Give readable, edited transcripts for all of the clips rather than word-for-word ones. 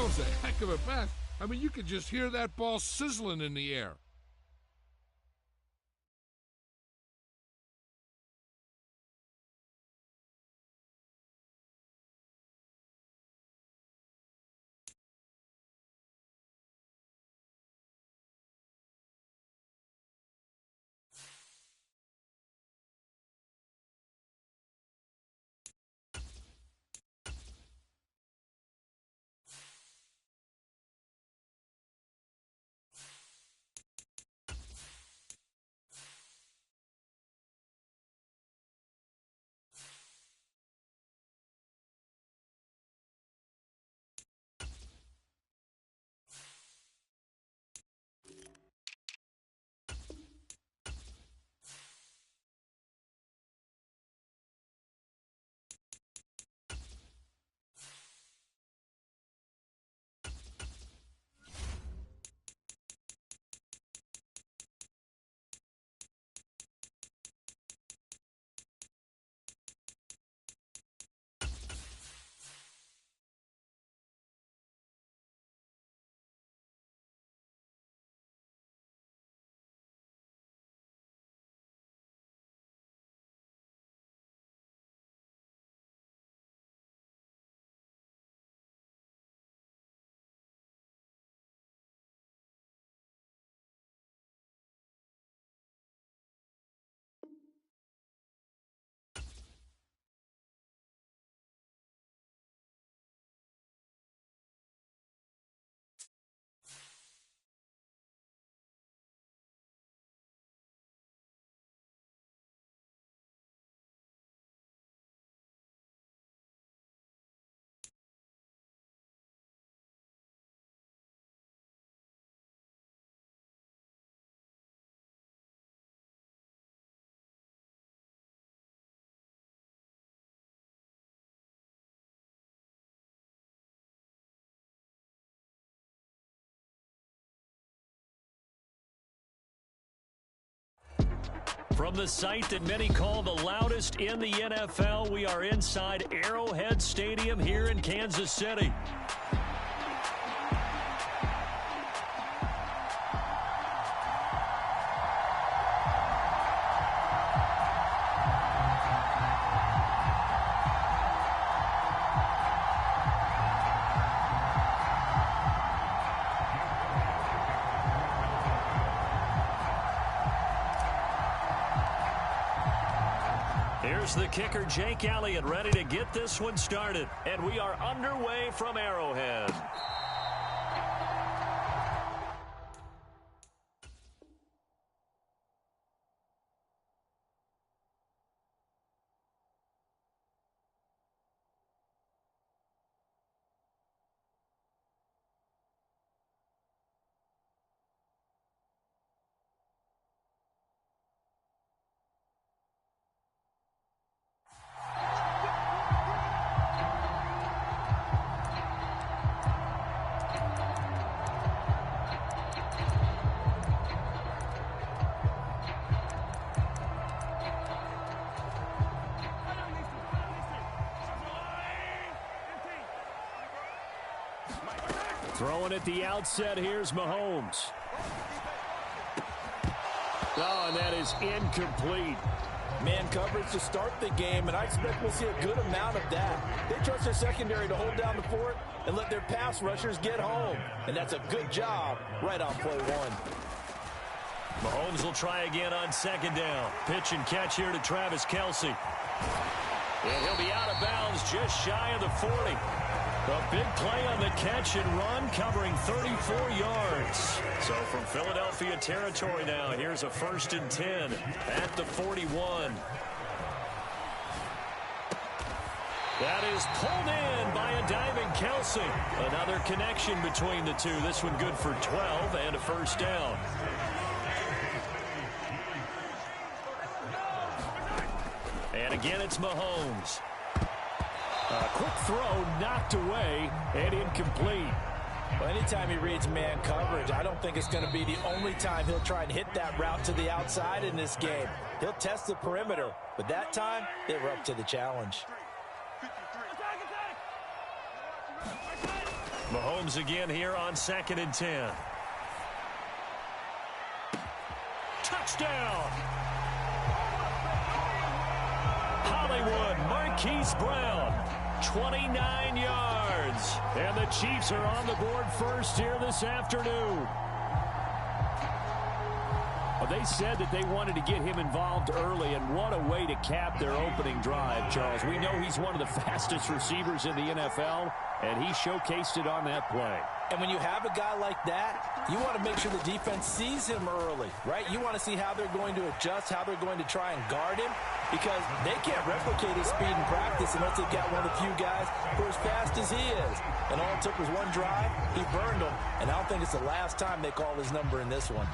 That was a heck of a pass. I mean, you could just hear that ball sizzling in the air. From the site that many call the loudest in the NFL, we are inside Arrowhead Stadium here in Kansas City. Here's the kicker, Jake Elliott, ready to get this one started. And we are underway from Arrowhead. Throwing at the outset, here's Mahomes. Oh, and that is incomplete. Man coverage to start the game, and I expect we'll see a good amount of that. They trust their secondary to hold down the fort and let their pass rushers get home. And that's a good job right on play one. Mahomes will try again on second down. Pitch and catch here to Travis Kelce. And he'll be out of bounds just shy of the 40. A big play on the catch and run, covering 34 yards. So from Philadelphia territory now, here's a 1st and 10 at the 41. That is pulled in by a diving Kelce. Another connection between the two. This one good for 12 and a 1st down. And again, it's Mahomes. A quick throw knocked away and incomplete. Well, anytime he reads man coverage, I don't think it's going to be the only time he'll try and hit that route to the outside in this game. He'll test the perimeter, but that time they were up to the challenge. Mahomes again here on 2nd and 10. Touchdown! Hollywood, Marquise Brown, 29 yards. And the Chiefs are on the board first here this afternoon. Well, they said that they wanted to get him involved early, and what a way to cap their opening drive, Charles. We know he's one of the fastest receivers in the NFL, and he showcased it on that play. And when you have a guy like that, you want to make sure the defense sees him early, right? You want to see how they're going to adjust, how they're going to try and guard him, because they can't replicate his speed in practice unless they've got one of the few guys who are as fast as he is. And all it took was one drive. He burned them, and I don't think it's the last time they call his number in this one.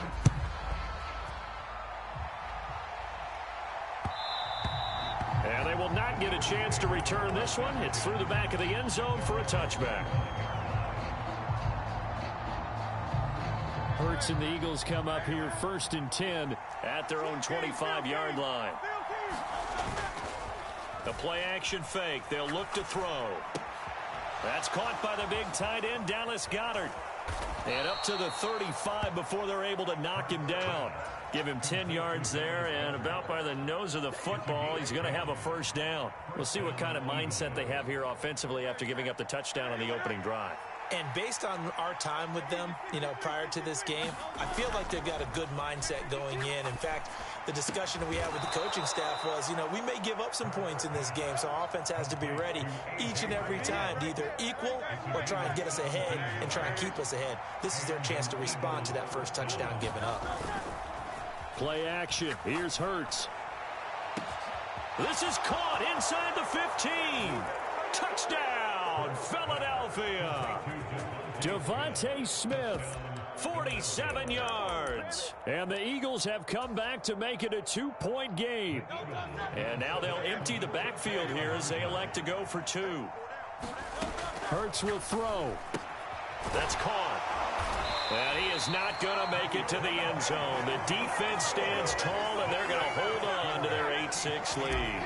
And they will not get a chance to return this one. It's through the back of the end zone for a touchback. Hurts and the Eagles come up here 1st and 10 at their own 25-yard line. The play action fake. They'll look to throw. That's caught by the big tight end, Dallas Goedert. And up to the 35 before they're able to knock him down. Give him 10 yards there, and about by the nose of the football, he's going to have a first down. We'll see what kind of mindset they have here offensively after giving up the touchdown on the opening drive. And based on our time with them, prior to this game, I feel like they've got a good mindset going in. In fact, the discussion that we had with the coaching staff was, we may give up some points in this game, so our offense has to be ready each and every time to either equal or try and get us ahead and try and keep us ahead. This is their chance to respond to that first touchdown given up. Play action. Here's Hurts. This is caught inside the 15. Touchdown, Philadelphia. Devontae Smith, 47 yards. And the Eagles have come back to make it a 2-point game. And now they'll empty the backfield here as they elect to go for 2. Hurts will throw. That's caught. And he is not going to make it to the end zone. The defense stands tall, and they're going to hold on to their 8-6 lead.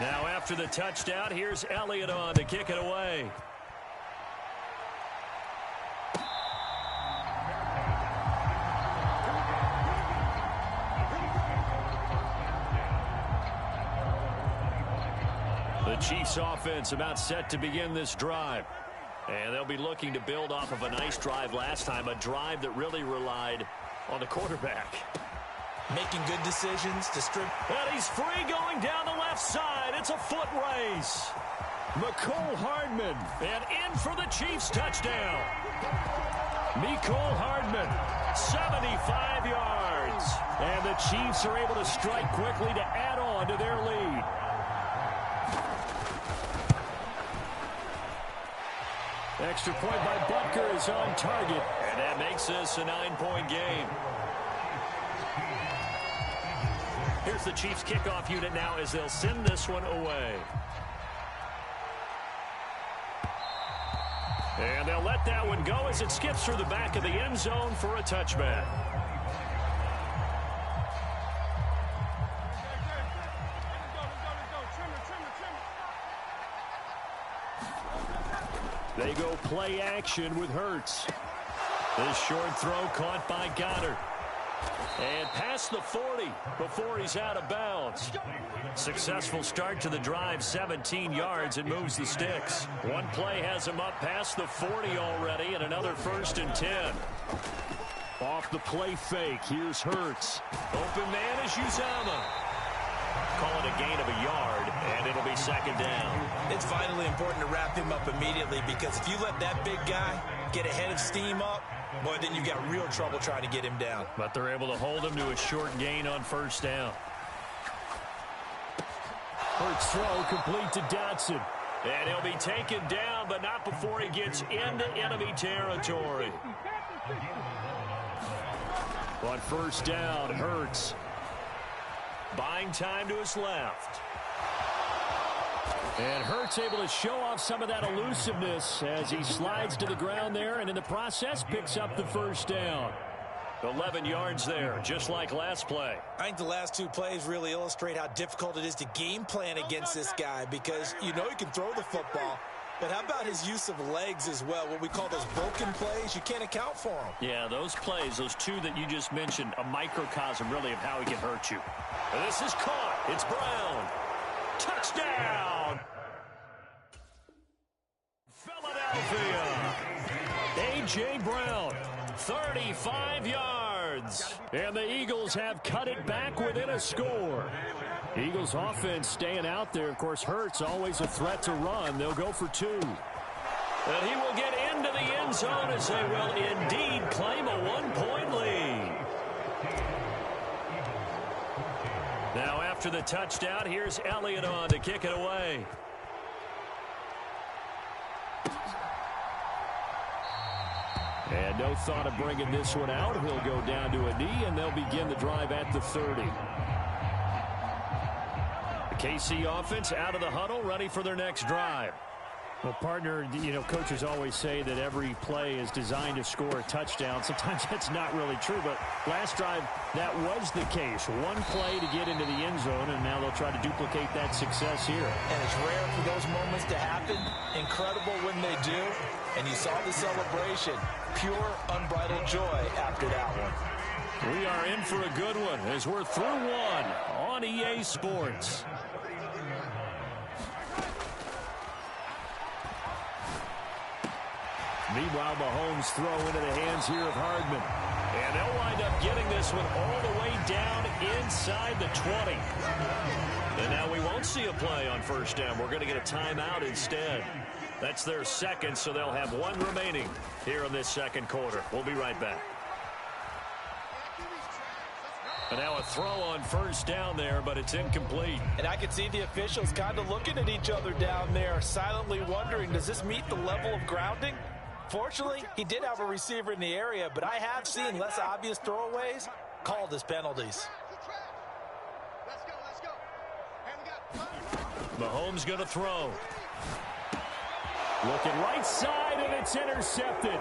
Now after the touchdown, here's Elliott on to kick it away. The Chiefs offense about set to begin this drive. And they'll be looking to build off of a nice drive last time, a drive that really relied on the quarterback. Making good decisions to strip. And he's free going down the left side. It's a foot race. Mecole Hardman, and in for the Chiefs touchdown. Mecole Hardman, 75 yards. And the Chiefs are able to strike quickly to add on to their lead. Extra point by Butker is on target. And that makes this a 9-point game. Here's the Chiefs kickoff unit now as they'll send this one away. And they'll let that one go as it skips through the back of the end zone for a touchback. They go play action with Hurts. This short throw caught by Goedert. And past the 40 before he's out of bounds. Successful start to the drive, 17 yards, and moves the sticks. One play has him up past the 40 already, and another 1st and 10. Off the play fake, here's Hurts. Open man is Uzama. Call it a gain of a yard, and it'll be 2nd down. It's vitally important to wrap him up immediately, because if you let that big guy get ahead of steam up, boy, then you've got real trouble trying to get him down. But they're able to hold him to a short gain on 1st down. Hurts throw complete to Dotson. And he'll be taken down, but not before he gets into enemy territory. On 1st down, Hurts. Buying time to his left. And Hurts able to show off some of that elusiveness as he slides to the ground there, and in the process picks up the 1st down. 11 yards there, just like last play. I think the last 2 plays really illustrate how difficult it is to game plan against this guy, because you know he can throw the football, But how about his use of legs as well? What we call those broken plays, you can't account for them. Yeah, those plays, those two that you just mentioned, a microcosm really of how he can hurt you. This is caught. It's Brown. Touchdown! Philadelphia. A.J. Brown, 35 yards. And the Eagles have cut it back within a score. Eagles offense staying out there. Of course, Hurts always a threat to run. They'll go for 2. And he will get into the end zone as they will indeed claim a 1-point lead. Now after the touchdown, here's Elliott on to kick it away. And no thought of bringing this one out. He'll go down to a knee, and they'll begin the drive at the 30. The KC offense out of the huddle, ready for their next drive. Well, partner, coaches always say that every play is designed to score a touchdown. Sometimes that's not really true, but last drive, that was the case. One play to get into the end zone, and now they'll try to duplicate that success here. And it's rare for those moments to happen. Incredible when they do. And you saw the celebration. Pure, unbridled joy after that one. We are in for a good one as we're through one on EA Sports. Meanwhile, Mahomes throw into the hands here of Hardman. And they'll wind up getting this one all the way down inside the 20. And now we won't see a play on first down. We're going to get a timeout instead. That's their second, so they'll have one remaining here in this second quarter. We'll be right back. And now a throw on first down there, but it's incomplete. And I can see the officials kind of looking at each other down there, silently wondering, does this meet the level of grounding? Fortunately, he did have a receiver in the area, but I have seen less obvious throwaways called as penalties. Mahomes going to throw. Looking right side, and it's intercepted.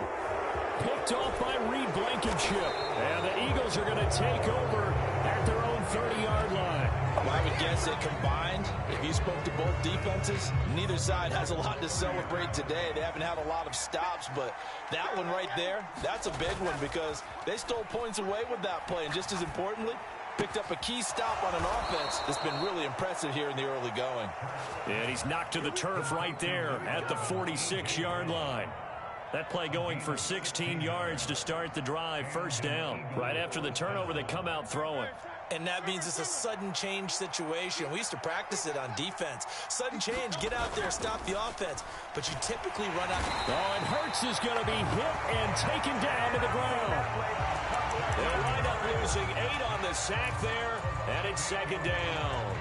Picked off by Reed Blankenship. And the Eagles are going to take over at their own 30-yard line. Well, I would guess that combined, if you spoke to both defenses, neither side has a lot to celebrate today. They haven't had a lot of stops, but that one right there, that's a big one because they stole points away with that play. And just as importantly, picked up a key stop on an offense that's been really impressive here in the early going. And he's knocked to the turf right there at the 46-yard line. That play going for 16 yards to start the drive, first down. Right after the turnover, they come out throwing. And that means it's a sudden change situation. We used to practice it on defense. Sudden change, get out there, stop the offense. But you typically run out. Oh, and Hurts is going to be hit and taken down to the ground. They'll wind up losing 8 on the sack there, and it's second down.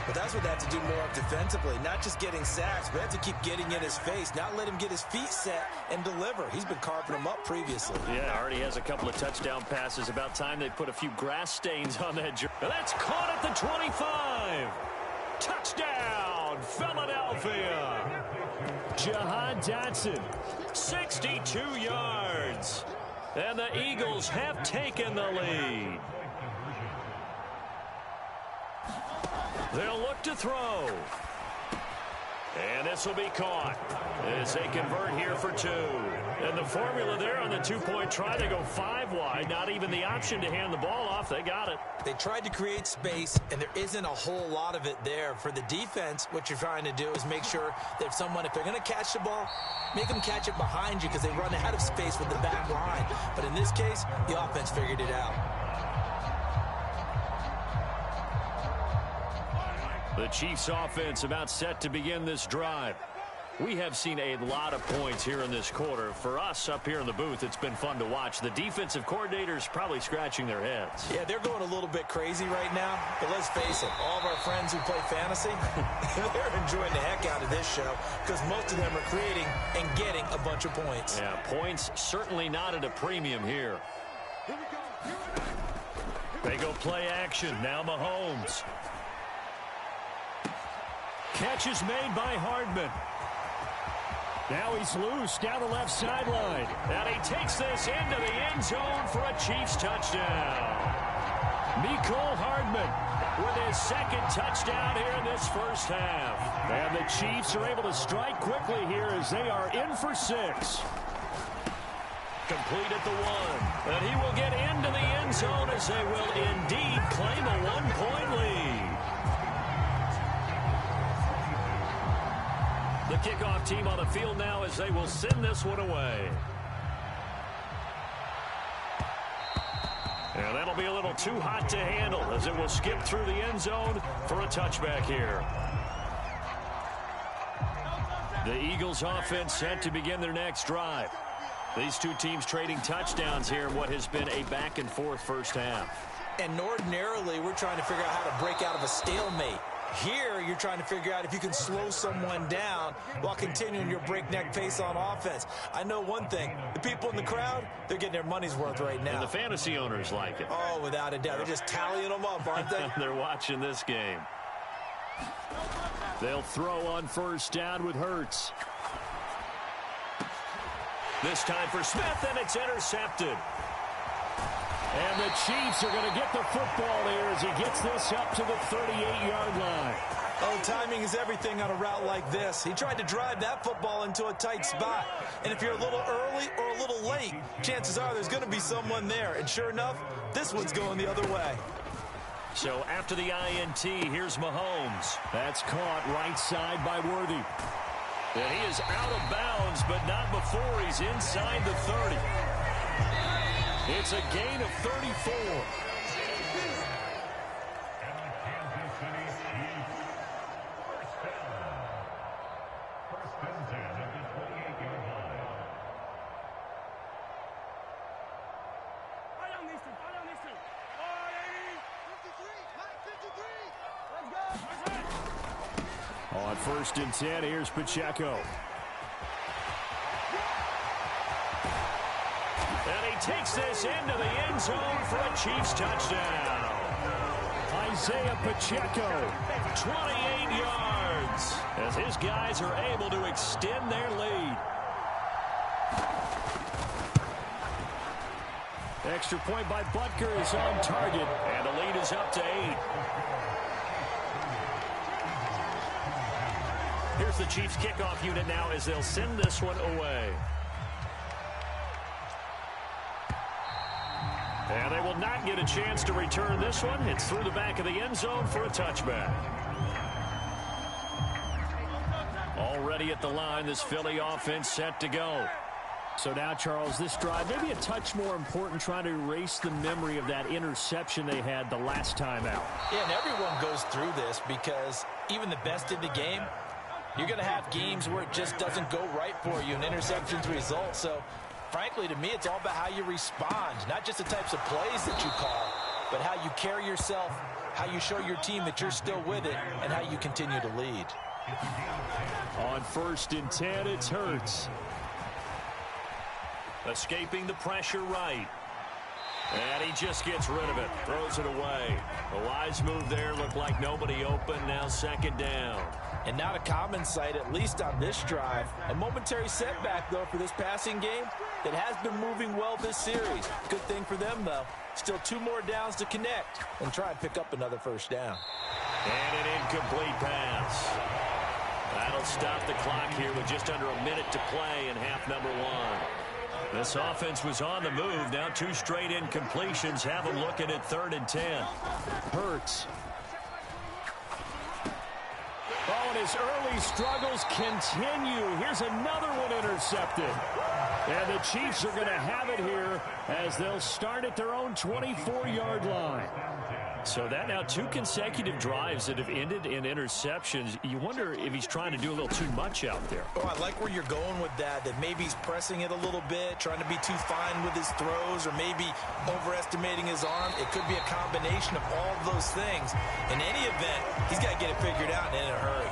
But that's what they have to do more of defensively, not just getting sacks, but have to keep getting in his face, not let him get his feet set and deliver. He's been carving them up previously. Yeah, already has a couple of touchdown passes. About time they put a few grass stains on that jersey. That's caught at the 25. Touchdown, Philadelphia. Jahan Dotson, 62 yards. And the Eagles have taken the lead. They'll look to throw. And this will be caught as they convert here for 2. And the formula there on the 2-point try, they go 5 wide. Not even the option to hand the ball off. They got it. They tried to create space, and there isn't a whole lot of it there. For the defense, what you're trying to do is make sure that if they're going to catch the ball, make them catch it behind you because they run out of space with the back line. But in this case, the offense figured it out. The Chiefs offense about set to begin this drive. We have seen a lot of points here in this quarter. For us up here in the booth, it's been fun to watch. The defensive coordinators probably scratching their heads. Yeah, they're going a little bit crazy right now. But let's face it, all of our friends who play fantasy, they're enjoying the heck out of this show because most of them are creating and getting a bunch of points. Yeah, points certainly not at a premium here. They go play action. Now Mahomes. Catch is made by Hardman. Now he's loose down the left sideline. And he takes this into the end zone for a Chiefs touchdown. Mecole Hardman with his second touchdown here in this first half. And the Chiefs are able to strike quickly here as they are in for 6. Complete at the 1. And he will get into the end zone as they will indeed claim a 1-point lead. The kickoff team on the field now as they will send this one away. And that'll be a little too hot to handle as it will skip through the end zone for a touchback here. The Eagles offense set to begin their next drive. These two teams trading touchdowns here in what has been a back-and-forth first half. And ordinarily, we're trying to figure out how to break out of a stalemate. Here, you're trying to figure out if you can slow someone down while continuing your breakneck pace on offense. I know one thing. The people in the crowd, they're getting their money's worth right now. And the fantasy owners like it. Oh, without a doubt. They're just tallying them up, aren't they? They're watching this game. They'll throw on first down with Hurts. This time for Smith, and it's intercepted. And the Chiefs are going to get the football there as he gets this up to the 38-yard line. Oh, timing is everything on a route like this. He tried to drive that football into a tight spot. And if you're a little early or a little late, chances are there's going to be someone there. And sure enough, this one's going the other way. So after the INT, here's Mahomes. That's caught right side by Worthy. And he is out of bounds, but not before he's inside the 30. It's a gain of 34. On 1st and 10, here's Pacheco. And he takes this into the end zone for a Chiefs touchdown. Isaiah Pacheco, 28 yards, as his guys are able to extend their lead. Extra point by Butker is on target, and the lead is up to 8. Here's the Chiefs kickoff unit now as they'll send this one away. And they will not get a chance to return this one. It's through the back of the end zone for a touchback. Already at the line, this Philly offense set to go. So now, Charles, this drive maybe a touch more important, trying to erase the memory of that interception they had the last time out. Yeah, and everyone goes through this because even the best in the game, you're going to have games where it just doesn't go right for you and interceptions result. So, frankly, to me, it's all about how you respond, not just the types of plays that you call, but how you carry yourself, how you show your team that you're still with it, and how you continue to lead. On 1st and 10, it's Hurts. Escaping the pressure right. And he just gets rid of it, throws it away. A wise move there, looked like nobody open, now 2nd down. And not a common sight, at least on this drive. A momentary setback, though, for this passing game that has been moving well this series. Good thing for them, though. Still 2 more downs to connect and try and pick up another 1st down. And an incomplete pass. That'll stop the clock here with just under a minute to play in half number 1. This offense was on the move. Now 2 straight incompletions have them looking at 3rd and 10. Hurts. Oh, and his early struggles continue. Here's another one intercepted. And the Chiefs are going to have it here as they'll start at their own 24-yard line. So that now 2 consecutive drives that have ended in interceptions. You wonder if he's trying to do a little too much out there. Oh, I like where you're going with that maybe he's pressing it a little bit, trying to be too fine with his throws, or maybe overestimating his arm. It could be a combination of all of those things. In any event, he's got to get it figured out and in a hurry.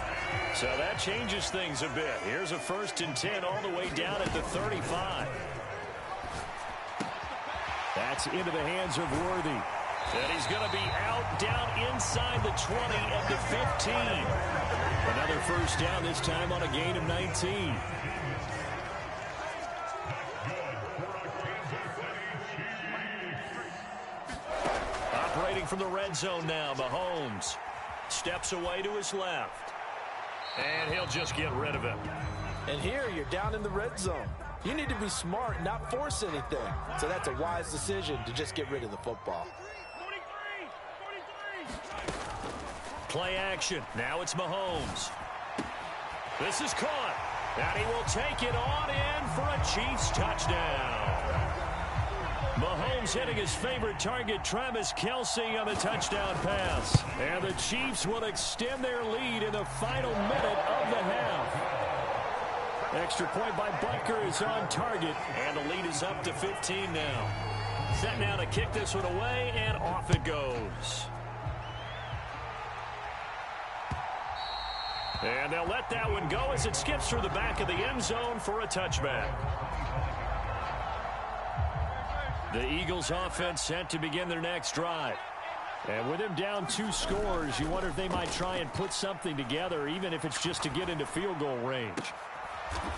So that changes things a bit. Here's a 1st and 10 all the way down at the 35. That's into the hands of Worthy. And he's going to be out down inside the 20 at the 15. Another 1st down, this time on a gain of 19. Operating Attacking from the red zone now, Mahomes. Steps away to his left. And he'll just get rid of it. And here you're down in the red zone. You need to be smart and not force anything. So that's a wise decision to just get rid of the football. Play action. Now it's Mahomes. This is caught. And he will take it on in for a Chiefs touchdown. Mahomes hitting his favorite target, Travis Kelce, on the touchdown pass. And the Chiefs will extend their lead in the final minute of the half. Extra point by Butker is on target. And the lead is up to 15 now. Set now to kick this one away, and off it goes. And they'll let that one go as it skips through the back of the end zone for a touchback. The Eagles offense set to begin their next drive. And with him down 2 scores, you wonder if they might try and put something together, even if it's just to get into field goal range.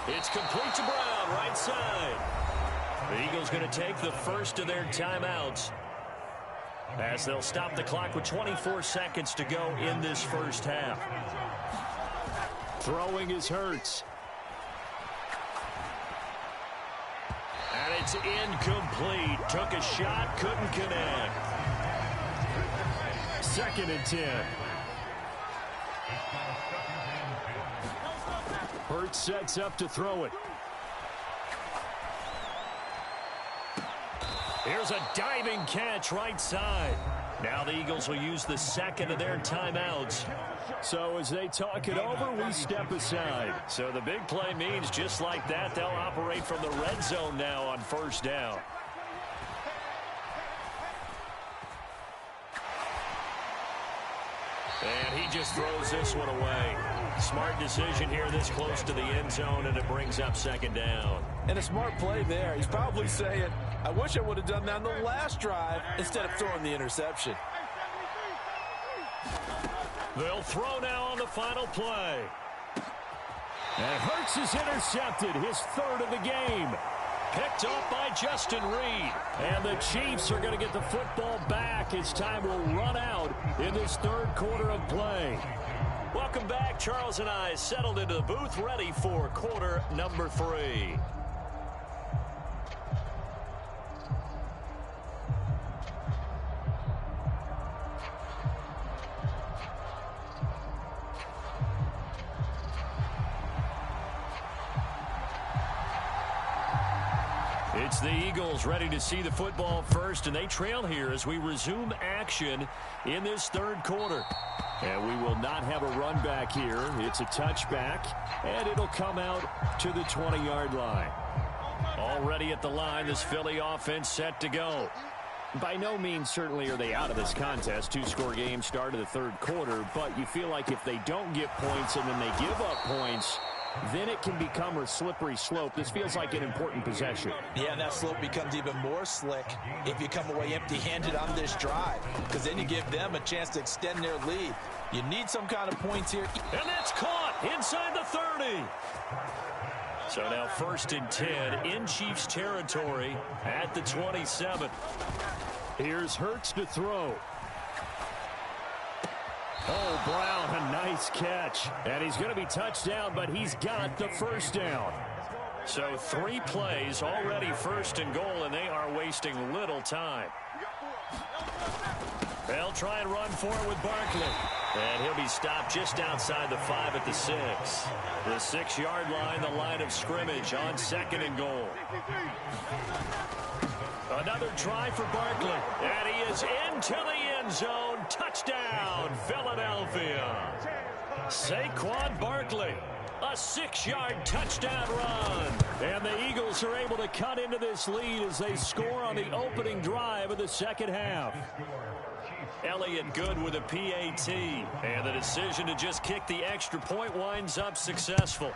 It's complete to Brown, right side. The Eagles going to take the first of their timeouts, as they'll stop the clock with 24 seconds to go in this first half. Throwing is Hurts. And it's incomplete. Took a shot, couldn't connect. 2nd and 10. Hurts sets up to throw it. Here's a diving catch right side. Now the Eagles will use the second of their timeouts. So as they talk it over, we step aside. So the big play means just like that, they'll operate from the red zone now on first down. And he just throws this one away. Smart decision here this close to the end zone, and it brings up 2nd down. And a smart play there. He's probably saying, I wish I would have done that on the last drive instead of throwing the interception. They'll throw now on the final play. And Hurts is intercepted, his 3rd of the game. Picked up by Justin Reed. And the Chiefs are going to get the football back as time will run out in this 3rd quarter of play. Welcome back. Charles and I settled into the booth, ready for quarter number 3. It's the Eagles ready to see the football first, and they trail here as we resume action in this 3rd quarter. And we will not have a run back here. It's a touchback, and it'll come out to the 20-yard line. Already at the line, this Philly offense set to go. By no means certainly are they out of this contest. 2-score game start of the 3rd quarter, but you feel like if they don't get points and then they give up points, then it can become a slippery slope. This feels like an important possession. Yeah, and that slope becomes even more slick if you come away empty-handed on this drive, because then you give them a chance to extend their lead. You need some kind of points here. And that's caught inside the 30. So now 1st and 10 in Chiefs territory at the 27. Here's Hurts to throw. Oh, Brown, a nice catch. And he's going to be touched down, but he's got the first down. So 3 plays already 1st and goal, and they are wasting little time. They'll try and run for it with Barkley. And he'll be stopped just outside the 5 at the 6. The 6-yard line, the line of scrimmage on 2nd and goal. Another try for Barkley. And he is into the end zone. Touchdown, Philadelphia. Saquon Barkley. A 6-yard touchdown run. And the Eagles are able to cut into this lead as they score on the opening drive of the 2nd half. Elliott good with a PAT. And the decision to just kick the extra point winds up successful.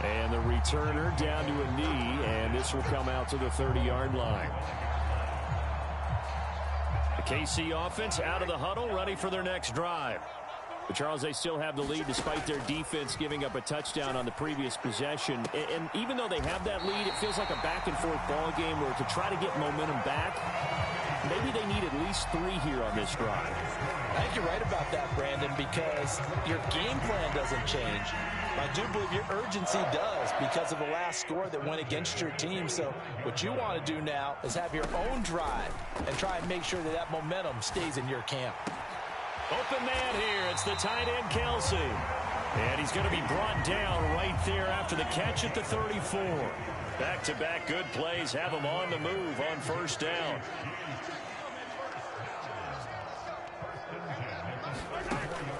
And the returner down to a knee, and this will come out to the 30-yard line. The KC offense out of the huddle, ready for their next drive. But Charles, they still have the lead despite their defense giving up a touchdown on the previous possession. And even though they have that lead, it feels like a back-and-forth ball game where to try to get momentum back, maybe they need at least 3 here on this drive. I think you're right about that, Brandon, because your game plan doesn't change. I do believe your urgency does because of the last score that went against your team. So what you want to do now is have your own drive and try and make sure that that momentum stays in your camp. Open man here. It's the tight end, Kelsey. And he's going to be brought down right there after the catch at the 34. Back-to-back good plays have him on the move on first down.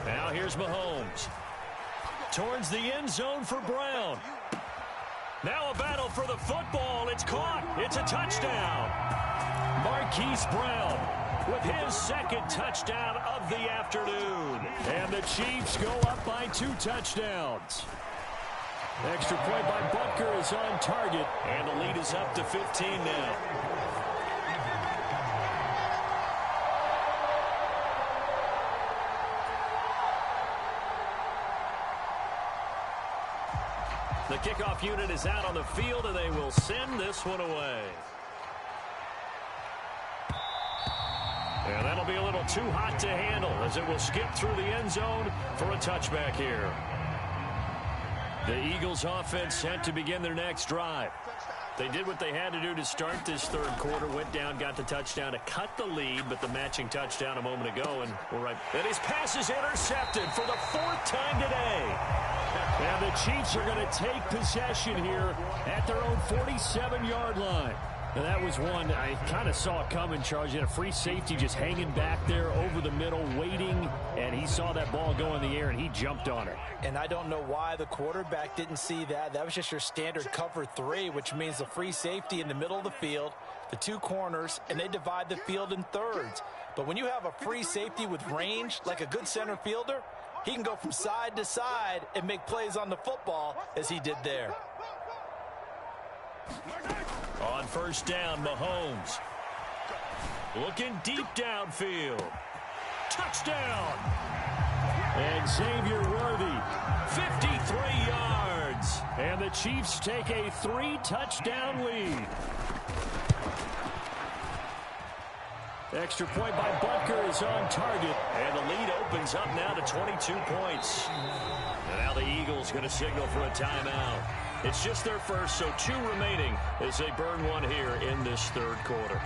Now here's Mahomes. Towards the end zone for Brown. Now a battle for the football. It's caught. It's a touchdown. Marquise Brown with his second touchdown of the afternoon. And the Chiefs go up by 2 touchdowns. Extra point by Butker is on target. And the lead is up to 15 now. The kickoff unit is out on the field, and they will send this one away. And that'll be a little too hot to handle as it will skip through the end zone for a touchback here. The Eagles offense set to begin their next drive. They did what they had to do to start this third quarter, went down, got the touchdown to cut the lead, but the matching touchdown a moment ago, and we're right. And his pass is intercepted for the 4th time today. And the Chiefs are going to take possession here at their own 47-yard line. And that was one I kind of saw it coming, Charles. You had a free safety just hanging back there over the middle, waiting, and he saw that ball go in the air, and he jumped on it. And I don't know why the quarterback didn't see that. That was just your standard cover 3, which means the free safety in the middle of the field, the 2 corners, and they divide the field in thirds. But when you have a free safety with range, like a good center fielder, he can go from side to side and make plays on the football as he did there. On first down, Mahomes. Looking deep downfield. Touchdown! And Xavier Worthy, 53 yards. And the Chiefs take a 3-touchdown lead. Extra point by Butker is on target. And the lead opens up now to 22 points. And now the Eagles going to signal for a timeout. It's just their first, so 2 remaining as they burn one here in this third quarter.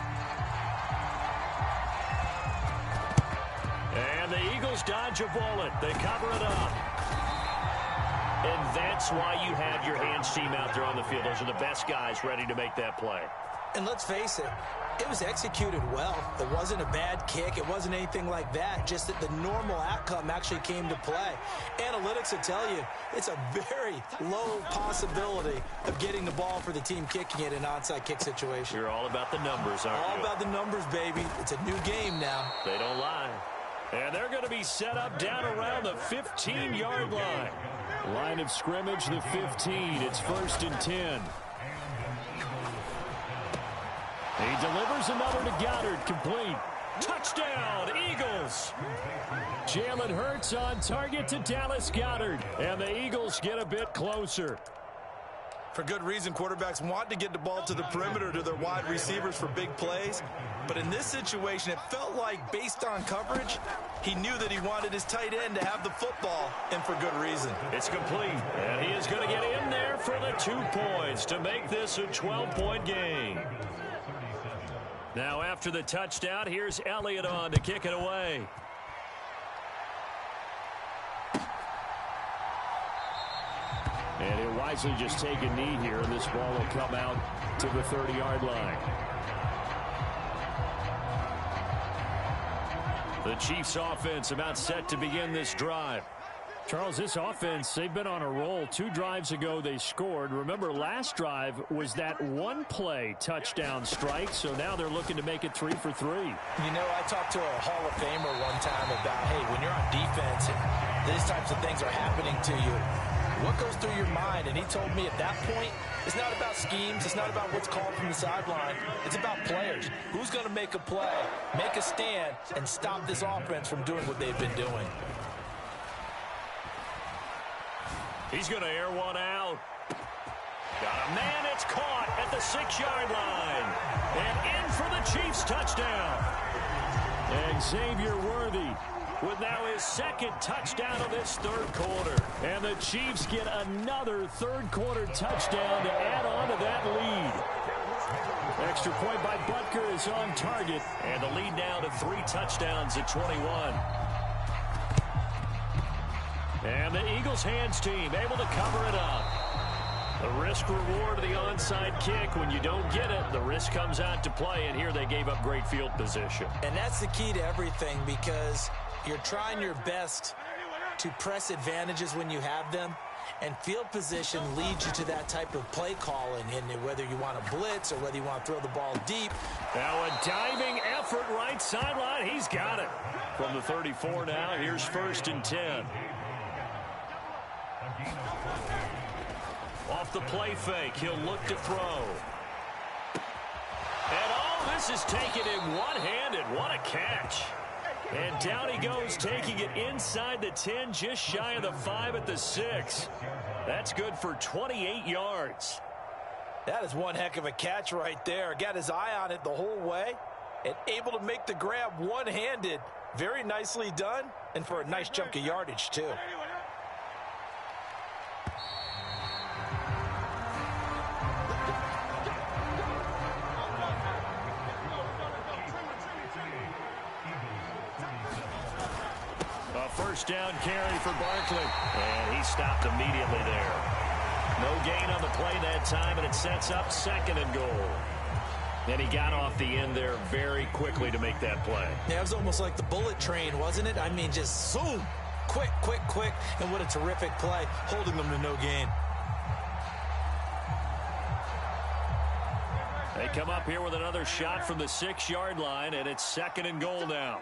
And the Eagles dodge a bullet. They cover it up. And that's why you have your hands team out there on the field. Those are the best guys ready to make that play. And let's face it, it was executed well. It wasn't a bad kick. It wasn't anything like that. Just that the normal outcome actually came to play. Analytics will tell you it's a very low possibility of getting the ball for the team kicking it in an onside kick situation. You're all about the numbers, aren't you? All about the numbers, baby. It's a new game now. They don't lie. And they're going to be set up down around the 15-yard line. Line of scrimmage, the 15. It's 1st and 10. He delivers another to Goddard, complete. Touchdown, Eagles! Jalen Hurts on target to Dallas Goedert. And the Eagles get a bit closer. For good reason, quarterbacks want to get the ball to the perimeter to their wide receivers for big plays. But in this situation, it felt like, based on coverage, he knew that he wanted his tight end to have the football, and for good reason. It's complete, and he is going to get in there for the 2 points to make this a 12-point game. Now, after the touchdown, here's Elliott on to kick it away. And he'll wisely just take a knee here, and this ball will come out to the 30-yard line. The Chiefs offense about set to begin this drive. Charles, this offense, they've been on a roll. 2 drives ago, they scored. Remember, last drive was that 1-play touchdown strike, so now they're looking to make it 3 for 3. You know, I talked to a Hall of Famer one time about, hey, when you're on defense and these types of things are happening to you, what goes through your mind? And he told me at that point, it's not about schemes. It's not about what's called from the sideline. It's about players. Who's going to make a play, make a stand, and stop this offense from doing what they've been doing? He's going to air one out. Got a man. It's caught at the 6-yard line. And in for the Chiefs touchdown. And Xavier Worthy with now his second touchdown of this third quarter. And the Chiefs get another third-quarter touchdown to add on to that lead. Extra point by Butker is on target. And the lead now to 3 touchdowns at 21. And the Eagles hands team able to cover it up. The risk-reward of the onside kick. When you don't get it, the risk comes out to play, and here they gave up great field position. And that's the key to everything, because you're trying your best to press advantages when you have them, and field position leads you to that type of play calling, and whether you want to blitz or whether you want to throw the ball deep. Now a diving effort right sideline. He's got it. From the 34 now, here's 1st and 10. Off the play fake, he'll look to throw. And all this is taken in one-handed. What a catch. And down he goes, taking it inside the 10, just shy of the 5 at the 6. That's good for 28 yards. That is one heck of a catch right there. Got his eye on it the whole way and able to make the grab one-handed. Very nicely done, and for a nice chunk of yardage, too. First down carry for Barkley. And he stopped immediately there. No gain on the play that time, and it sets up 2nd and goal. And he got off the end there very quickly to make that play. Yeah, it was almost like the bullet train, wasn't it? I mean, just zoom. Quick, quick, quick. And what a terrific play, holding them to no gain. They come up here with another shot from the 6-yard line, and it's 2nd and goal now.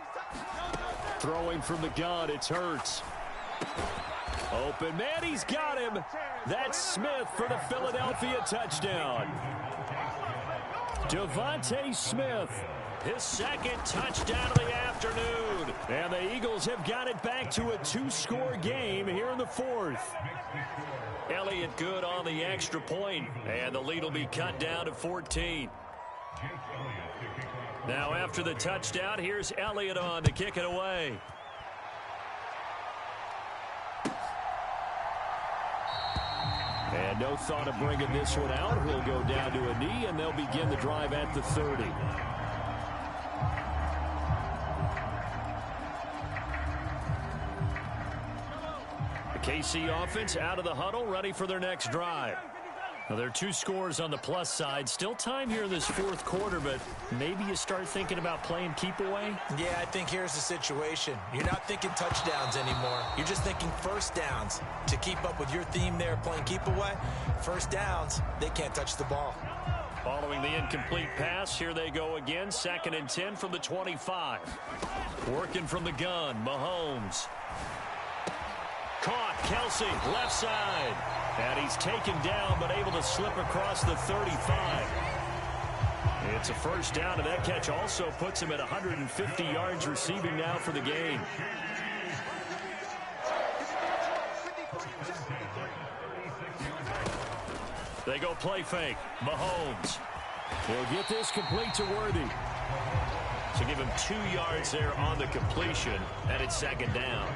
Throwing from the gun, it's Hurts. Open man, he's got him. That's Smith for the Philadelphia touchdown. Devontae Smith, his 2nd touchdown of the afternoon. And the Eagles have got it back to a 2-score game here in the 4th. Elliott good on the extra point, and the lead will be cut down to 14. Now after the touchdown, here's Elliott on to kick it away. And no thought of bringing this one out. He'll go down to a knee, and they'll begin the drive at the 30. The KC offense out of the huddle, ready for their next drive. Now, there are 2 scores on the plus side. Still time here in this 4th quarter, but maybe you start thinking about playing keep away? Yeah, I think here's the situation. You're not thinking touchdowns anymore. You're just thinking first downs. To keep up with your theme there, playing keep away, first downs, they can't touch the ball. Following the incomplete pass, here they go again. 2nd and 10 from the 25. Working from the gun, Mahomes. Caught, Kelsey, left side. And he's taken down, but able to slip across the 35. It's a first down, and that catch also puts him at 150 yards receiving now for the game. They go play fake. Mahomes. He'll get this complete to Worthy. So give him 2 yards there on the completion, and it's 2nd down.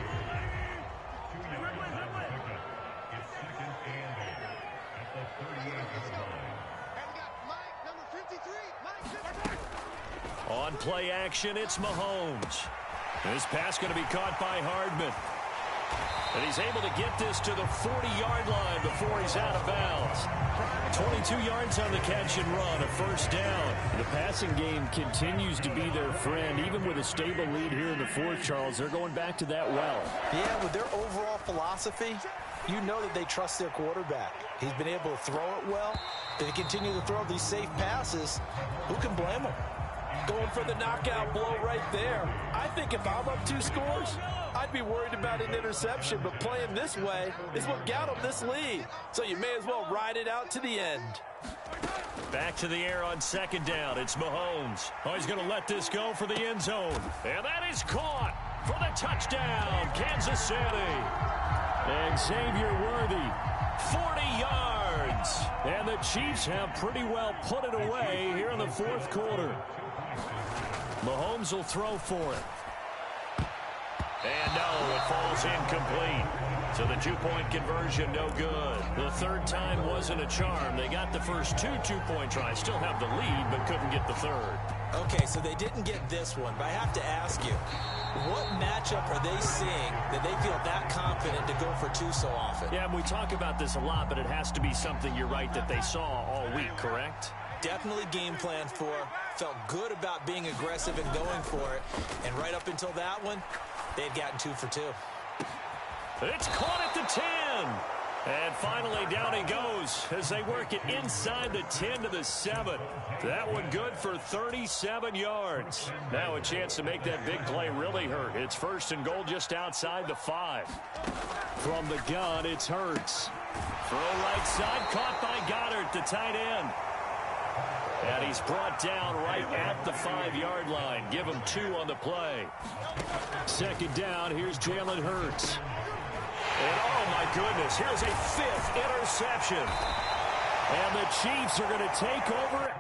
On play action, it's Mahomes. This pass going to be caught by Hardman. And he's able to get this to the 40-yard line before he's out of bounds. 22 yards on the catch and run, a first down. The passing game continues to be their friend. Even with a stable lead here in the 4th, Charles, they're going back to that well. Yeah, with their overall philosophy, you know that they trust their quarterback. He's been able to throw it well. They continue to throw these safe passes. Who can blame them? Going for the knockout blow right there. I think if I'm up 2 scores, I'd be worried about an interception, but playing this way is what got them this lead. So you may as well ride it out to the end. Back to the air on 2nd down. It's Mahomes. Oh, he's going to let this go for the end zone. And that is caught. for the touchdown, Kansas City. And Xavier Worthy, 40 yards. And the Chiefs have pretty well put it away here in the fourth quarter. Mahomes will throw for it. And no, it falls incomplete. So the two-point conversion, no good. The third time wasn't a charm. They got the first two-point tries. Still have the lead, but couldn't get the third. Okay, so they didn't get this one, but I have to ask you, what matchup are they seeing that they feel that confident to go for two so often? Yeah, and we talk about this a lot, but it has to be something, you're right, that they saw all week, correct? Definitely game plan for, felt good about being aggressive and going for it, and right up until that one, they'd gotten 2 for 2. It's caught at the 10. And finally, down he goes as they work it inside the 10 to the 7. That one good for 37 yards. Now a chance to make that big play really hurt. It's first and goal just outside the 5. From the gun, it's Hurts. Throw right side, caught by Goddard, the tight end. And he's brought down right at the 5-yard line. Give him 2 on the play. Second down, here's Jalen Hurts. And oh my goodness, here's a 5th interception. And the Chiefs are going to take over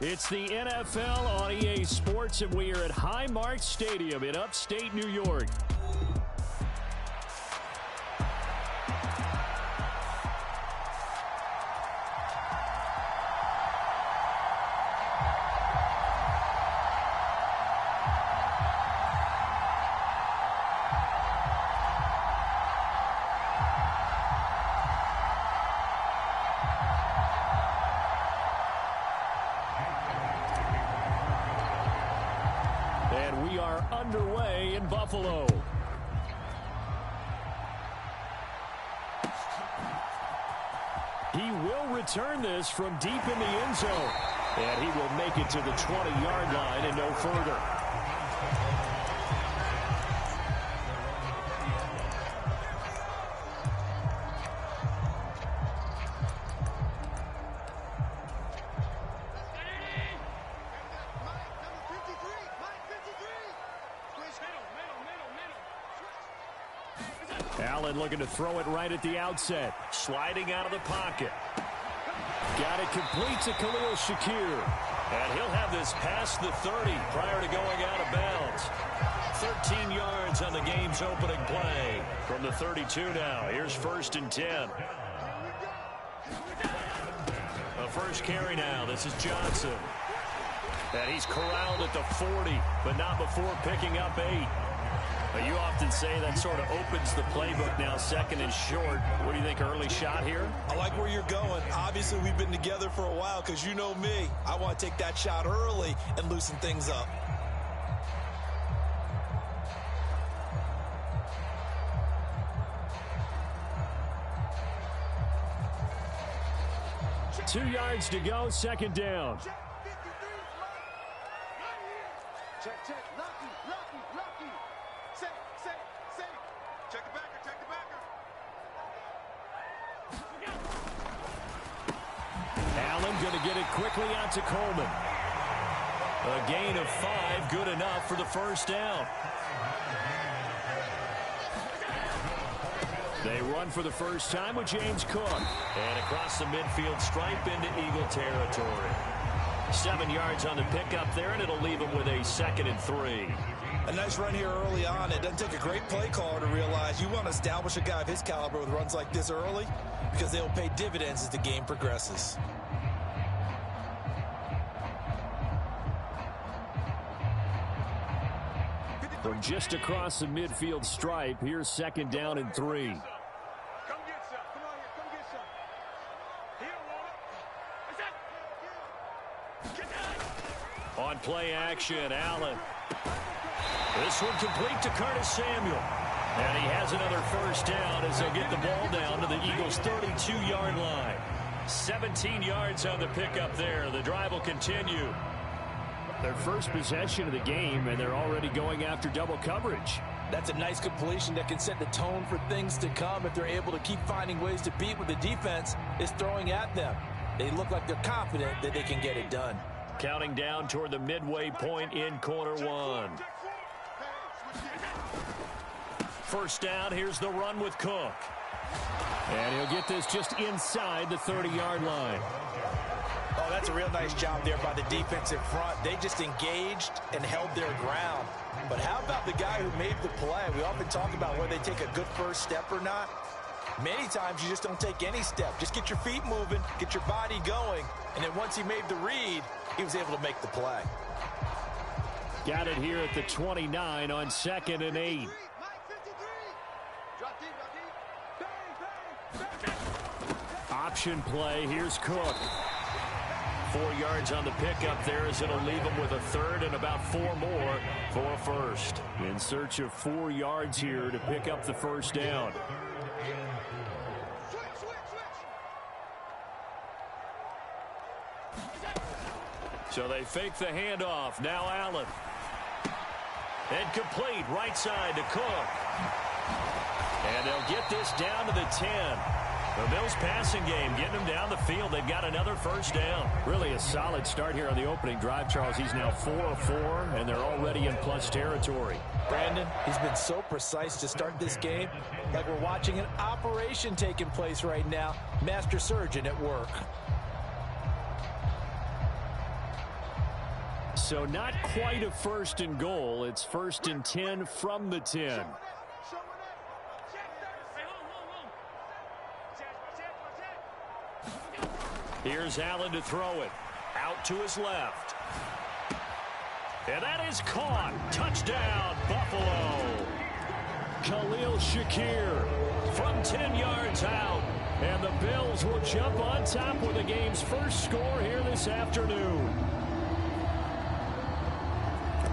It's the NFL on EA Sports, and we are at Highmark Stadium in upstate New York. We are underway in Buffalo. He will return this from deep in the end zone. And he will make it to the 20-yard line and no further. Allen looking to throw it right at the outset. Sliding out of the pocket. Got it complete to Khalil Shakir. And he'll have this past the 30 prior to going out of bounds. 13 yards on the game's opening play. From the 32 now. Here's 1st and 10. The first carry now. This is Johnson. And he's corralled at the 40, but not before picking up 8. But you often say that sort of opens the playbook now, 2nd and short. What do you think, early shot here? I like where you're going. Obviously, we've been together for a while because you know me. I want to take that shot early and loosen things up. Two yards to go, 2nd down. Check, lucky. Say. Check the backer. Allen going to get it quickly out to Coleman. A gain of 5, good enough for the first down. They run for the first time with James Cook. And across the midfield stripe into Eagle territory. 7 yards on the pickup there, and it'll leave them with a 2nd and 3. A nice run here early on. It doesn't take a great play caller to realize you want to establish a guy of his caliber with runs like this early because they'll pay dividends as the game progresses. From just across the midfield stripe, here's 2nd down and 3. Come get some. Come on here. Come get some. He don't want it. Get that. On play action, Allen. This one complete to Curtis Samuel. And he has another first down as they'll get the ball down to the Eagles' 32-yard line. 17 yards on the pickup there. The drive will continue. Their first possession of the game, and they're already going after double coverage. That's a nice completion that can set the tone for things to come if they're able to keep finding ways to beat what the defense is throwing at them. They look like they're confident that they can get it done. Counting down toward the midway point in quarter 1. First down, here's the run with Cook. And he'll get this just inside the 30-yard line. Oh, that's a real nice job there by the defense in front. They just engaged and held their ground. But how about the guy who made the play? We often talk about whether they take a good first step or not. Many times you just don't take any step. Just get your feet moving, get your body going, and then once he made the read, he was able to make the play. Got it here at the 29 on 2nd and 8. Option play. Here's Cook. 4 yards on the pickup there as it'll leave him with a 3rd and about 4 more for a first. In search of 4 yards here to pick up the first down. So they fake the handoff. Now Allen. And complete right side to Cook. And they'll get this down to the 10. The Bills passing game getting them down the field. They've got another first down. Really a solid start here on the opening drive, Charles. He's now 4 of 4, and they're already in plus territory. Brandon, he's been so precise to start this game. Like we're watching an operation taking place right now. Master surgeon at work. So not quite a 1st and goal. It's 1st and 10 from the 10. Here's Allen to throw it. Out to his left. And that is caught. Touchdown, Buffalo. Khalil Shakir from 10 yards out. And the Bills will jump on top with the game's first score here this afternoon.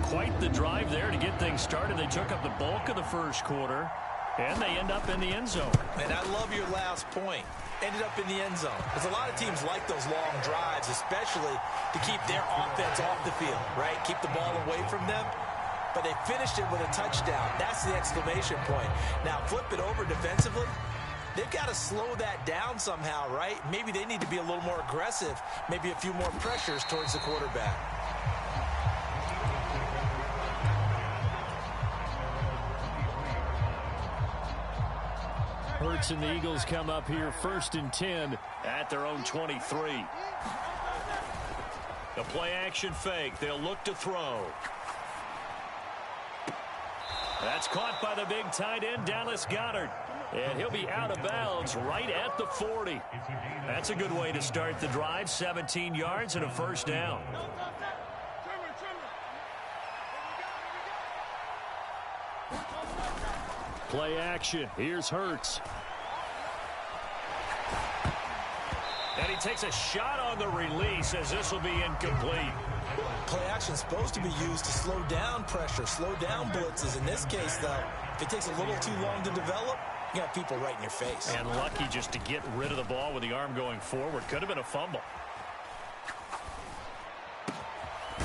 Quite the drive there to get things started. They took up the bulk of the first quarter, and they end up in the end zone. And I love your last point. Ended up in the end zone. Because a lot of teams like those long drives, especially to keep their offense off the field, right? Keep the ball away from them. But they finished it with a touchdown. That's the exclamation point. Now, flip it over defensively. They've got to slow that down somehow, right? Maybe they need to be a little more aggressive. Maybe a few more pressures towards the quarterback. Hurts and the Eagles come up here 1st and 10 at their own 23. The play action fake. They'll look to throw. That's caught by the big tight end, Dallas Goedert. And he'll be out of bounds right at the 40. That's a good way to start the drive. 17 yards and a 1st down. Play action. Here's Hurts. And he takes a shot on the release as this will be incomplete. Play action is supposed to be used to slow down pressure, slow down blitzes. In this case, though, if it takes a little too long to develop, you got people right in your face. And lucky just to get rid of the ball with the arm going forward. Could have been a fumble.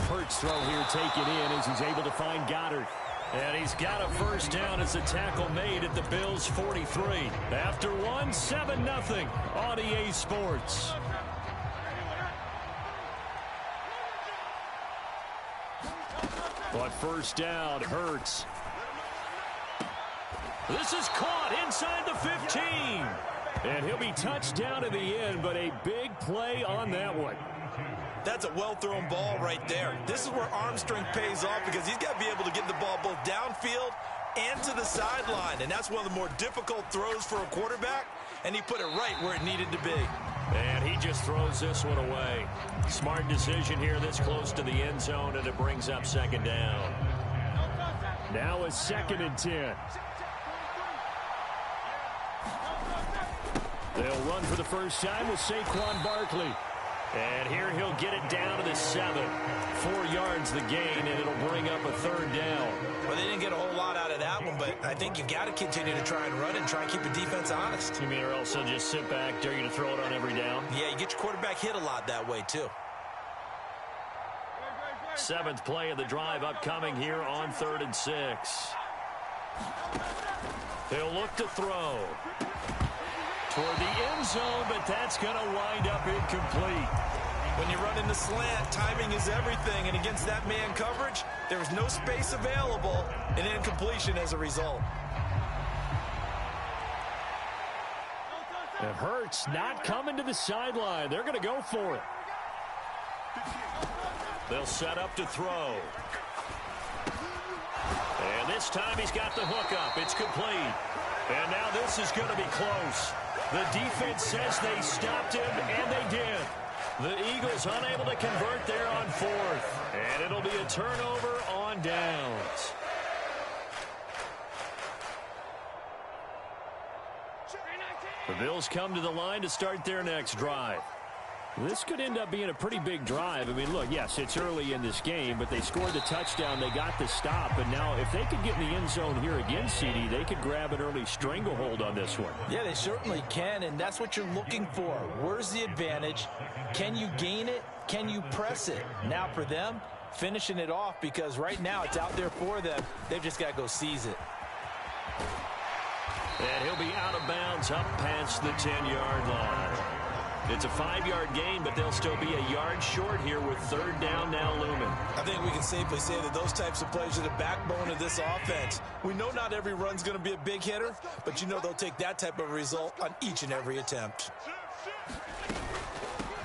Hurts throw here taken in as he's able to find Goddard. And he's got a 1st down as the tackle made at the Bills' 43. After one, 7-0 on EA Sports. But 1st down, Hurts. This is caught inside the 15. And he'll be touched down in the end, but a big play on that one. That's a well-thrown ball right there. This is where arm strength pays off because he's got to be able to get the ball both downfield and to the sideline. And that's one of the more difficult throws for a quarterback. And he put it right where it needed to be. And he just throws this one away. Smart decision here this close to the end zone, and it brings up 2nd down. Now a 2nd and 10. They'll run for the first time with Saquon Barkley. And here he'll get it down to the 7. 4 yards the gain, and it'll bring up a 3rd down. Well, they didn't get a whole lot out of that one, but I think you've got to continue to try and run and try and keep the defense honest. You mean or else they'll just sit back, dare you to throw it on every down? Yeah, you get your quarterback hit a lot that way, too. 7th play of the drive upcoming here on 3rd and 6. They'll look to throw toward the end zone, but that's going to wind up incomplete. When you run in the slant, timing is everything, and against that man coverage, there's no space available, and incompletion as a result. And Hurts not coming to the sideline. They're going to go for it. They'll set up to throw. And this time he's got the hook up. It's complete. And now this is going to be close. The defense says they stopped him, and they did. The Eagles unable to convert there on 4th. And it'll be a turnover on downs. The Bills come to the line to start their next drive. This could end up being a pretty big drive. I mean, look, yes, it's early in this game, but they scored the touchdown. They got the stop. And now if they could get in the end zone here again, CD, they could grab an early stranglehold on this one. Yeah, they certainly can, and that's what you're looking for. Where's the advantage? Can you gain it? Can you press it? Now for them, finishing it off because right now it's out there for them. They've just got to go seize it. And he'll be out of bounds up past the 10-yard line. It's a 5-yard gain, but they'll still be a yard short here with 3rd down now looming. I think we can safely say that those types of plays are the backbone of this offense. We know not every run's going to be a big hitter, but you know they'll take that type of result on each and every attempt.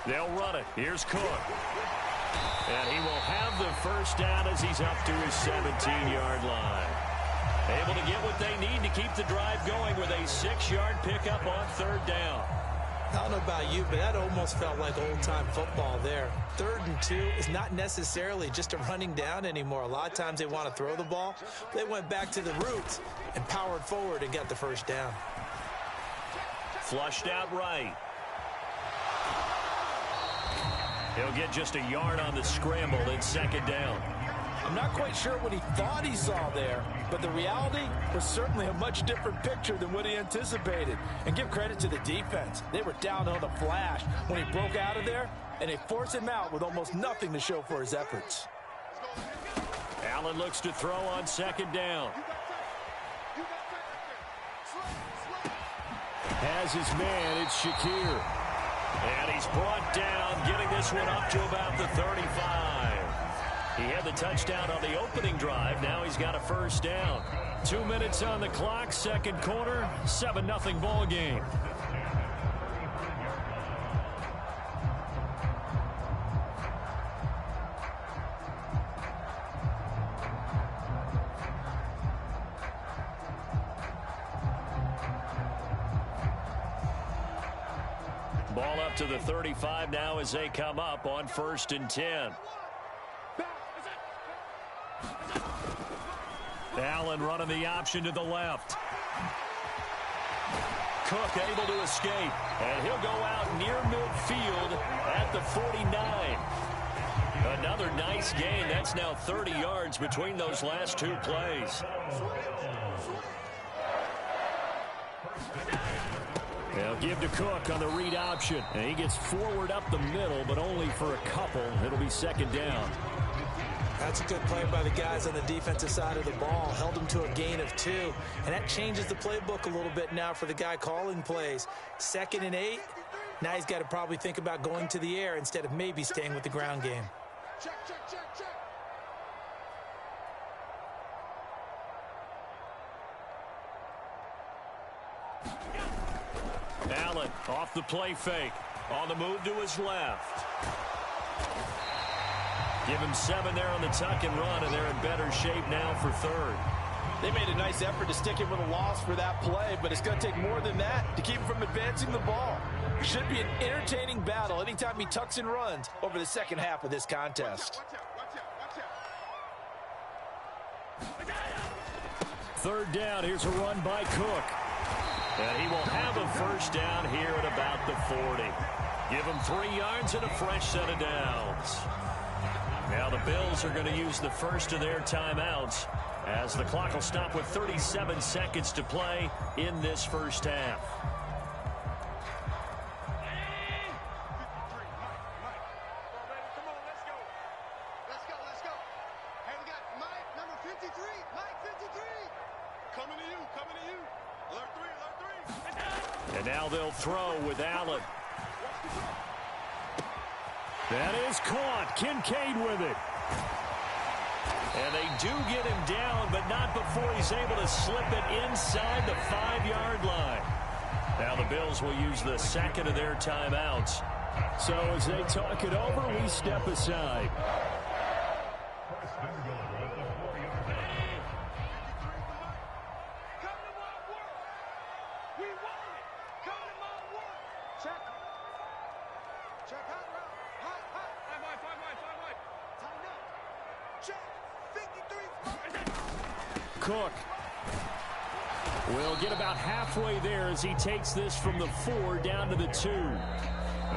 They'll run it. Here's Cook. And he will have the first down as he's up to his 17-yard line. Able to get what they need to keep the drive going with a 6-yard pickup on 3rd down. I don't know about you, but that almost felt like old-time football there. 3rd and 2 is not necessarily just a running down anymore. A lot of times they want to throw the ball. They went back to the roots and powered forward and got the first down. Flushed out right. He'll get just a yard on the scramble in 2nd down. I'm not quite sure what he thought he saw there, but the reality was certainly a much different picture than what he anticipated. And give credit to the defense. They were down on the flash when he broke out of there, and they forced him out with almost nothing to show for his efforts. Allen looks to throw on 2nd down. Has his man, it's Shakir. And he's brought down, getting this one up to about the 35. He had the touchdown on the opening drive. Now he's got a first down. 2 minutes on the clock, 2nd quarter, 7-0 ball game. Ball up to the 35 now as they come up on 1st and 10. Allen running the option to the left. Cook able to escape, and he'll go out near midfield at the 49. Another nice gain. That's now 30 yards between those last 2 plays. They'll give to Cook on the read option, and he gets forward up the middle, but only for a couple. It'll be 2nd down. That's a good play by the guys on the defensive side of the ball. Held them to a gain of 2. And that changes the playbook a little bit now for the guy calling plays. 2nd and 8. Now he's got to probably think about going to the air instead of maybe staying with the ground game. Check, check, check, check. Allen off the play fake. On the move to his left. Give him 7 there on the tuck and run, and they're in better shape now for 3rd. They made a nice effort to stick him with a loss for that play, but it's going to take more than that to keep him from advancing the ball. It should be an entertaining battle anytime he tucks and runs over the 2nd half of this contest. Watch out. 3rd down, here's a run by Cook. And he will have a first down here at about the 40. Give him 3 yards and a fresh set of downs. Now the Bills are going to use the first of their timeouts as the clock will stop with 37 seconds to play in this first half. Come on, let's go. Let's go. Hey, we got Mike, number 53. Mike, 53. Coming to you. Alert 3. And now they'll throw with Allen. That is caught. Kincaid with it. And they do get him down, but not before he's able to slip it inside the 5-yard line. Now the Bills will use the 2nd of their timeouts. So as they talk it over, we step aside. Cook will get about halfway there as he takes this from the 4 down to the 2.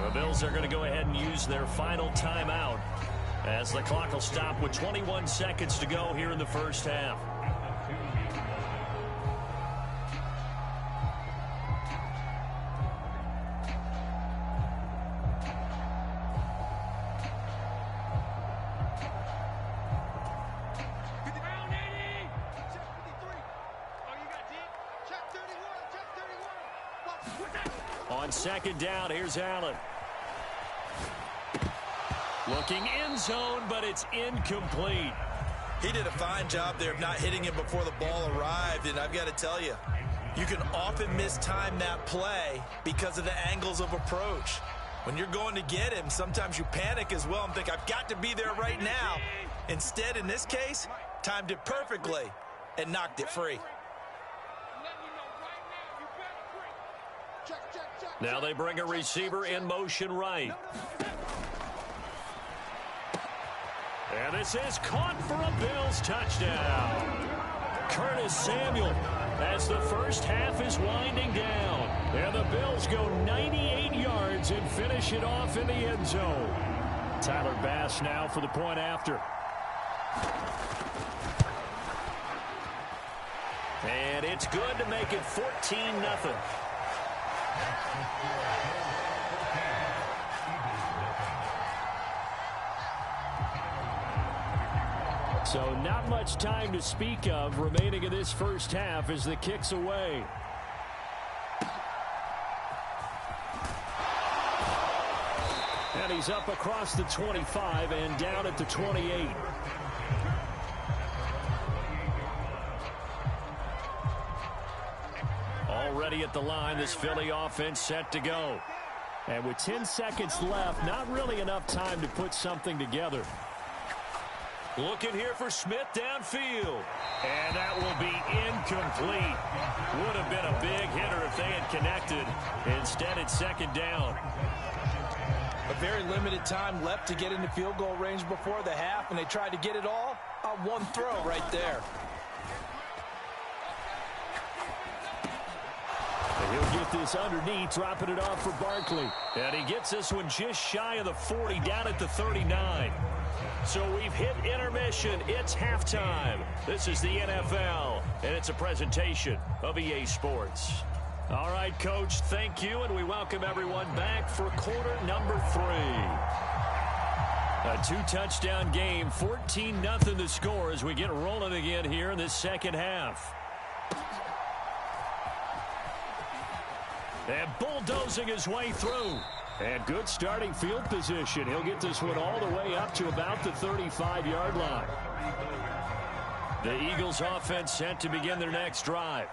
The Bills are going to go ahead and use their final timeout as the clock will stop with 21 seconds to go here in the first half. On 2nd down, here's Allen. Looking end zone, but it's incomplete. He did a fine job there of not hitting him before the ball arrived, and I've got to tell you, you can often mistime that play because of the angles of approach. When you're going to get him, sometimes you panic as well and think, I've got to be there right now. Instead, in this case, timed it perfectly and knocked it free. Now they bring a receiver in motion right. And this is caught for a Bills touchdown. Curtis Samuel as the first half is winding down. And the Bills go 98 yards and finish it off in the end zone. Tyler Bass now for the point after. And it's good to make it 14-0. So not much time to speak of remaining in this first half as the kick's away. And he's up across the 25 and down at the 28. Already at the line, this Philly offense set to go. And with 10 seconds left, not really enough time to put something together. Looking here for Smith downfield. And that will be incomplete. Would have been a big hitter if they had connected. Instead, it's second down. A very limited time left to get into field goal range before the half, and they tried to get it all on one throw right there. And he'll get this underneath, dropping it off for Barkley. And he gets this one just shy of the 40, down at the 39. So we've hit intermission. It's halftime. This is the NFL, and it's a presentation of EA Sports. All right, Coach, thank you, and we welcome everyone back for quarter number 3. A 2-touchdown game, 14-0 the score as we get rolling again here in this second half. And bulldozing his way through. And good starting field position. He'll get this one all the way up to about the 35-yard line. The Eagles offense set to begin their next drive.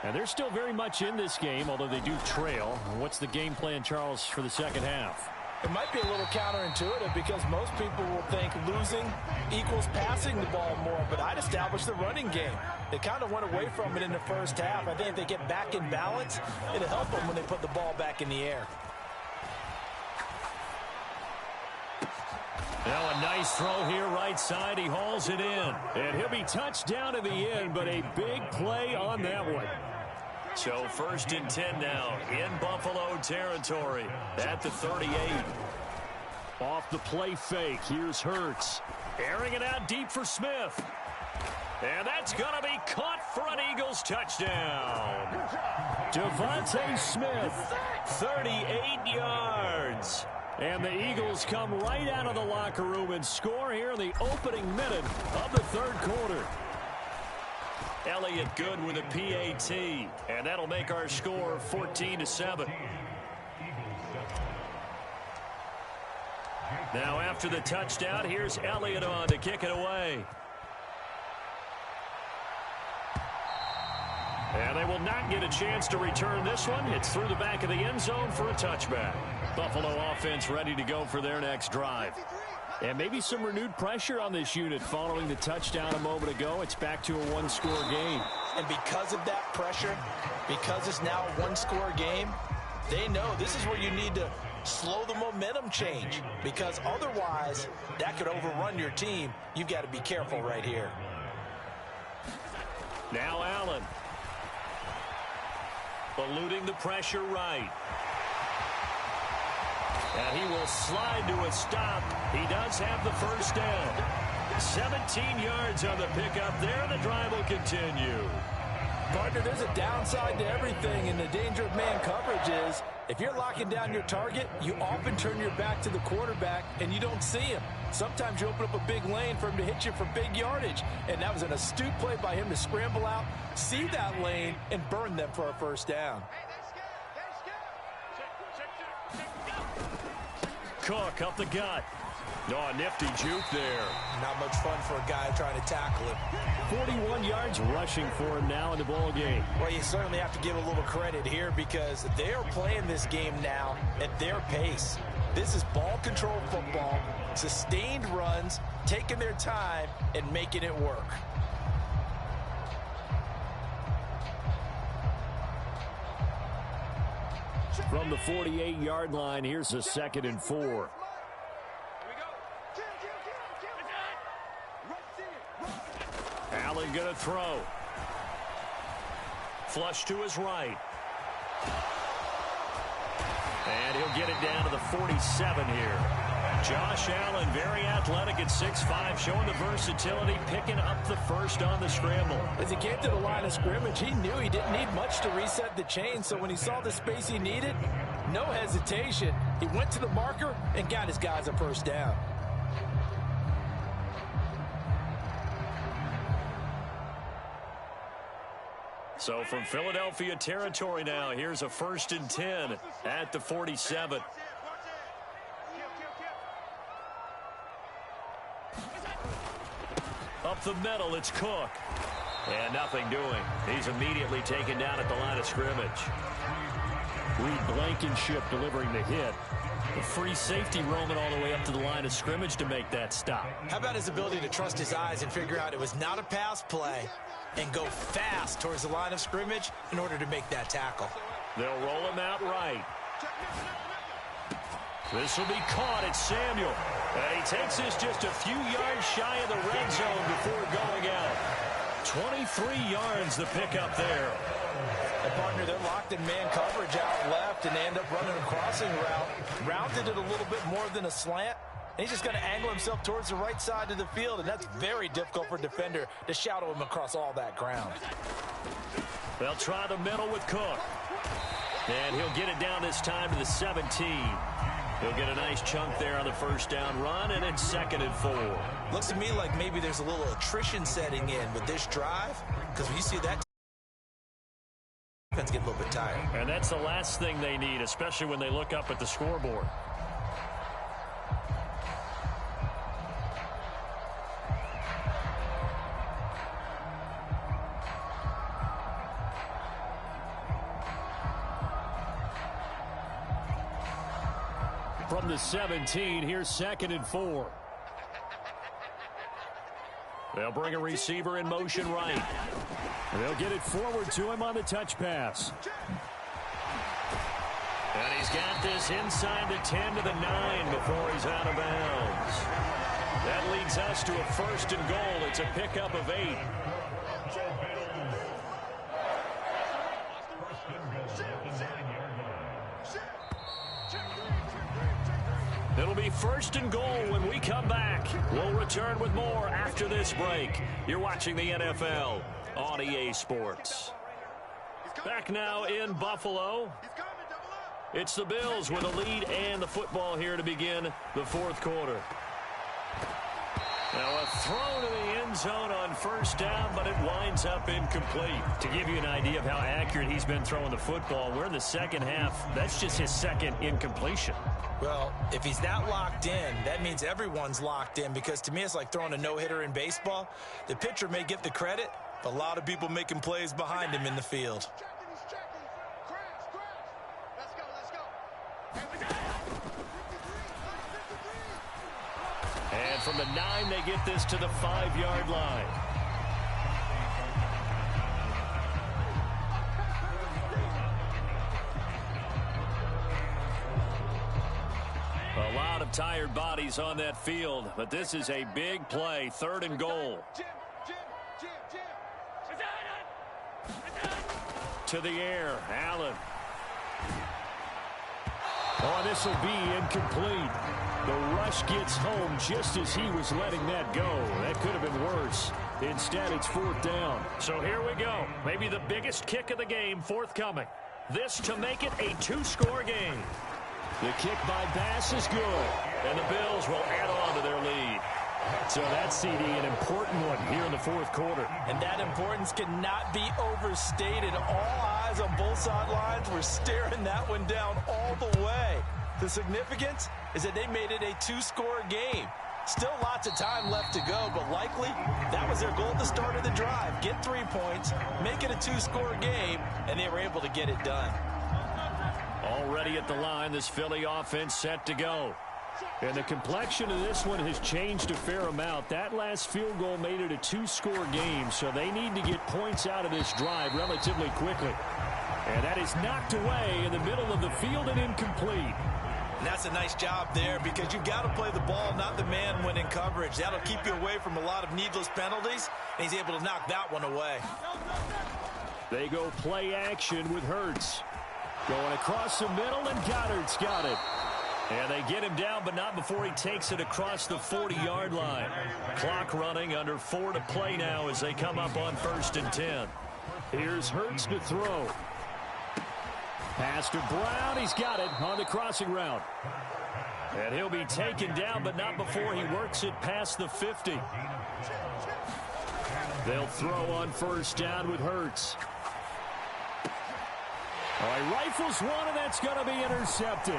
And they're still very much in this game, although they do trail. What's the game plan, Charles, for the second half? It might be a little counterintuitive because most people will think losing equals passing the ball more, but I'd establish the running game. They kind of went away from it in the first half. I think if they get back in balance, it'll help them when they put the ball back in the air. Now a nice throw here right side. He hauls it in. And he'll be touched down in the end, but a big play on that one. So 1st and 10 now in Buffalo territory at the 38. Off the play fake. Here's Hurts. Airing it out deep for Smith. And that's going to be caught for an Eagles touchdown. Devontae Smith, 38 yards. And the Eagles come right out of the locker room and score here in the opening minute of the third quarter. Elliott good with a PAT, and that'll make our score 14-7. Now after the touchdown, here's Elliott on to kick it away. And they will not get a chance to return this one. It's through the back of the end zone for a touchback. Buffalo offense ready to go for their next drive. And maybe some renewed pressure on this unit following the touchdown a moment ago. It's back to a one-score game. And because of that pressure, because it's now a one-score game, they know this is where you need to slow the momentum change. Because otherwise, that could overrun your team. You've got to be careful right here. Now Allen. Eluding the pressure right. And he will slide to a stop. He does have the first down. 17 yards on the pickup there. The drive will continue. Partner, there's a downside to everything, and the danger of man coverage is if you're locking down your target, you often turn your back to the quarterback and you don't see him. Sometimes you open up a big lane for him to hit you for big yardage, and that was an astute play by him to scramble out, see that lane, and burn them for a first down. Cook up the gut. Oh, nifty juke there. Not much fun for a guy trying to tackle him. 41 yards rushing for him now in the ball game. Well, you certainly have to give a little credit here because they are playing this game now at their pace. This is ball control football, sustained runs, taking their time and making it work. From the 48-yard line, here's a 2nd and 4. Allen going to throw. Flush to his right. And he'll get it down to the 47 here. Josh Allen, very athletic at 6'5", showing the versatility, picking up the first on the scramble. As he came to the line of scrimmage, he knew he didn't need much to reset the chain, so when he saw the space he needed, no hesitation. He went to the marker and got his guys a first down. So from Philadelphia territory now, here's a 1st and 10 at the 47. Up the middle, it's Cook. And nothing doing. He's immediately taken down at the line of scrimmage. Reed Blankenship delivering the hit. A free safety roaming all the way up to the line of scrimmage to make that stop. How about his ability to trust his eyes and figure out it was not a pass play and go fast towards the line of scrimmage in order to make that tackle. They'll roll him out right. This will be caught. It's Samuel. And he takes this just a few yards shy of the red zone before going out. 23 yards the pickup there. And partner, they're locked in man coverage out left, and they end up running a crossing route. Rounded it a little bit more than a slant. And he's just going to angle himself towards the right side of the field, and that's very difficult for a defender to shadow him across all that ground. They'll try the middle with Cook. And he'll get it down this time to the 17. He'll get a nice chunk there on the first down run, and it's 2nd and 4. Looks to me like maybe there's a little attrition setting in with this drive, because when you see that, defense get a little bit tired. And that's the last thing they need, especially when they look up at the scoreboard. From the 17, here's 2nd and 4. They'll bring a receiver in motion right. They'll get it forward to him on the touch pass. And he's got this inside the 10 to the 9 before he's out of bounds. That leads us to a 1st and goal. It's a pickup of 8. It'll be 1st and goal when we come back. We'll return with more after this break. You're watching the NFL on EA Sports. Back now in Buffalo. It's the Bills with a lead and the football here to begin the 4th quarter. Now a throw to the end zone on 1st down, but it winds up incomplete. To give you an idea of how accurate he's been throwing the football, we're in the 2nd half. That's just his 2nd incompletion. Well, if he's not locked in, that means everyone's locked in, because to me it's like throwing a no-hitter in baseball. The pitcher may get the credit, but a lot of people making plays behind him in the field. And from the 9, they get this to the 5-yard line. A lot of tired bodies on that field, but this is a big play, 3rd and goal. To the air, Allen. Oh, this will be incomplete. The rush gets home just as he was letting that go. That could have been worse. Instead, it's 4th down. So here we go. Maybe the biggest kick of the game forthcoming. This to make it a 2-score game. The kick by Bass is good, and the Bills will add on to their lead. So that's, CD, an important one here in the 4th quarter. And that importance cannot be overstated. All on both sidelines were staring that one down all the way. The significance is that they made it a two-score game. Still lots of time left to go, but likely that was their goal at the start of the drive. Get 3 points, make it a two-score game, and they were able to get it done. Already at the line, this Philly offense set to go. And the complexion of this one has changed a fair amount. That last field goal made it a two-score game, so they need to get points out of this drive relatively quickly. And that is knocked away in the middle of the field and incomplete. And that's a nice job there because you've got to play the ball, not the man when in coverage. That'll keep you away from a lot of needless penalties, and he's able to knock that one away. They go play action with Hurts. Going across the middle, and Goddard's got it. And they get him down, but not before he takes it across the 40-yard line. Clock running, under 4 to play now as they come up on 1st and 10. Here's Hurts to throw. Pass to Brown. He's got it on the crossing route. And he'll be taken down, but not before he works it past the 50. They'll throw on 1st down with Hurts. All right, rifles one, and that's going to be intercepted.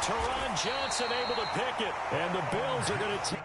Teron Johnson able to pick it, and the Bills are going to take.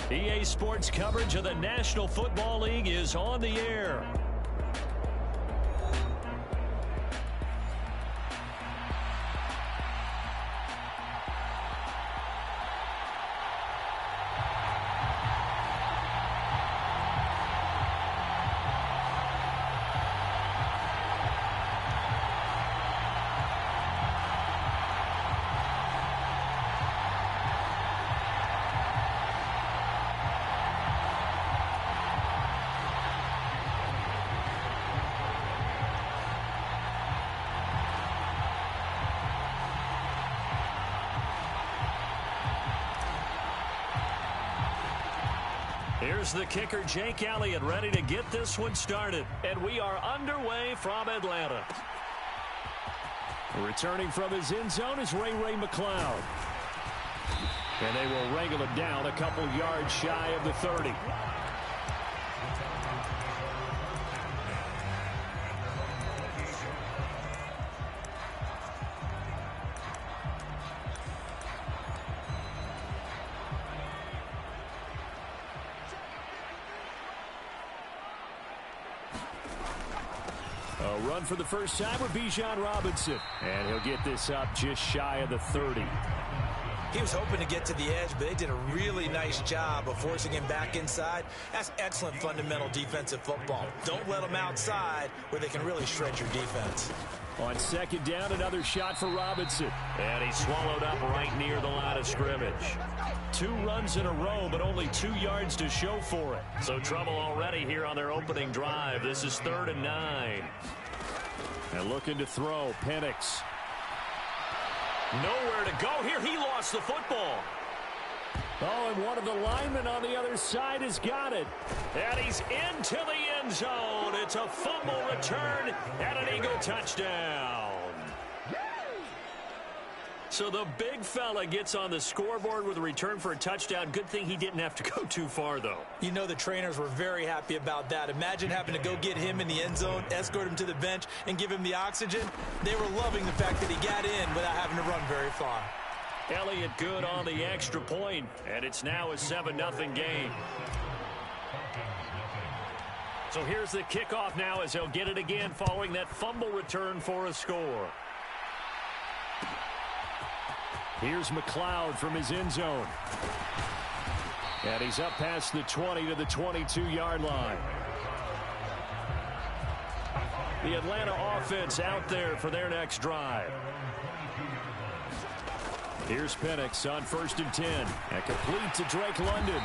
EA Sports coverage of the National Football League is on the air. Here's the kicker, Jake Elliott, ready to get this one started. And we are underway from Atlanta. Returning from his end zone is Ray McCloud. And they will wrangle him down a couple yards shy of the 30. Run for the first time with Bijan Robinson. And he'll get this up just shy of the 30. He was hoping to get to the edge, but they did a really nice job of forcing him back inside. That's excellent fundamental defensive football. Don't let them outside where they can really shred your defense. On 2nd down, another shot for Robinson. And he's swallowed up right near the line of scrimmage. 2 runs in a row, but only 2 yards to show for it. So trouble already here on their opening drive. This is 3rd and 9. And looking to throw, Penix. Nowhere to go here. He lost the football. Oh, and one of the linemen on the other side has got it. And he's into the end zone. It's a fumble return and an Eagle touchdown. So the big fella gets on the scoreboard with a return for a touchdown. Good thing he didn't have to go too far, though. You know the trainers were very happy about that. Imagine having to go get him in the end zone, escort him to the bench, and give him the oxygen. They were loving the fact that he got in without having to run very far. Elliott good on the extra point, and it's now a 7-0 game. So here's the kickoff now as he'll get it again following that fumble return for a score. Here's McLeod from his end zone. And he's up past the 20 to the 22-yard line. The Atlanta offense out there for their next drive. Here's Penix on 1st and 10. And complete to Drake London.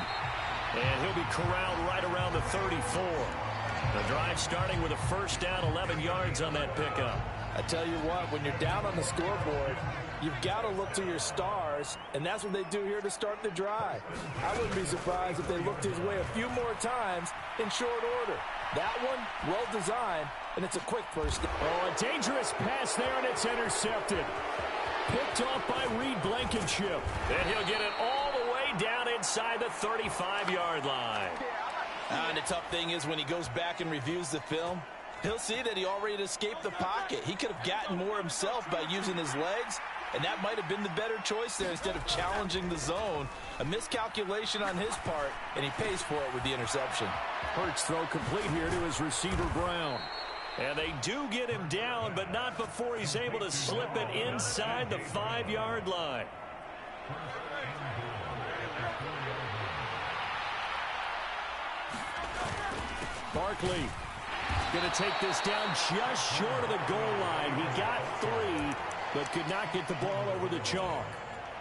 And he'll be corralled right around the 34. The drive starting with a first down, 11 yards on that pickup. I tell you what, when you're down on the scoreboard, you've got to look to your stars, and that's what they do here to start the drive. I wouldn't be surprised if they looked his way a few more times in short order. That one, well designed, and it's a quick first down. Oh, a dangerous pass there, and it's intercepted. Picked off by Reed Blankenship. And he'll get it all the way down inside the 35-yard line. And the tough thing is when he goes back and reviews the film, he'll see that he already escaped the pocket. He could have gotten more himself by using his legs, and that might have been the better choice there instead of challenging the zone. A miscalculation on his part, and he pays for it with the interception. Hurts throw complete here to his receiver, Brown. And they do get him down, but not before he's able to slip it inside the 5-yard line. Barkley going to take this down just short of the goal line. He got 3, but could not get the ball over the chalk.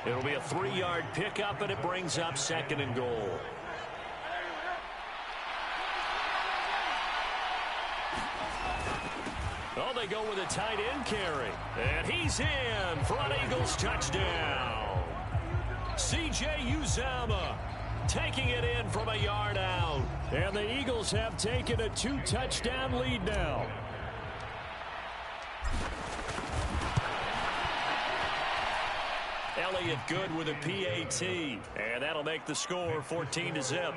It'll be a 3-yard pickup, and it brings up 2nd and goal. Oh, they go with a tight end carry. And he's in for an Eagles touchdown. C.J. Uzomah taking it in from a yard out. And the Eagles have taken a 2-touchdown lead now. Elliott good with a PAT. And that'll make the score 14-0.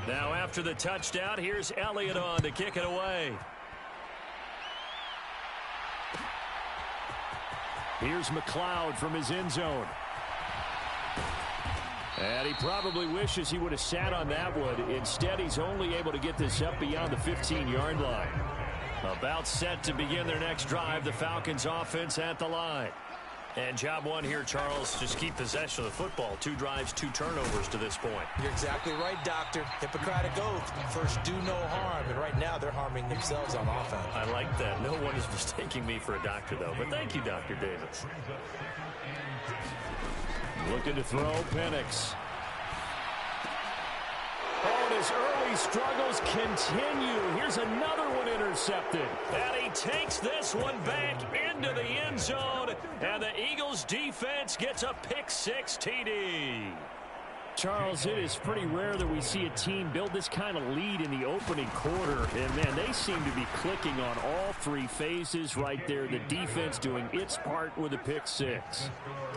Now after the touchdown, here's Elliott on to kick it away. Here's McLeod from his end zone. And he probably wishes he would have sat on that one. Instead, he's only able to get this up beyond the 15-yard line. About set to begin their next drive, the Falcons offense at the line. And job one here, Charles, just keep possession of the football. 2 drives, 2 turnovers to this point. You're exactly right, Doctor. Hippocratic oath. First, do no harm. And right now, they're harming themselves on offense. I like that. No one is mistaking me for a doctor, though. But thank you, Dr. Davis. Looking to throw, Penix. Oh, and his early struggles continue. Here's another one intercepted. And he takes this one back into the end zone. And the Eagles defense gets a pick-6 TD. Charles, it is pretty rare that we see a team build this kind of lead in the opening quarter. And, man, they seem to be clicking on all 3 phases right there. The defense doing its part with a pick-6.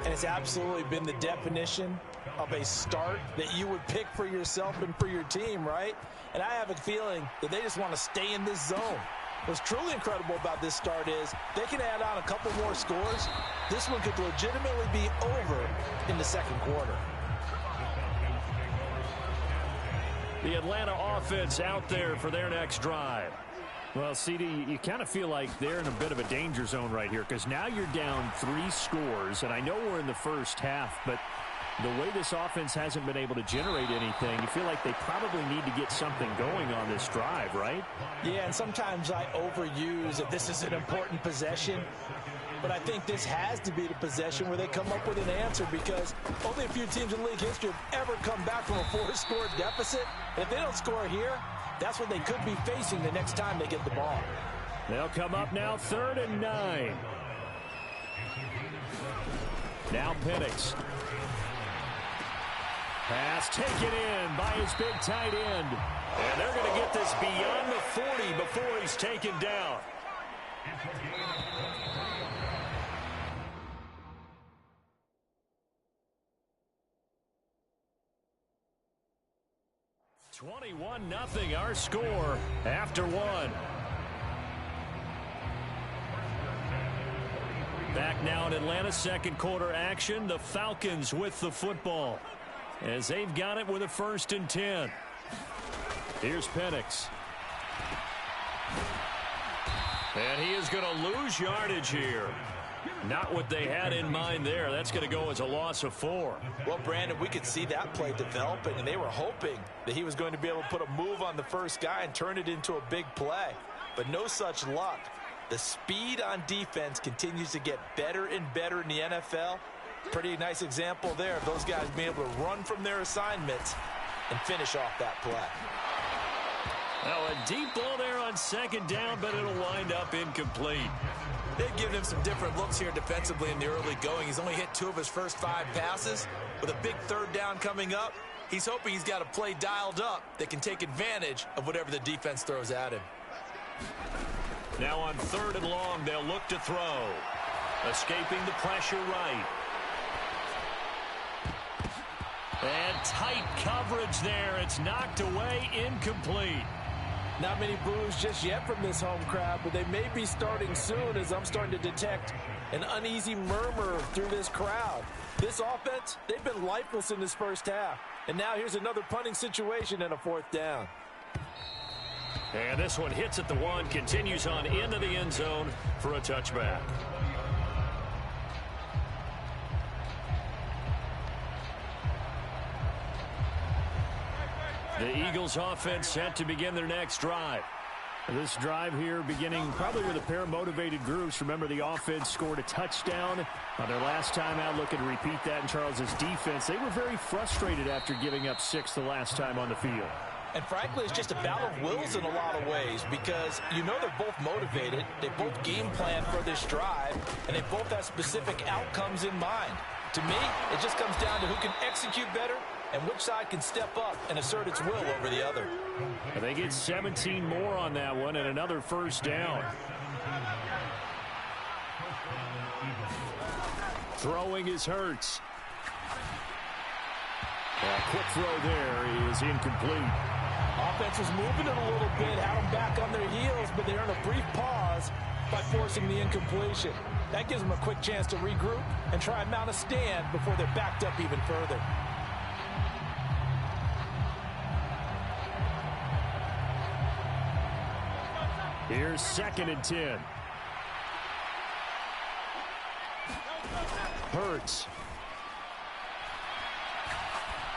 And it's absolutely been the definition of a start that you would pick for yourself and for your team, right? And I have a feeling that they just want to stay in this zone. What's truly incredible about this start is they can add on a couple more scores. This one could legitimately be over in the second quarter. The Atlanta offense out there for their next drive. Well, CD, you kind of feel like they're in a bit of a danger zone right here because now you're down 3 scores, and I know we're in the first half, but the way this offense hasn't been able to generate anything, you feel like they probably need to get something going on this drive, right? Yeah, and sometimes I overuse that this is an important possession. But I think this has to be the possession where they come up with an answer because only a few teams in league history have ever come back from a 4-score deficit. And if they don't score here, that's what they could be facing the next time they get the ball. They'll come up now 3rd and 9. Now Penix. Pass taken in by his big tight end. And they're going to get this beyond the 40 before he's taken down. 21-0 our score after one. Back now in Atlanta, second quarter action. The Falcons with the football as they've got it with a 1st and 10. Here's Penix. And he is going to lose yardage here. Not what they had in mind there. That's going to go as a loss of 4. Well, Brandon, we could see that play developing, and they were hoping that he was going to be able to put a move on the first guy and turn it into a big play. But no such luck. The speed on defense continues to get better and better in the NFL. Pretty nice example there of those guys being able to run from their assignments and finish off that play. Now a deep ball there on 2nd down, but it'll wind up incomplete. They've given him some different looks here defensively in the early going. He's only hit 2 of his first 5 passes. With a big 3rd down coming up, he's hoping he's got a play dialed up that can take advantage of whatever the defense throws at him. Now on 3rd and long, they'll look to throw. Escaping the pressure right. And tight coverage there. It's knocked away, incomplete. Not many boos just yet from this home crowd, but they may be starting soon as I'm starting to detect an uneasy murmur through this crowd. This offense, they've been lifeless in this first half. And now here's another punting situation and a 4th down. And this one hits at the 1, continues on into the end zone for a touchback. The Eagles offense set to begin their next drive. This drive here beginning probably with a pair of motivated groups. Remember, the offense scored a touchdown on their last time out. Looking to repeat that in Charles's defense. They were very frustrated after giving up 6 the last time on the field. And frankly, it's just a battle of wills in a lot of ways because you know they're both motivated. They both game plan for this drive, and they both have specific outcomes in mind. To me, it just comes down to who can execute better and which side can step up and assert its will over the other. And they get 17 more on that one and another 1st down. Throwing is Hurts. A quick throw there is incomplete. Offense was moving it a little bit, had them back on their heels, but they earned a brief pause by forcing the incompletion. That gives them a quick chance to regroup and try and mount a stand before they're backed up even further. Here's 2nd and 10. Hurts.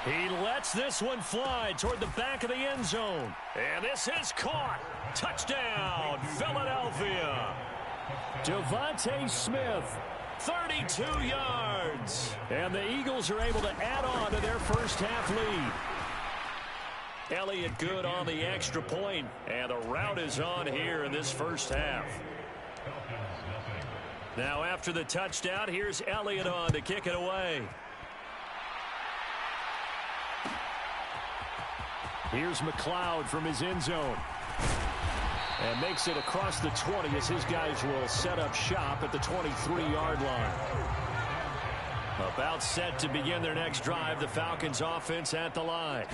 He lets this one fly toward the back of the end zone. And this is caught. Touchdown, Philadelphia. Devontae Smith, 32 yards. And the Eagles are able to add on to their first half lead. Elliott good on the extra point, and the route is on here in this first half. Now after the touchdown, here's Elliott on to kick it away. Here's McLeod from his end zone. And makes it across the 20 as his guys will set up shop at the 23-yard line. About set to begin their next drive, the Falcons offense at the line.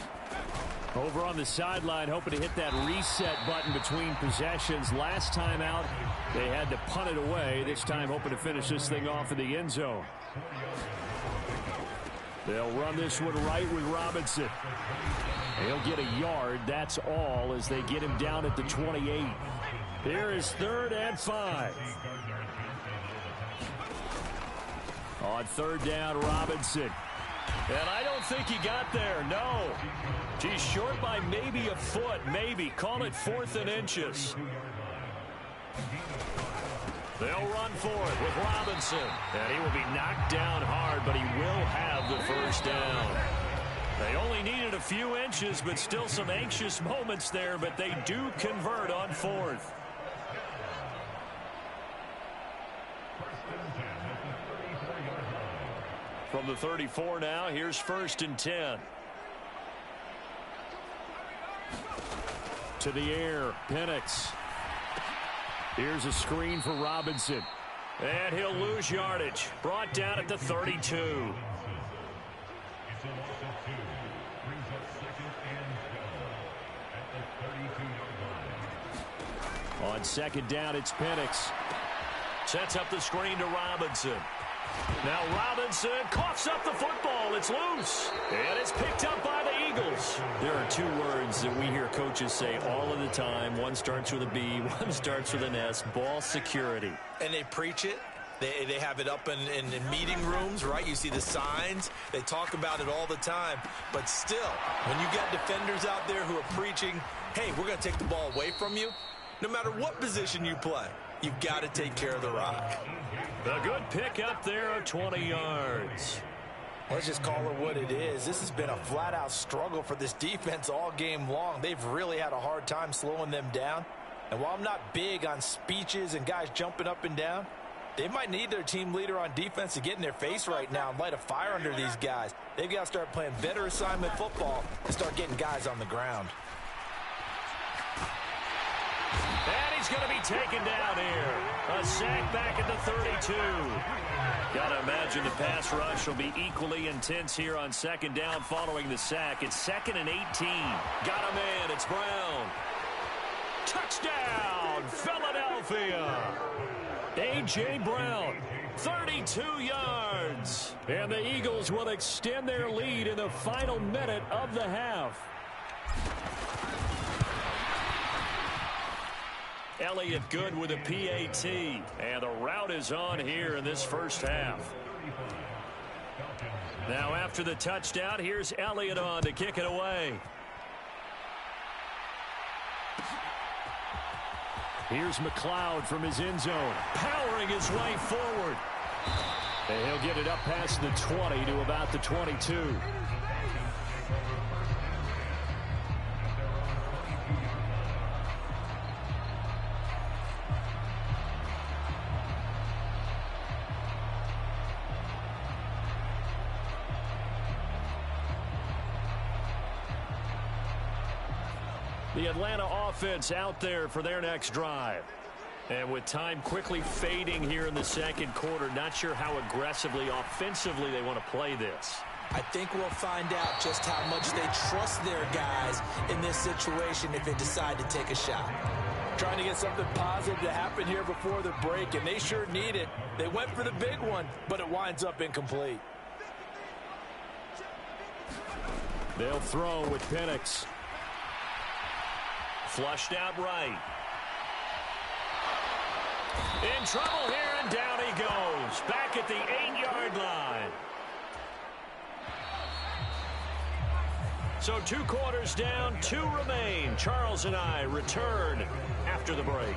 Over on the sideline, hoping to hit that reset button between possessions. Last time out, they had to punt it away. This time, hoping to finish this thing off in the end zone. They'll run this one right with Robinson. He'll get a yard, that's all, as they get him down at the 28. Here is 3rd and 5. On 3rd down, Robinson. And I don't think he got there, no. He's short by maybe a foot, maybe. Call it 4th and inches. They'll run for it with Robinson. And he will be knocked down hard, but he will have the first down. They only needed a few inches, but still some anxious moments there, but they do convert on 4th. From the 34 now, here's 1st and 10. To the air, Penix. Here's a screen for Robinson. And he'll lose yardage. Brought down at the 32. On second down, it's Penix. Sets up the screen to Robinson. Now Robinson coughs up the football. It's loose. And it's picked up by the Eagles. There are two words that we hear coaches say all of the time. One starts with a B, one starts with an S. Ball security. And they preach it. They have it up in meeting rooms, right? You see the signs. They talk about it all the time. But still, when you got defenders out there who are preaching, hey, we're going to take the ball away from you, no matter what position you play, you've got to take care of the rock. A good pick up there of 20 yards. Let's just call it what it is. This has been a flat-out struggle for this defense all game long. They've really had a hard time slowing them down. And while I'm not big on speeches and guys jumping up and down, they might need their team leader on defense to get in their face right now and light a fire under these guys. They've got to start playing better assignment football and start getting guys on the ground. And he's going to be taken down here. A sack back at the 32. Got to imagine the pass rush will be equally intense here on second down following the sack. It's 2nd and 18. Got a man. It's Brown. Touchdown, Philadelphia. A.J. Brown, 32 yards. And the Eagles will extend their lead in the final minute of the half. Elliott good with a PAT. And the route is on here in this first half. Now after the touchdown, here's Elliott on to kick it away. Here's McLeod from his end zone, powering his way forward. And he'll get it up past the 20 to about the 22. The Atlanta offense out there for their next drive. And with time quickly fading here in the second quarter, not sure how aggressively, offensively they want to play this. I think we'll find out just how much they trust their guys in this situation if they decide to take a shot. Trying to get something positive to happen here before the break, and they sure need it. They went for the big one, but it winds up incomplete. They'll throw with Penix. Flushed out right. In trouble here, and down he goes. Back at the 8-yard line. So 2 quarters down, 2 remain. Charles and I return after the break.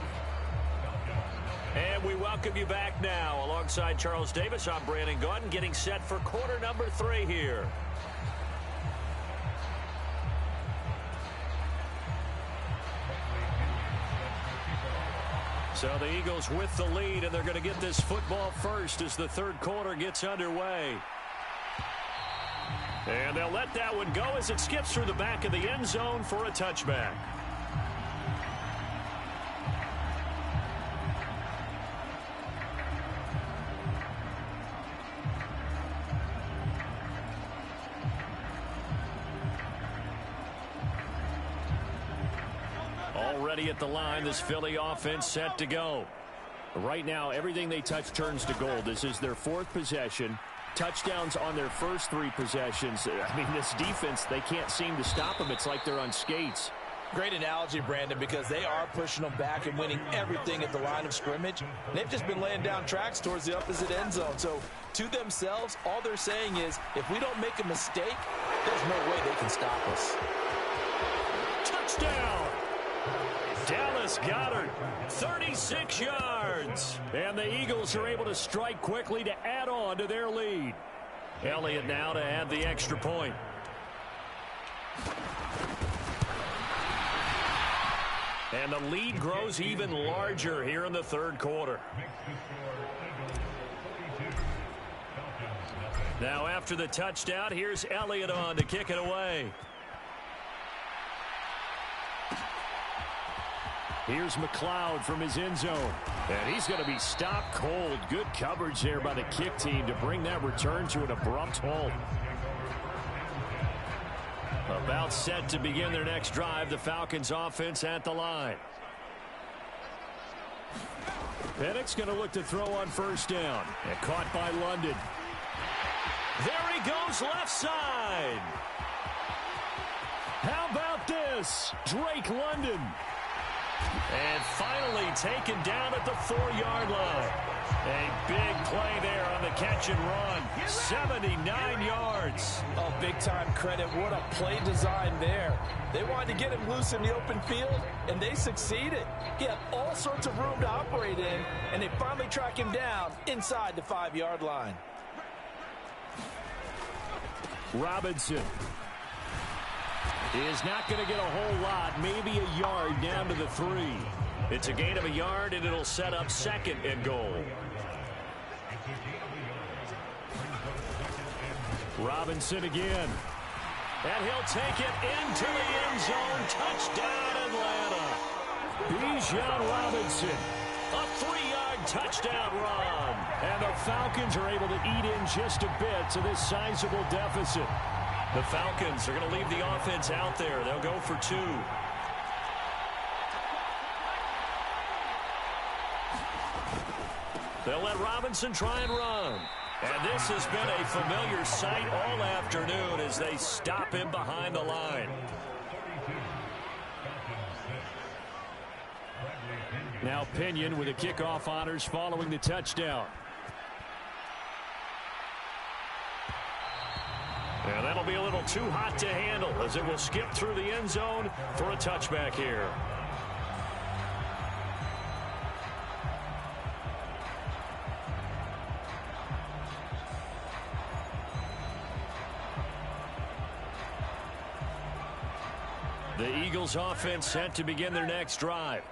And we welcome you back now. Alongside Charles Davis, I'm Brandon Gaudin, getting set for quarter number 3 here. So the Eagles with the lead, and they're going to get this football first as the third quarter gets underway. And they'll let that one go as it skips through the back of the end zone for a touchback. Already at the line, this Philly offense set to go. Right now, everything they touch turns to gold. This is their 4th possession. Touchdowns on their first 3 possessions. I mean, this defense, they can't seem to stop them. It's like they're on skates. Great analogy, Brandon, because they are pushing them back and winning everything at the line of scrimmage. They've just been laying down tracks towards the opposite end zone. So, to themselves, all they're saying is, if we don't make a mistake, there's no way they can stop us. Touchdown! Dallas Goedert, 36 yards. And the Eagles are able to strike quickly to add on to their lead. Elliott now to add the extra point. And the lead grows even larger here in the third quarter. Now after the touchdown, here's Elliott on to kick it away. Here's McLeod from his end zone. And he's going to be stopped cold. Good coverage there by the kick team to bring that return to an abrupt halt. About set to begin their next drive. The Falcons offense at the line. Penix going to look to throw on first down. And caught by London. There he goes left side. How about this? Drake London. And finally taken down at the 4-yard line. A big play there on the catch and run. 79 yards. Oh, big-time credit. What a play design there. They wanted to get him loose in the open field, and they succeeded. He had all sorts of room to operate in, and they finally track him down inside the 5-yard line. Robinson is not going to get a whole lot, maybe a yard down to the 3. It's a gain of a yard, and it'll set up 2nd and goal. Robinson again. And he'll take it into the end zone. Touchdown, Atlanta. Bijan Robinson. A 3-yard touchdown run. And the Falcons are able to eat in just a bit to this sizable deficit. The Falcons are going to leave the offense out there. They'll go for 2. They'll let Robinson try and run. And this has been a familiar sight all afternoon as they stop him behind the line. Now Pinion with the kickoff honors following the touchdown. And that'll be a little too hot to handle as it will skip through the end zone for a touchback here. The Eagles offense set to begin their next drive.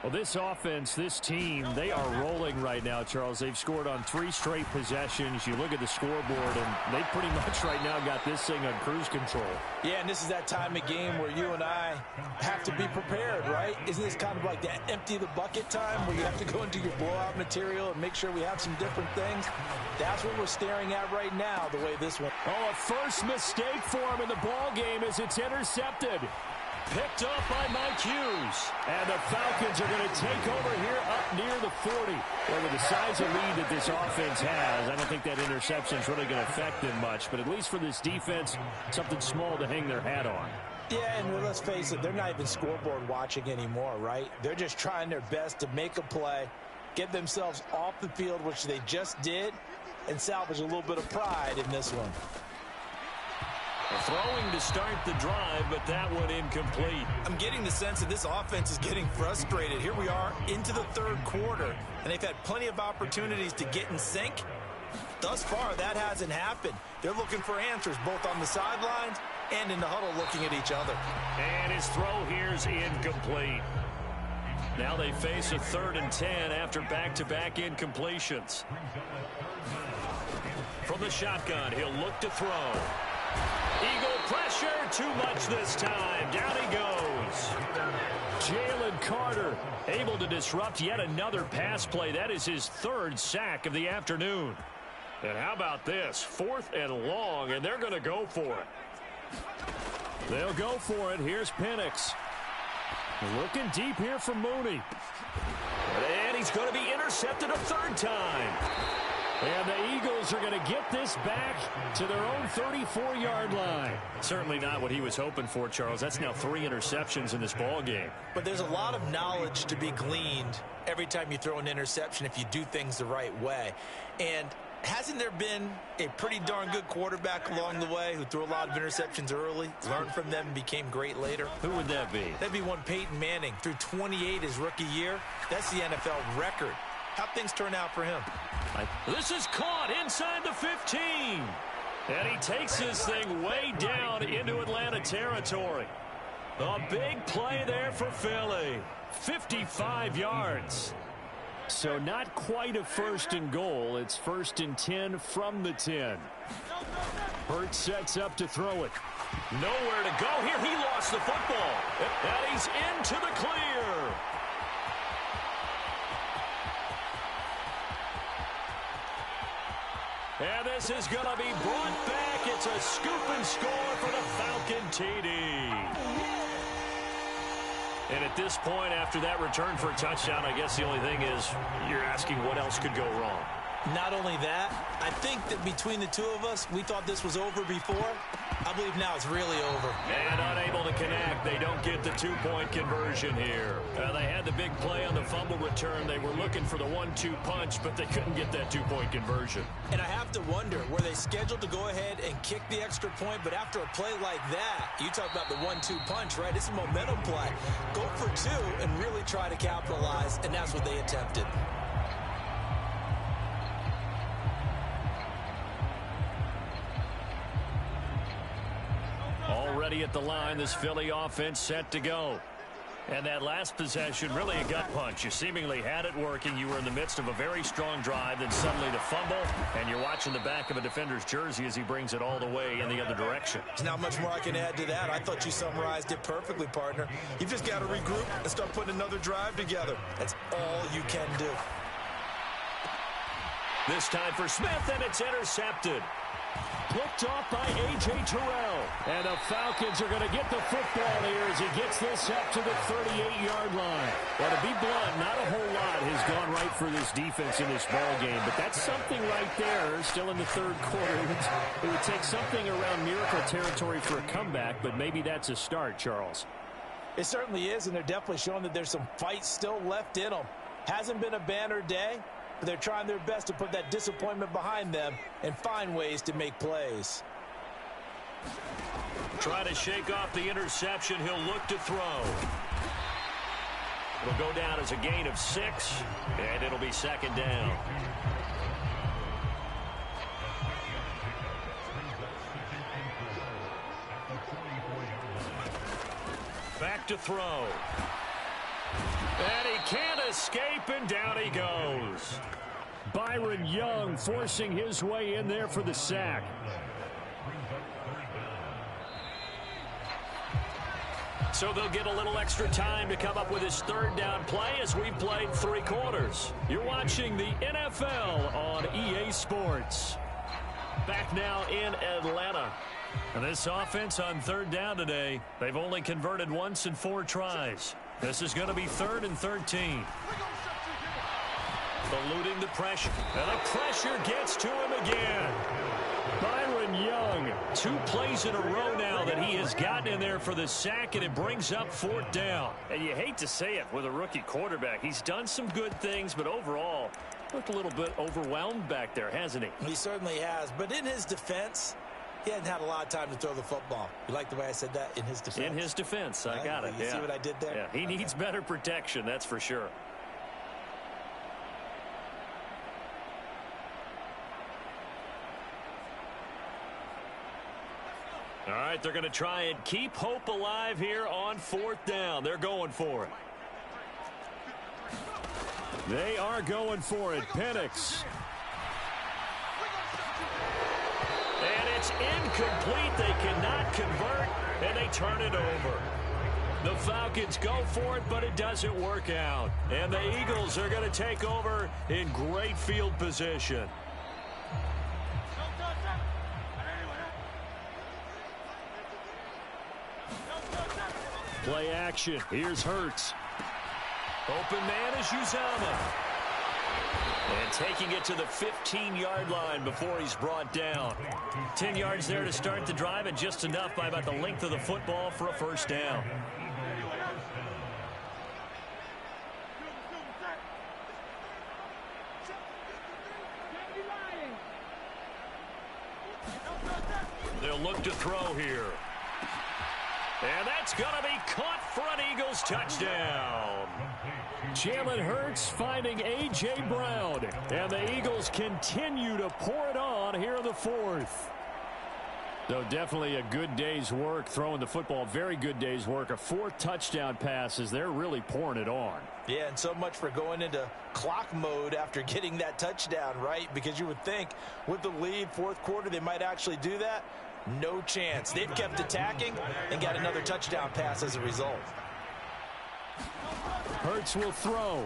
Well, this offense, this team, they are rolling right now, Charles. They've scored on 3 straight possessions. You look at the scoreboard, and they pretty much right now got this thing on cruise control. Yeah, and this is that time of game where you and I have to be prepared, right? Isn't this kind of like that empty the bucket time where you have to go into your blowout material and make sure we have some different things? That's what we're staring at right now, the way this one. Oh, a first mistake for him in the ball game as it's intercepted. Picked up by Mike Hughes. And the Falcons are going to take over here up near the 40. Well, with the size of lead that this offense has, I don't think that interception is really going to affect them much. But at least for this defense, something small to hang their hat on. Yeah, and let's face it, they're not even scoreboard watching anymore, right? They're just trying their best to make a play, get themselves off the field, which they just did, and salvage a little bit of pride in this one. Throwing to start the drive, but that one incomplete. I'm getting the sense that this offense is getting frustrated. Here we are into the 3rd quarter, and they've had plenty of opportunities to get in sync. Thus far, that hasn't happened. They're looking for answers both on the sidelines and in the huddle looking at each other. And his throw here is incomplete. Now they face a 3rd and 10 after back-to-back incompletions. From the shotgun, he'll look to throw. Eagle pressure, too much this time. Down he goes. Jalen Carter able to disrupt yet another pass play. That is his 3rd sack of the afternoon. And how about this? 4th and long, and they're going to go for it. They'll go for it. Here's Penix. Looking deep here for Mooney. And he's going to be intercepted a 3rd time. And the Eagles are going to get this back to their own 34-yard line. Certainly not what he was hoping for, Charles. That's now 3 interceptions in this ball game. But there's a lot of knowledge to be gleaned every time you throw an interception if you do things the right way. And hasn't there been a pretty darn good quarterback along the way who threw a lot of interceptions early, learned from them, and became great later? Who would that be? That'd be one Peyton Manning. Threw 28 his rookie year. That's the NFL record. How'd things turn out for him? This is caught inside the 15. And he takes this thing way down into Atlanta territory. A big play there for Philly. 55 yards. So not quite a 1st and goal. It's 1st and 10 from the 10. Hurts sets up to throw it. Nowhere to go here. He lost the football. And he's into the clear. And this is going to be brought back It's a scoop and score for the Falcon TD. And at this point, after that return for a touchdown, I guess the only thing is you're asking what else could go wrong. Not only that, I think that between the two of us, we thought this was over before. I believe now it's really over. And unable to connect. They don't get the two-point conversion here. They had the big play on the fumble return. They were looking for the 1-2 punch, but they couldn't get that two-point conversion. And I have to wonder, were they scheduled to go ahead and kick the extra point, but after a play like that, you talk about the 1-2 punch, right? It's a momentum play. Go for two and really try to capitalize, and that's what they attempted. Already at the line, this Philly offense set to go. And that last possession, really a gut punch. You seemingly had it working. You were in the midst of a very strong drive, then suddenly the fumble, and you're watching the back of a defender's jersey as he brings it all the way in the other direction. There's not much more I can add to that. I thought you summarized it perfectly, partner. You've just got to regroup and start putting another drive together. That's all you can do. This time for Smith, and it's intercepted. Picked off by A.J. Terrell. And the Falcons are going to get the football here as he gets this up to the 38-yard line. Well, to be blunt, not a whole lot has gone right for this defense in this ball game, but that's something right there. Still in the third quarter. It would take something around miracle territory for a comeback, but maybe that's a start, Charles. It certainly is, and they're definitely showing that there's some fight still left in them. Hasn't been a banner day, but they're trying their best to put that disappointment behind them and find ways to make plays. Try to shake off the interception. He'll look to throw. It'll go down as a gain of 6, and it'll be second down. Back to throw. And he can't escape, and down he goes. Byron Young forcing his way in there for the sack. So they'll get a little extra time to come up with his third down play as we've played 3 quarters. You're watching the NFL on EA Sports. Back now in Atlanta. And this offense on third down today, they've only converted once in 4 tries. This is going to be 3rd and 13. Eluding the pressure. And the pressure gets to him again. Byron Young, 2 plays in a row now that he has gotten in there for the sack, and it brings up 4th down. And you hate to say it with a rookie quarterback. He's done some good things, but overall, looked a little bit overwhelmed back there, hasn't he? He certainly has. But in his defense, he hadn't had a lot of time to throw the football. You like the way I said that? In his defense? In his defense. I got it. You see what I did there? Yeah, he needs better protection, that's for sure. All right, they're going to try and keep hope alive here on 4th down. They're going for it. They are going for it. Penix. And it's incomplete. They cannot convert, and they turn it over. The Falcons go for it, but it doesn't work out. And the Eagles are going to take over in great field position. Play action. Here's Hurts. Open man is Uzama. And taking it to the 15-yard line before he's brought down. 10 yards there to start the drive, and just enough by about the length of the football for a first down. They'll look to throw here. And that's going to be caught for an Eagles touchdown. Jalen Hurts finding A.J. Brown. And the Eagles continue to pour it on here in the 4th. So definitely a good day's work throwing the football. Very good day's work. A 4th touchdown pass as they're really pouring it on. Yeah, and so much for going into clock mode after getting that touchdown, right? Because you would think with the lead, 4th quarter, they might actually do that. No chance. They've kept attacking and got another touchdown pass as a result. Hurts will throw.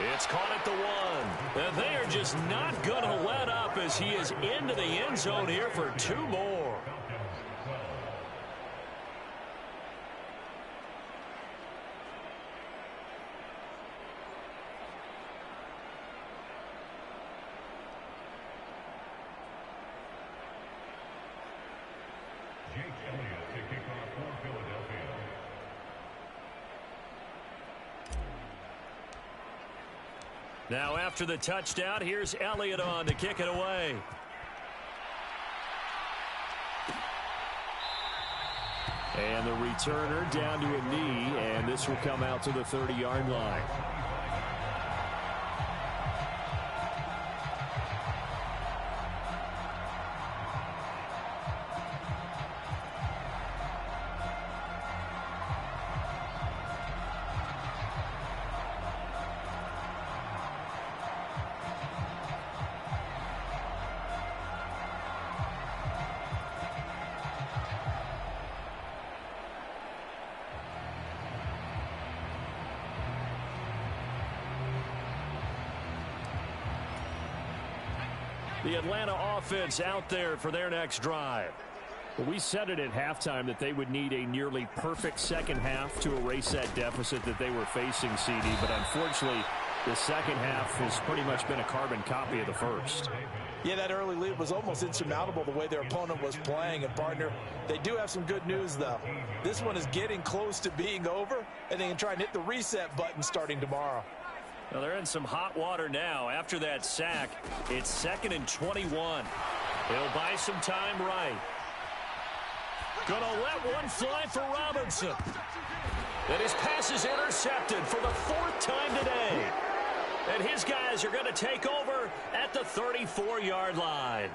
It's caught at the 1. And they are just not going to let up as he is into the end zone here for 2 more. Now after the touchdown, here's Elliott on to kick it away. And the returner down to a knee, and this will come out to the 30-yard line. The Atlanta offense out there for their next drive. Well, we said it at halftime that they would need a nearly perfect second half to erase that deficit that they were facing, CD. But unfortunately, the second half has pretty much been a carbon copy of the first. Yeah, that early lead was almost insurmountable the way their opponent was playing. And, partner, they do have some good news, though. This one is getting close to being over, and they can try and hit the reset button starting tomorrow. Well, they're in some hot water now. After that sack, it's 2nd and 21. He'll buy some time right. Gonna let one fly for Robinson. And his pass is intercepted for the 4th time today. And his guys are going to take over at the 34-yard line.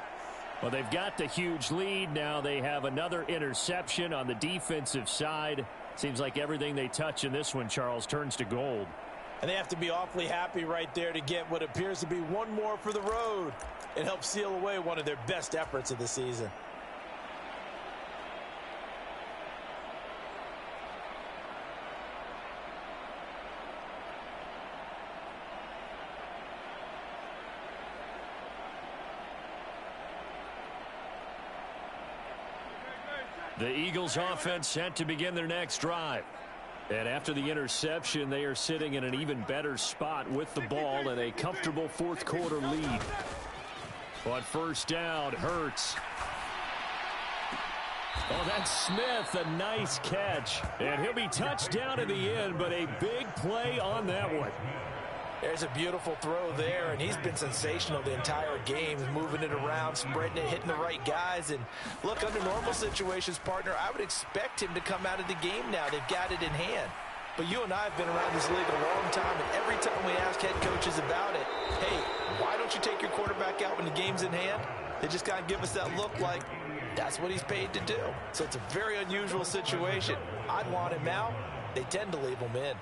Well, they've got the huge lead. Now they have another interception on the defensive side. Seems like everything they touch in this one, Charles, turns to gold. And they have to be awfully happy right there to get what appears to be one more for the road. It helps seal away one of their best efforts of the season. The Eagles offense set to begin their next drive. And after the interception, they are sitting in an even better spot with the ball and a comfortable 4th quarter lead. But first down, Hurts. Oh, that's Smith, a nice catch. And he'll be touched down in the end, but a big play on that one. There's a beautiful throw there, and he's been sensational the entire game, moving it around, spreading it, hitting the right guys. And look, under normal situations, partner, I would expect him to come out of the game now. They've got it in hand. But you and I have been around this league a long time, and every time we ask head coaches about it, hey, why don't you take your quarterback out when the game's in hand? They just kind of give us that look like that's what he's paid to do. So it's a very unusual situation. I'd want him out. They tend to leave him in.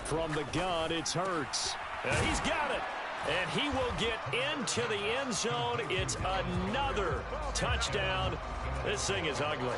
From the gun, it's Hurts. He's got it. And he will get into the end zone. It's another touchdown. This thing is ugly.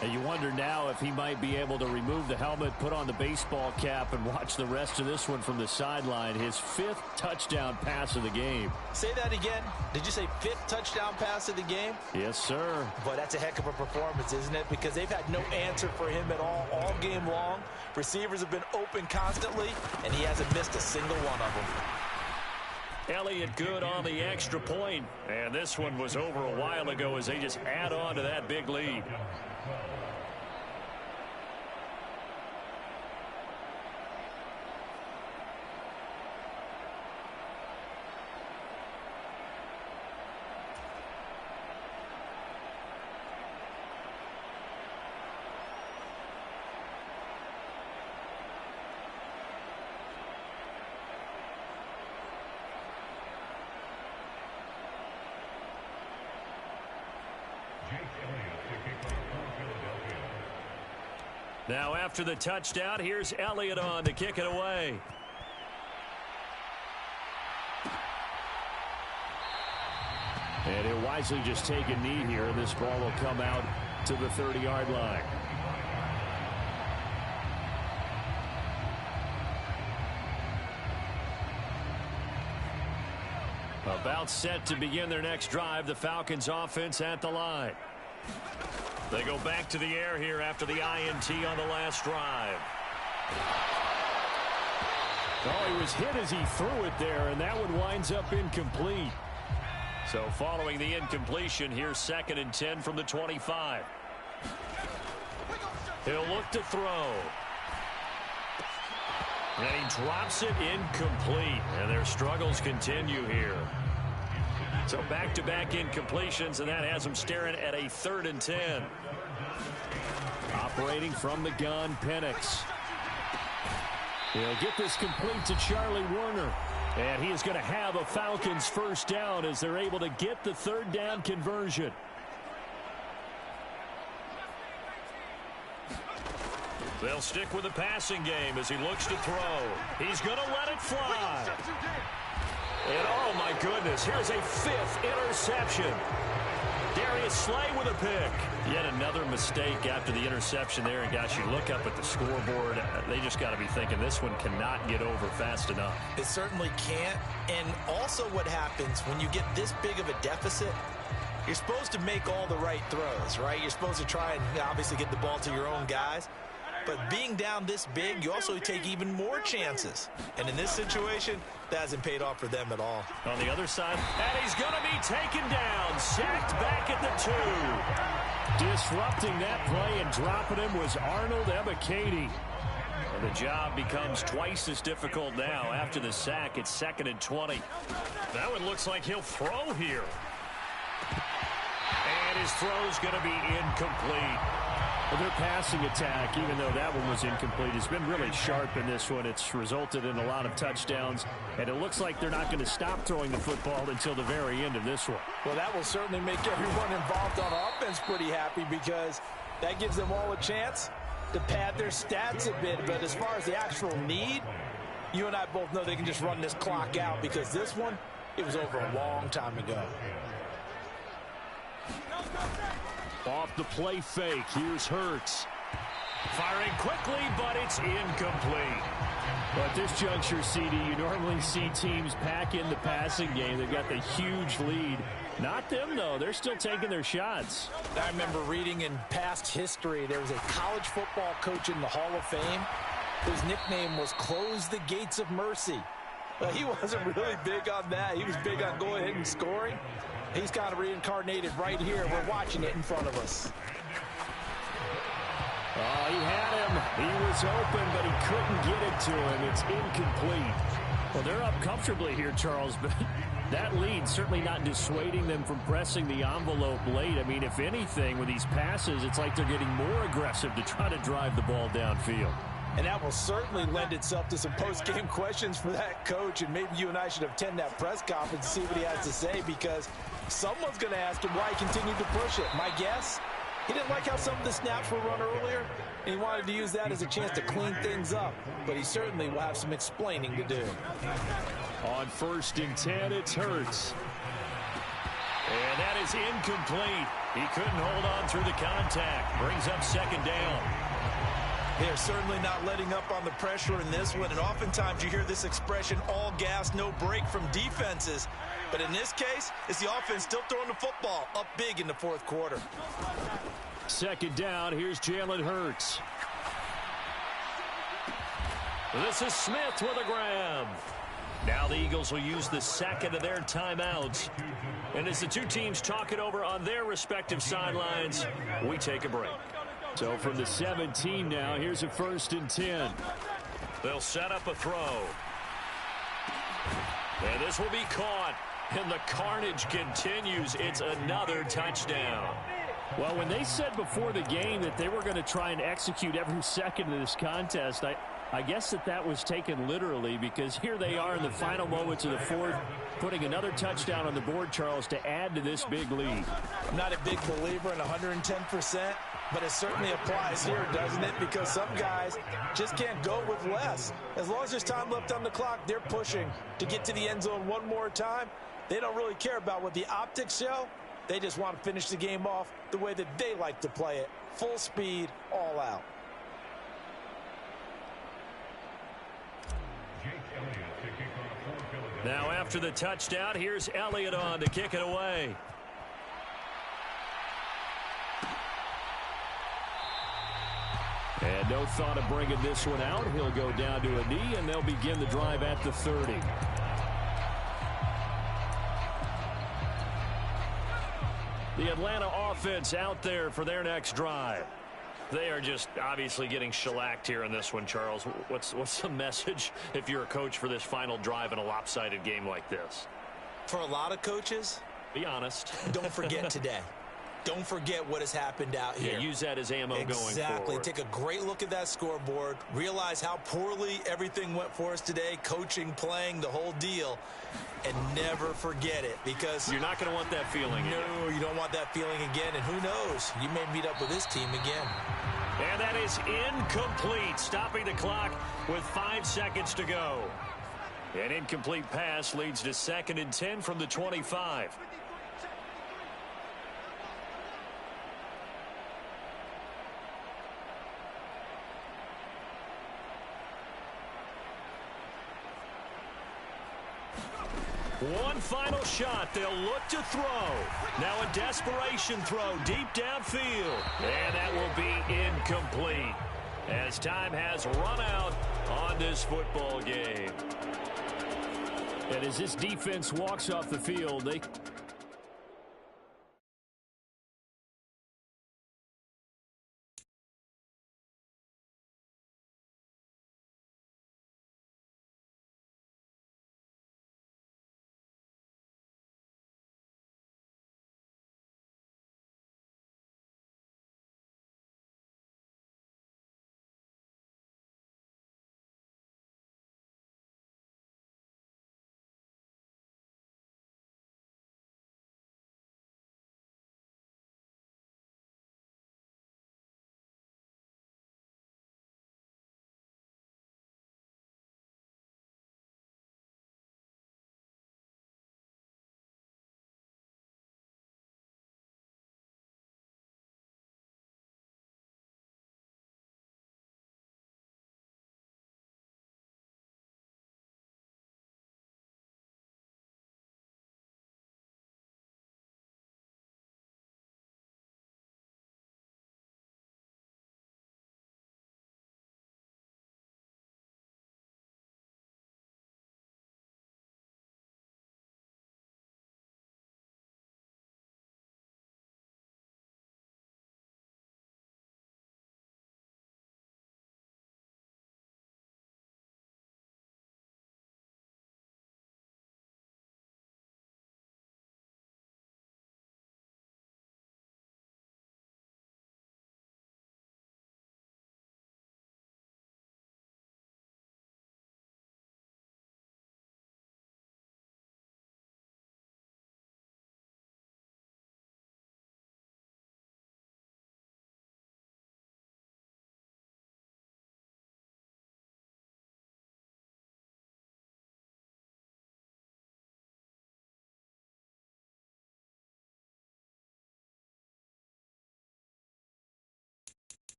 And you wonder now if he might be able to remove the helmet, put on the baseball cap, and watch the rest of this one from the sideline. His 5th touchdown pass of the game. Say that again. Did you say 5th touchdown pass of the game? Yes, sir. But that's a heck of a performance, isn't it? Because they've had no answer for him at all game long. Receivers have been open constantly, and he hasn't missed a single one of them. Elliott good on the extra point. And this one was over a while ago as they just add on to that big lead. Now after the touchdown, here's Elliott on to kick it away. And he'll wisely just take a knee here, and this ball will come out to the 30-yard line. About set to begin their next drive, the Falcons offense at the line. They go back to the air here after the INT on the last drive. Oh, he was hit as he threw it there, and that one winds up incomplete. So following the incompletion, here's 2nd and 10 from the 25. He'll look to throw. And he drops it incomplete. And their struggles continue here. So back-to-back incompletions, and that has them staring at a 3rd and 10. Operating from the gun, Penix. He'll get this complete to Charlie Warner. And he is going to have a Falcons first down as they're able to get the 3rd down conversion. They'll stick with the passing game as he looks to throw. He's going to let it fly. And oh my goodness, here's a 5th interception. Darius Slay with a pick. Yet another mistake after the interception there. And gosh, you look up at the scoreboard, they just got to be thinking this one cannot get over fast enough. It certainly can't. And also what happens when you get this big of a deficit, you're supposed to make all the right throws, right? You're supposed to try and obviously get the ball to your own guys. But being down this big, you also take even more chances. And in this situation, that hasn't paid off for them at all. On the other side, and he's going to be taken down. Sacked back at the 2. Disrupting that play and dropping him was Arnold Ebiketie. And the job becomes twice as difficult now. After the sack, it's 2nd and 20. That one looks like he'll throw here. And his throw's going to be incomplete. Well, their passing attack, even though that one was incomplete, has been really sharp in this one. It's resulted in a lot of touchdowns, and it looks like they're not going to stop throwing the football until the very end of this one. Well, that will certainly make everyone involved on offense pretty happy because that gives them all a chance to pad their stats a bit. But as far as the actual need, you and I both know they can just run this clock out because this one, it was over a long time ago. Off the play fake, here's Hurts. Firing quickly, but it's incomplete. Well, at this juncture, CD, you normally see teams pack in the passing game. They've got the huge lead. Not them, though. They're still taking their shots. I remember reading in past history, there was a college football coach in the Hall of Fame whose nickname was Close the Gates of Mercy. Well, he wasn't really big on that. He was big on going ahead and scoring. He's kind of reincarnated right here. We're watching it in front of us. Oh, he had him. He was open, but he couldn't get it to him. It's incomplete. Well, they're up comfortably here, Charles, but that lead certainly not dissuading them from pressing the envelope late. I mean, if anything, with these passes, it's like they're getting more aggressive to try to drive the ball downfield. And that will certainly lend itself to some post-game questions for that coach. And maybe you and I should attend that press conference to see what he has to say, because someone's going to ask him why he continued to push it. My guess, he didn't like how some of the snaps were run earlier, and he wanted to use that as a chance to clean things up. But he certainly will have some explaining to do. On 1st and 10, it's Hurts. And that is incomplete. He couldn't hold on through the contact. Brings up 2nd down. They're certainly not letting up on the pressure in this one, and oftentimes you hear this expression, all gas, no break from defenses. But in this case, it's the offense still throwing the football up big in the 4th quarter. 2nd down, here's Jalen Hurts. This is Smith with a grab. Now the Eagles will use the 2nd of their timeouts. And as the two teams talk it over on their respective sidelines, we take a break. So from the 17 now, here's a 1st and 10. They'll set up a throw. And this will be caught. And the carnage continues. It's another touchdown. Well, when they said before the game that they were going to try and execute every second of this contest, I guess that was taken literally, because here they are in the final moments of the 4th, putting another touchdown on the board, Charles, to add to this big lead. I'm not a big believer in 110%, but it certainly applies here, doesn't it? Because some guys just can't go with less. As long as there's time left on the clock, they're pushing to get to the end zone one more time. They don't really care about what the optics show. They just want to finish the game off the way that they like to play it. Full speed, all out. Now after the touchdown, here's Elliott on to kick it away. And no thought of bringing this one out. He'll go down to a knee, and they'll begin the drive at the 30. The Atlanta offense out there for their next drive. They are just obviously getting shellacked here in this one, Charles. What's the message if you're a coach for this final drive in a lopsided game like this? For a lot of coaches, be honest. Don't forget today. Don't forget what has happened out here. Yeah, use that as ammo going forward. Exactly. Take a great look at that scoreboard. Realize how poorly everything went for us today. Coaching, playing, the whole deal. And never forget it, because you're not going to want that feeling again. No, you don't want that feeling again. And who knows? You may meet up with this team again. And that is incomplete. Stopping the clock with 5 seconds to go. An incomplete pass leads to 2nd and 10 from the 25. One final shot. They'll look to throw. Now a desperation throw deep downfield. And that will be incomplete as time has run out on this football game. And as this defense walks off the field, they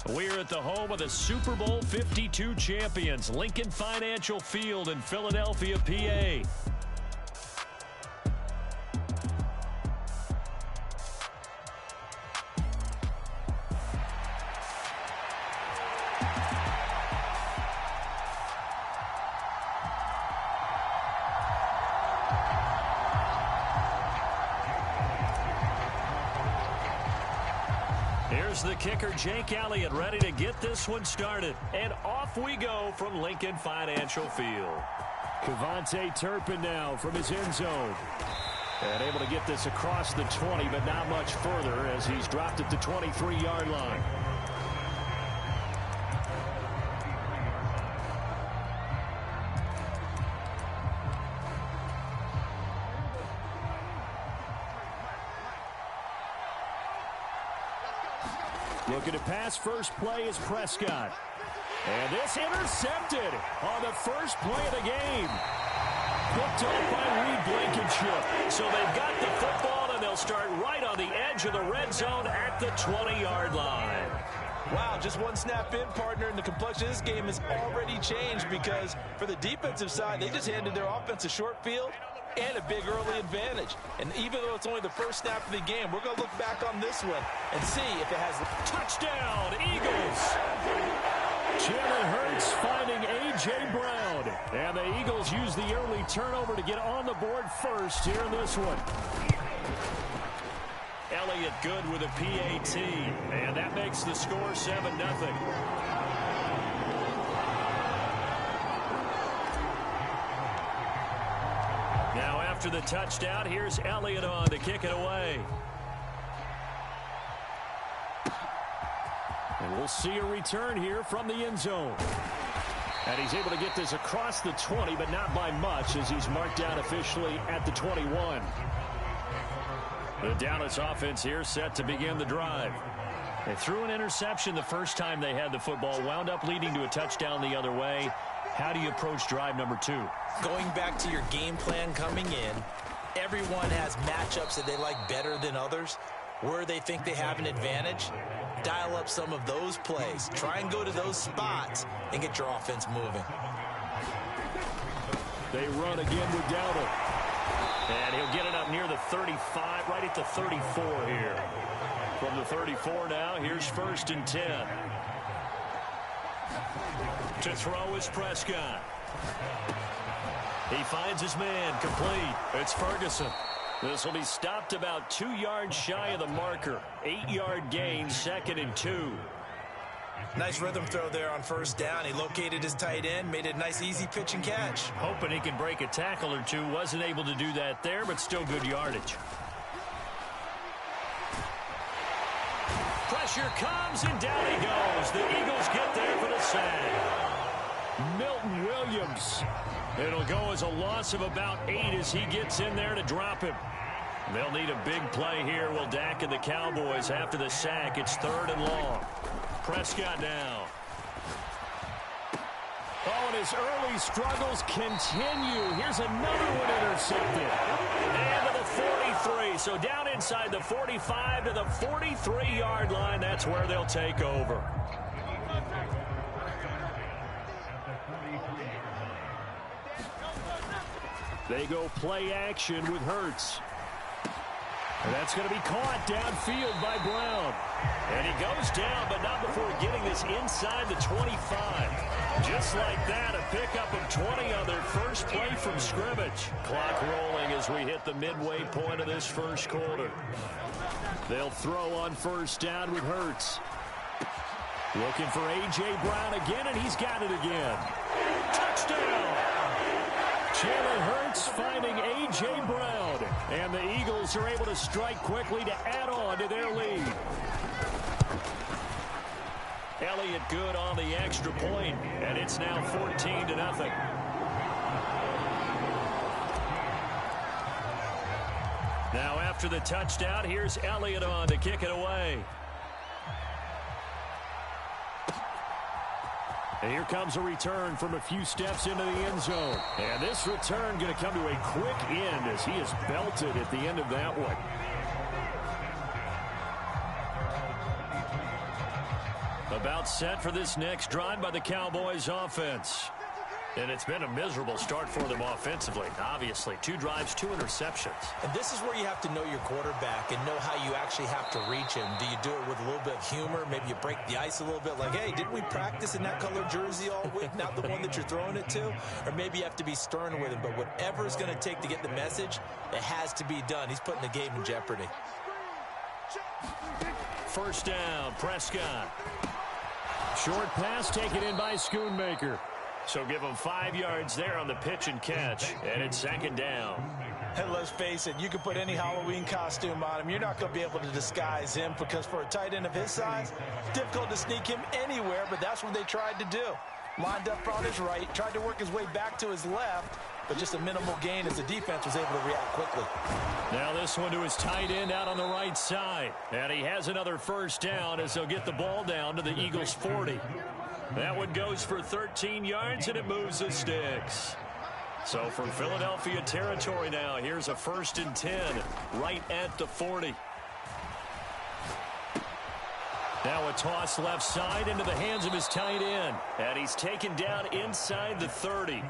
We're at the home of the Super Bowl 52 champions, Lincoln Financial Field in Philadelphia, PA. Here's the kicker, Jake Elliott, ready to get this one started. And off we go from Lincoln Financial Field. Kevontae Turpin now from his end zone. And able to get this across the 20, but not much further as he's dropped at the 23-yard line. Looking to pass, first play is Prescott. And this intercepted on the first play of the game. Picked up by Reed Blankenship. So they've got the football, and they'll start right on the edge of the red zone at the 20-yard line. Wow, just one snap in, partner, and the complexion of this game has already changed because for the defensive side, they just handed their offense a short field and a big early advantage. And even though it's only the first snap of the game, we're going to look back on this one and see if it has... Touchdown, Eagles! Jalen Hurts finding A.J. Brown. And the Eagles use the early turnover to get on the board first here in this one. Elliott good with a PAT. And that makes the score 7-0. Now after the touchdown, here's Elliott on to kick it away. And we'll see a return here from the end zone. And he's able to get this across the 20, but not by much as he's marked down officially at the 21. The Dallas offense here set to begin the drive. They threw an interception the first time they had the football, wound up leading to a touchdown the other way. How do you approach drive number 2? Going back to your game plan coming in, everyone has matchups that they like better than others. Where they think they have an advantage, dial up some of those plays. Try and go to those spots and get your offense moving. They run again with Dowdle. And he'll get it up near the 35, right at the 34 here. From the 34 now, here's 1st and 10. To throw is Prescott. He finds his man, complete. It's Ferguson. This will be stopped about 2 yards shy of the marker. 8-yard gain, 2nd and 2. Nice rhythm throw there on 1st down. He located his tight end, made it a nice easy pitch and catch. Hoping he can break a tackle or two. Wasn't able to do that there, but still good yardage. Pressure comes, and down he goes. The Eagles get there for the sack. Milton Williams. It'll go as a loss of about 8 as he gets in there to drop him. They'll need a big play here. Will Dak and the Cowboys after the sack. It's 3rd and long. Prescott now. Oh, and his early struggles continue. Here's another one intercepted. And to the 43. So down inside the 45 to the 43-yard line. That's where they'll take over. They go play action with Hurts. And that's going to be caught downfield by Brown. And he goes down, but not before getting this inside the 25. Just like that, a pickup of 20 on their first play from scrimmage. Clock rolling as we hit the midway point of this first quarter. They'll throw on 1st down with Hurts. Looking for A.J. Brown again, and he's got it again. Touchdown! Jalen Hurts finding A.J. Brown. And the Eagles are able to strike quickly to add on to their lead. Elliott good on the extra point, and it's now 14-0. Now after the touchdown, here's Elliott on to kick it away. And here comes a return from a few steps into the end zone. And this return going to come to a quick end as he is belted at the end of that one. About set for this next drive by the Cowboys offense. And it's been a miserable start for them offensively. Obviously, 2 drives, 2 interceptions. And this is where you have to know your quarterback and know how you actually have to reach him. Do you do it with a little bit of humor? Maybe you break the ice a little bit like, hey, didn't we practice in that color jersey all week, not the one that you're throwing it to? Or maybe you have to be stern with him. But whatever it's going to take to get the message, it has to be done. He's putting the game in jeopardy. First down, Prescott. Short pass taken in by Schoonmaker. So give him 5 yards there on the pitch and catch. And it's second down. And let's face it, you can put any Halloween costume on him. You're not going to be able to disguise him because for a tight end of his size, it's difficult to sneak him anywhere, but that's what they tried to do. Lined up on his right, tried to work his way back to his left, but just a minimal gain as the defense was able to react quickly. Now this one to his tight end out on the right side. And he has another first down as they'll get the ball down to the Eagles' 40. That one goes for 13 yards, and it moves the sticks. So from Philadelphia territory now, here's a 1st and 10 right at the 40. Now a toss left side into the hands of his tight end. And he's taken down inside the 30.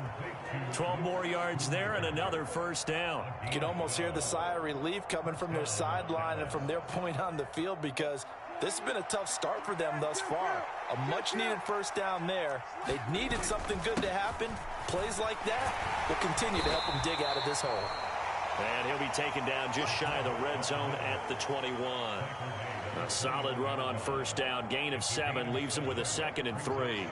12 more yards there and another first down. You can almost hear the sigh of relief coming from their sideline and from their point on the field because this has been a tough start for them thus far. A much-needed first down there. They needed something good to happen. Plays like that will continue to help them dig out of this hole. And he'll be taken down just shy of the red zone at the 21. A solid run on first down. Gain of 7 leaves him with a 2nd and 3.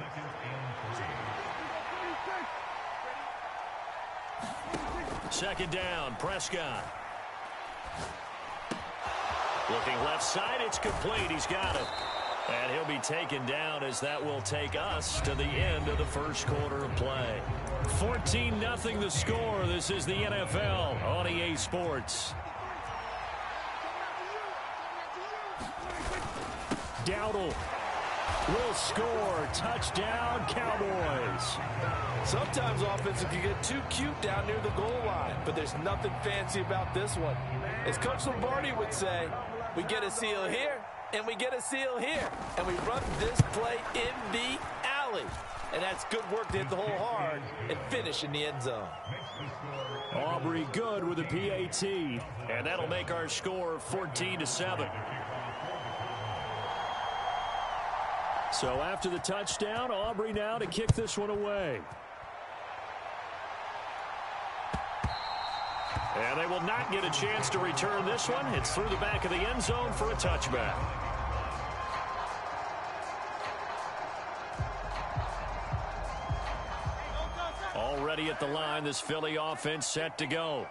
Second down, Prescott. Looking left side, it's complete. He's got it. And he'll be taken down as that will take us to the end of the first quarter of play. 14-0 the score. This is the NFL on EA Sports. Dowdle will score. Touchdown, Cowboys. Sometimes offenses can get too cute down near the goal line, but there's nothing fancy about this one. As Coach Lombardi would say, we get a seal here, and we get a seal here, and we run this play in the alley. And that's good work to hit the hole hard and finish in the end zone. Aubrey good with a PAT. And that'll make our score 14-7. So after the touchdown, Aubrey now to kick this one away. And they will not get a chance to return this one. It's through the back of the end zone for a touchback. Already at the line, this Philly offense set to go.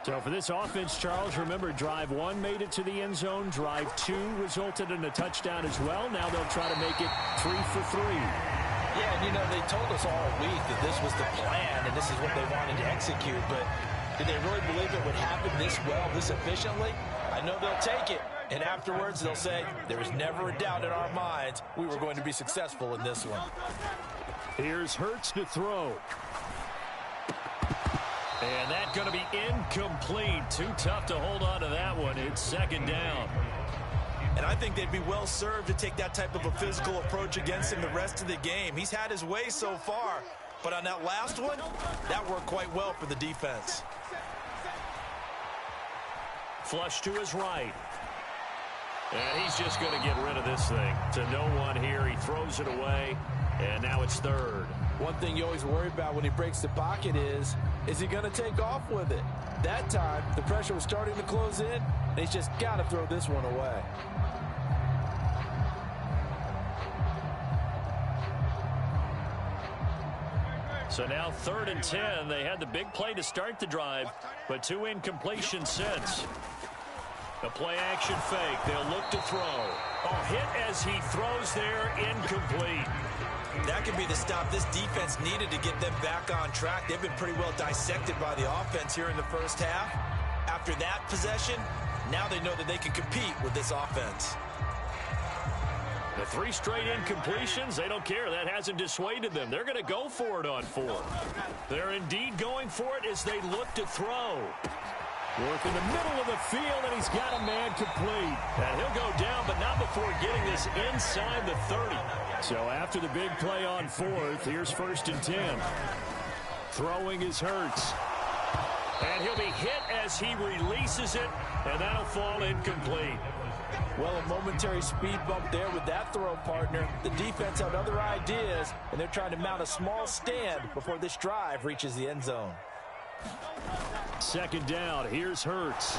So for this offense, Charles, remember, drive 1 made it to the end zone. Drive 2 resulted in a touchdown as well. Now they'll try to make it 3 for 3. Yeah, and you know, they told us all week that this was the plan and this is what they wanted to execute, but did they really believe it would happen this well, this efficiently? I know they'll take it, and afterwards they'll say, there was never a doubt in our minds we were going to be successful in this one. Here's Hurts to throw. And that's going to be incomplete. Too tough to hold on to that one. It's second down. And I think they'd be well served to take that type of a physical approach against him the rest of the game. He's had his way so far, but on that last one, that worked quite well for the defense. Flush to his right. And he's just going to get rid of this thing. To no one here. He throws it away, and now it's third. One thing you always worry about when he breaks the pocket is he going to take off with it? That time, the pressure was starting to close in, and he's just got to throw this one away. So now 3rd and 10. They had the big play to start the drive, but 2 incompletions since. The play action fake. They'll look to throw. Oh, hit as he throws there, incomplete. That could be the stop this defense needed to get them back on track. They've been pretty well dissected by the offense here in the first half. After that possession, now they know that they can compete with this offense. The 3 straight incompletions, they don't care. That hasn't dissuaded them. They're going to go for it on 4. They're indeed going for it as they look to throw. Work in the middle of the field, and he's got a man complete. And he'll go down, but not before getting this inside the 30. So after the big play on fourth, here's 1st and 10. Throwing is Hurts. And he'll be hit as he releases it, and that'll fall incomplete. Well, a momentary speed bump there with that throw, partner. The defense had other ideas, and they're trying to mount a small stand before this drive reaches the end zone. 2nd down. Here's Hurts.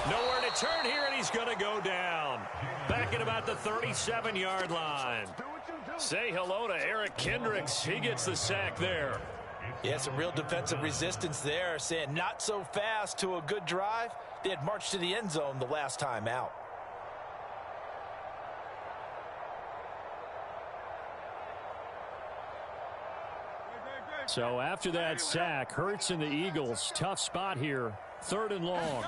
Nowhere to turn here, and he's going to go down. Back at about the 37-yard line. Say hello to Eric Kendricks. He gets the sack there. Yeah, some real defensive resistance there, saying not so fast to a good drive. They had marched to the end zone the last time out. So after that sack, Hurts and the Eagles, tough spot here. 3rd and long.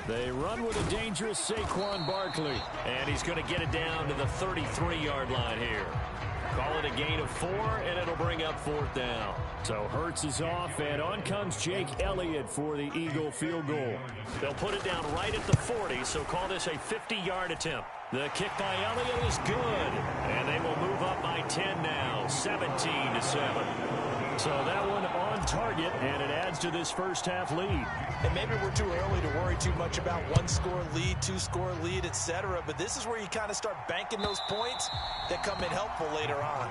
They run with a dangerous Saquon Barkley. And he's going to get it down to the 33-yard line here. Call it a gain of 4, and it'll bring up 4th down. So Hurts is off, and on comes Jake Elliott for the Eagle field goal. They'll put it down right at the 40, so call this a 50-yard attempt. The kick by Elliott is good, and they will move up by 10 now, 17-7. So that one on target, and it adds to this first half lead. And maybe we're too early to worry too much about 1-score lead, 2-score lead, etc. But this is where you kind of start banking those points that come in helpful later on.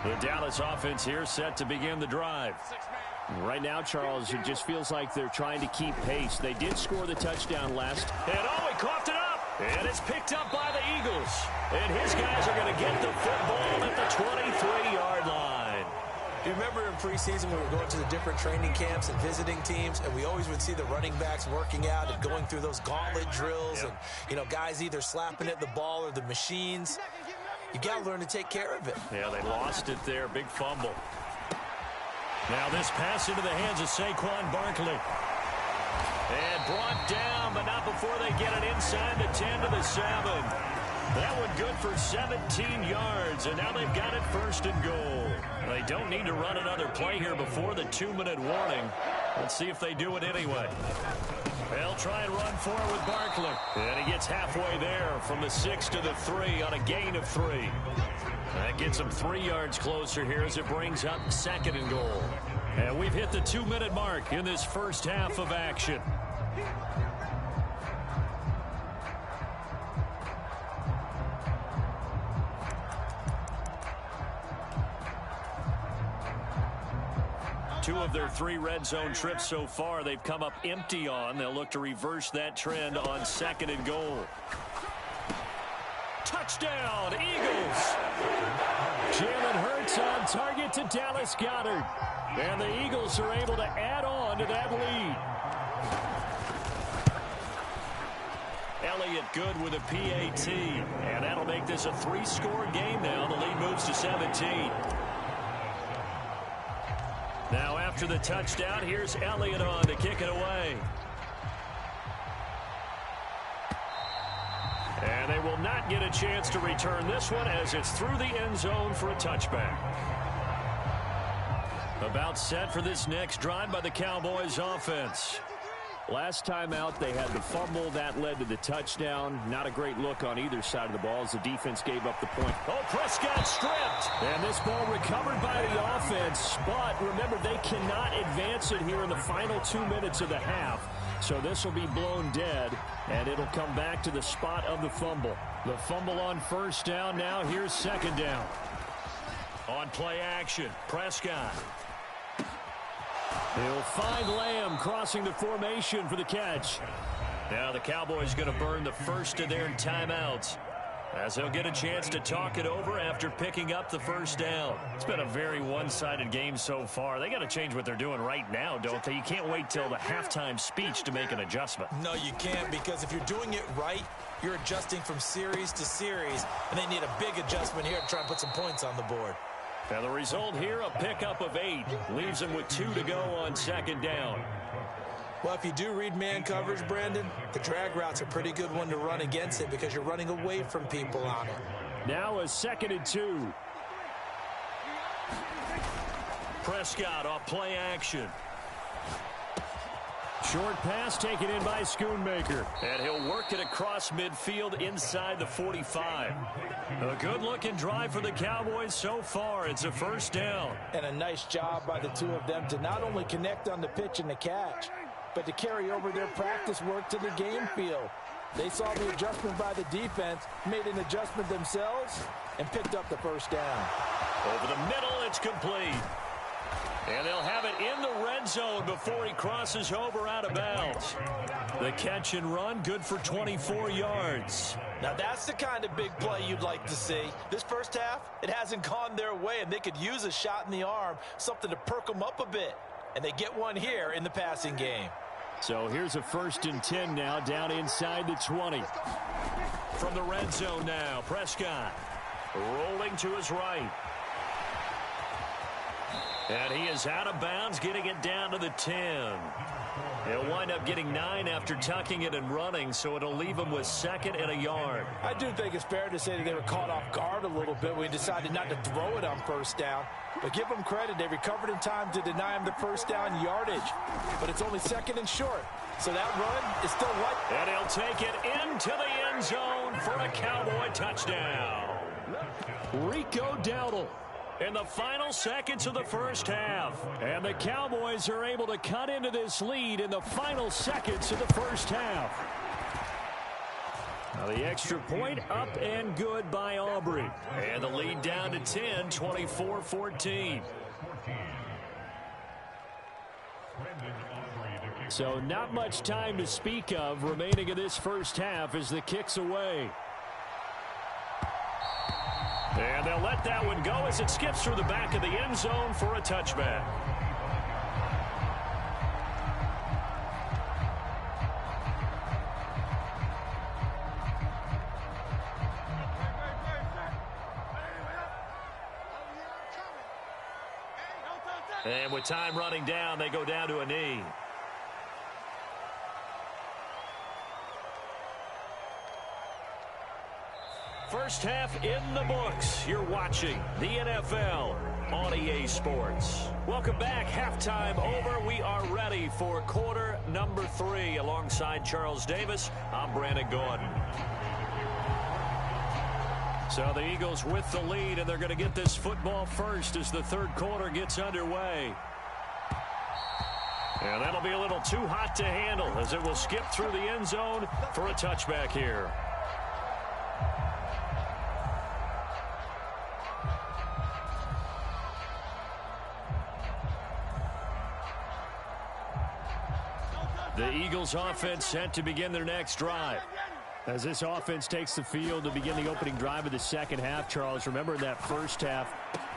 The Dallas offense here set to begin the drive. Right now, Charles, it just feels like they're trying to keep pace. They did score the touchdown last. And he coughed it up. And it's picked up by the Eagles. And his guys are going to get the football at the 23-yard line. You remember in preseason we were going to the different training camps and visiting teams, and we always would see the running backs working out and going through those gauntlet drills, and, you know, guys either slapping at the ball or the machines. You got to learn to take care of it. Yeah, they lost it there. Big fumble. Now this pass into the hands of Saquon Barkley. And brought down, but not before they get it inside the 10 to the 7. That one good for 17 yards, and now they've got it 1st and goal. They don't need to run another play here before the 2-minute warning. Let's see if they do it anyway. They'll try and run for it with Barkley. And he gets halfway there from the 6 to the 3 on a gain of 3. That gets him 3 yards closer here as it brings up 2nd and goal. And we've hit the 2-minute mark in this first half of action. Two of their 3 red zone trips so far they've come up empty on. They'll look to reverse that trend on 2nd and goal. Touchdown, Eagles! Jalen Hurts on target to Dallas Goedert. And the Eagles are able to add on to that lead. Elliott good with a PAT. And that'll make this a 3-score game now. The lead moves to 17. Now after the touchdown, here's Elliott on to kick it away. And they will not get a chance to return this one as it's through the end zone for a touchback. About set for this next drive by the Cowboys offense. Last time out, they had the fumble. That led to the touchdown. Not a great look on either side of the ball as the defense gave up the point. Oh, Prescott stripped. And this ball recovered by the offense. But remember, they cannot advance it here in the final 2 minutes of the half. So this will be blown dead, and it'll come back to the spot of the fumble. The fumble on 1st down. Now here's 2nd down. On play action, Prescott. He'll find Lamb crossing the formation for the catch. Now the Cowboys going to burn the first of their timeouts as they'll get a chance to talk it over after picking up the 1st down. It's been a very one-sided game so far. They got to change what they're doing right now, don't they? You can't wait till the halftime speech to make an adjustment. No, you can't, because if you're doing it right, you're adjusting from series to series, and they need a big adjustment here to try and put some points on the board. And the result here, a pickup of 8. Leaves them with 2 to go on 2nd down. Well, if you do read man coverage, Brandon, the drag route's a pretty good one to run against it because you're running away from people on it. Now a 2nd and 2. Prescott off play action. Short pass taken in by Schoonmaker. And he'll work it across midfield inside the 45. A good-looking drive for the Cowboys so far. It's a first down. And a nice job by the two of them to not only connect on the pitch and the catch, but to carry over their practice work to the game field. They saw the adjustment by the defense, made an adjustment themselves, and picked up the first down. Over the middle, it's complete. And they'll have it in the red zone before he crosses over out of bounds. The catch and run, good for 24 yards. Now that's the kind of big play you'd like to see. This first half, it hasn't gone their way, and they could use a shot in the arm, something to perk them up a bit. And they get one here in the passing game. So here's a 1st and 10 now, down inside the 20. From the red zone now, Prescott rolling to his right. And he is out of bounds, getting it down to the 10. He'll wind up getting 9 after tucking it and running, so it'll leave him with 2nd and a yard. I do think it's fair to say that they were caught off guard a little bit when he decided not to throw it on first down. But give them credit, they recovered in time to deny him the first down yardage. But it's only 2nd and short, so that run is still right. And he'll take it into the end zone for a Cowboy touchdown. Rico Dowdle. In the final seconds of the first half. And the Cowboys are able to cut into this lead in the final seconds of the first half. Now the extra point up and good by Aubrey. And the lead down to 10, 24-14. So not much time to speak of remaining in this first half as the kick's away. And they'll let that one go as it skips through the back of the end zone for a touchback. And with time running down, they go down to a knee. First half in the books. You're watching the NFL on EA Sports. Welcome back. Halftime over. We are ready for quarter number 3. Alongside Charles Davis, I'm Brandon Gordon. So the Eagles with the lead, and they're going to get this football first as the third quarter gets underway. And that'll be a little too hot to handle as it will skip through the end zone for a touchback here. The Eagles offense set to begin their next drive. As this offense takes the field to begin the opening drive of the second half, Charles, remember in that first half,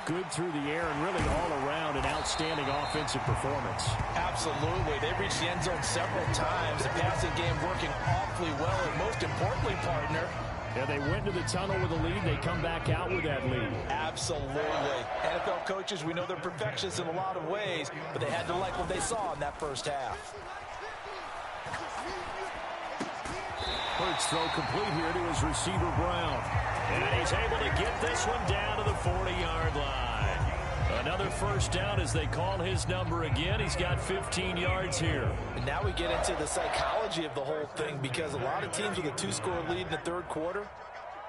good through the air and really all around an outstanding offensive performance. Absolutely. They reached the end zone several times. The passing game working awfully well, and most importantly, partner, yeah, they went to the tunnel with a lead. They come back out with that lead. Absolutely. NFL coaches, we know they're perfectionists in a lot of ways, but they had to like what they saw in that first half. Hurts throw complete here to his receiver, Brown. And he's able to get this one down to the 40-yard line. Another first down as they call his number again. He's got 15 yards here. And now we get into the psychology of the whole thing, because a lot of teams with a 2-score lead in the third quarter,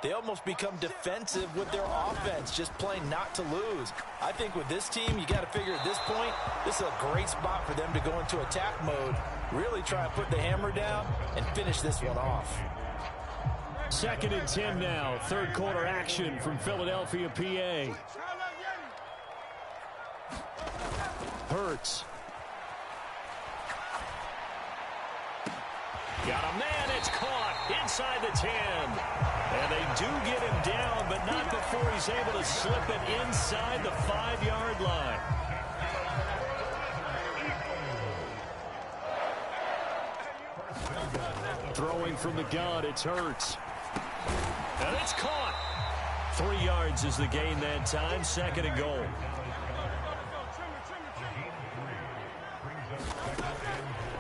they almost become defensive with their offense, just playing not to lose. I think with this team, you got to figure at this point, this is a great spot for them to go into attack mode, really try and put the hammer down and finish this one off. 2nd and 10 now. Third quarter action from Philadelphia, PA. Hurts. Got a man. It's caught inside the 10. And they do get him down, but not before he's able to slip it inside the 5-yard line. Throwing from the gun, it's Hurts. And it's caught. 3 yards is the gain that time. 2nd and goal.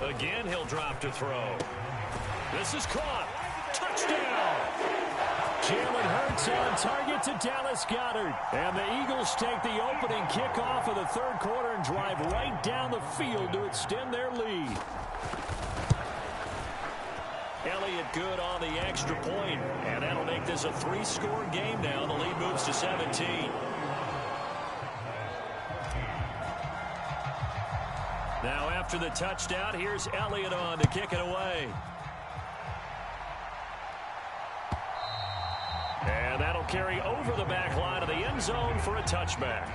Again, he'll drop to throw. This is caught. Touchdown! Jalen Hurts on target to Dallas Goedert. And the Eagles take the opening kickoff of the third quarter and drive right down the field to extend their lead. Elliott good on the extra point, and that'll make this a 3-score game now. The lead moves to 17. Now after the touchdown, here's Elliott on to kick it away. And that'll carry over the back line of the end zone for a touchback.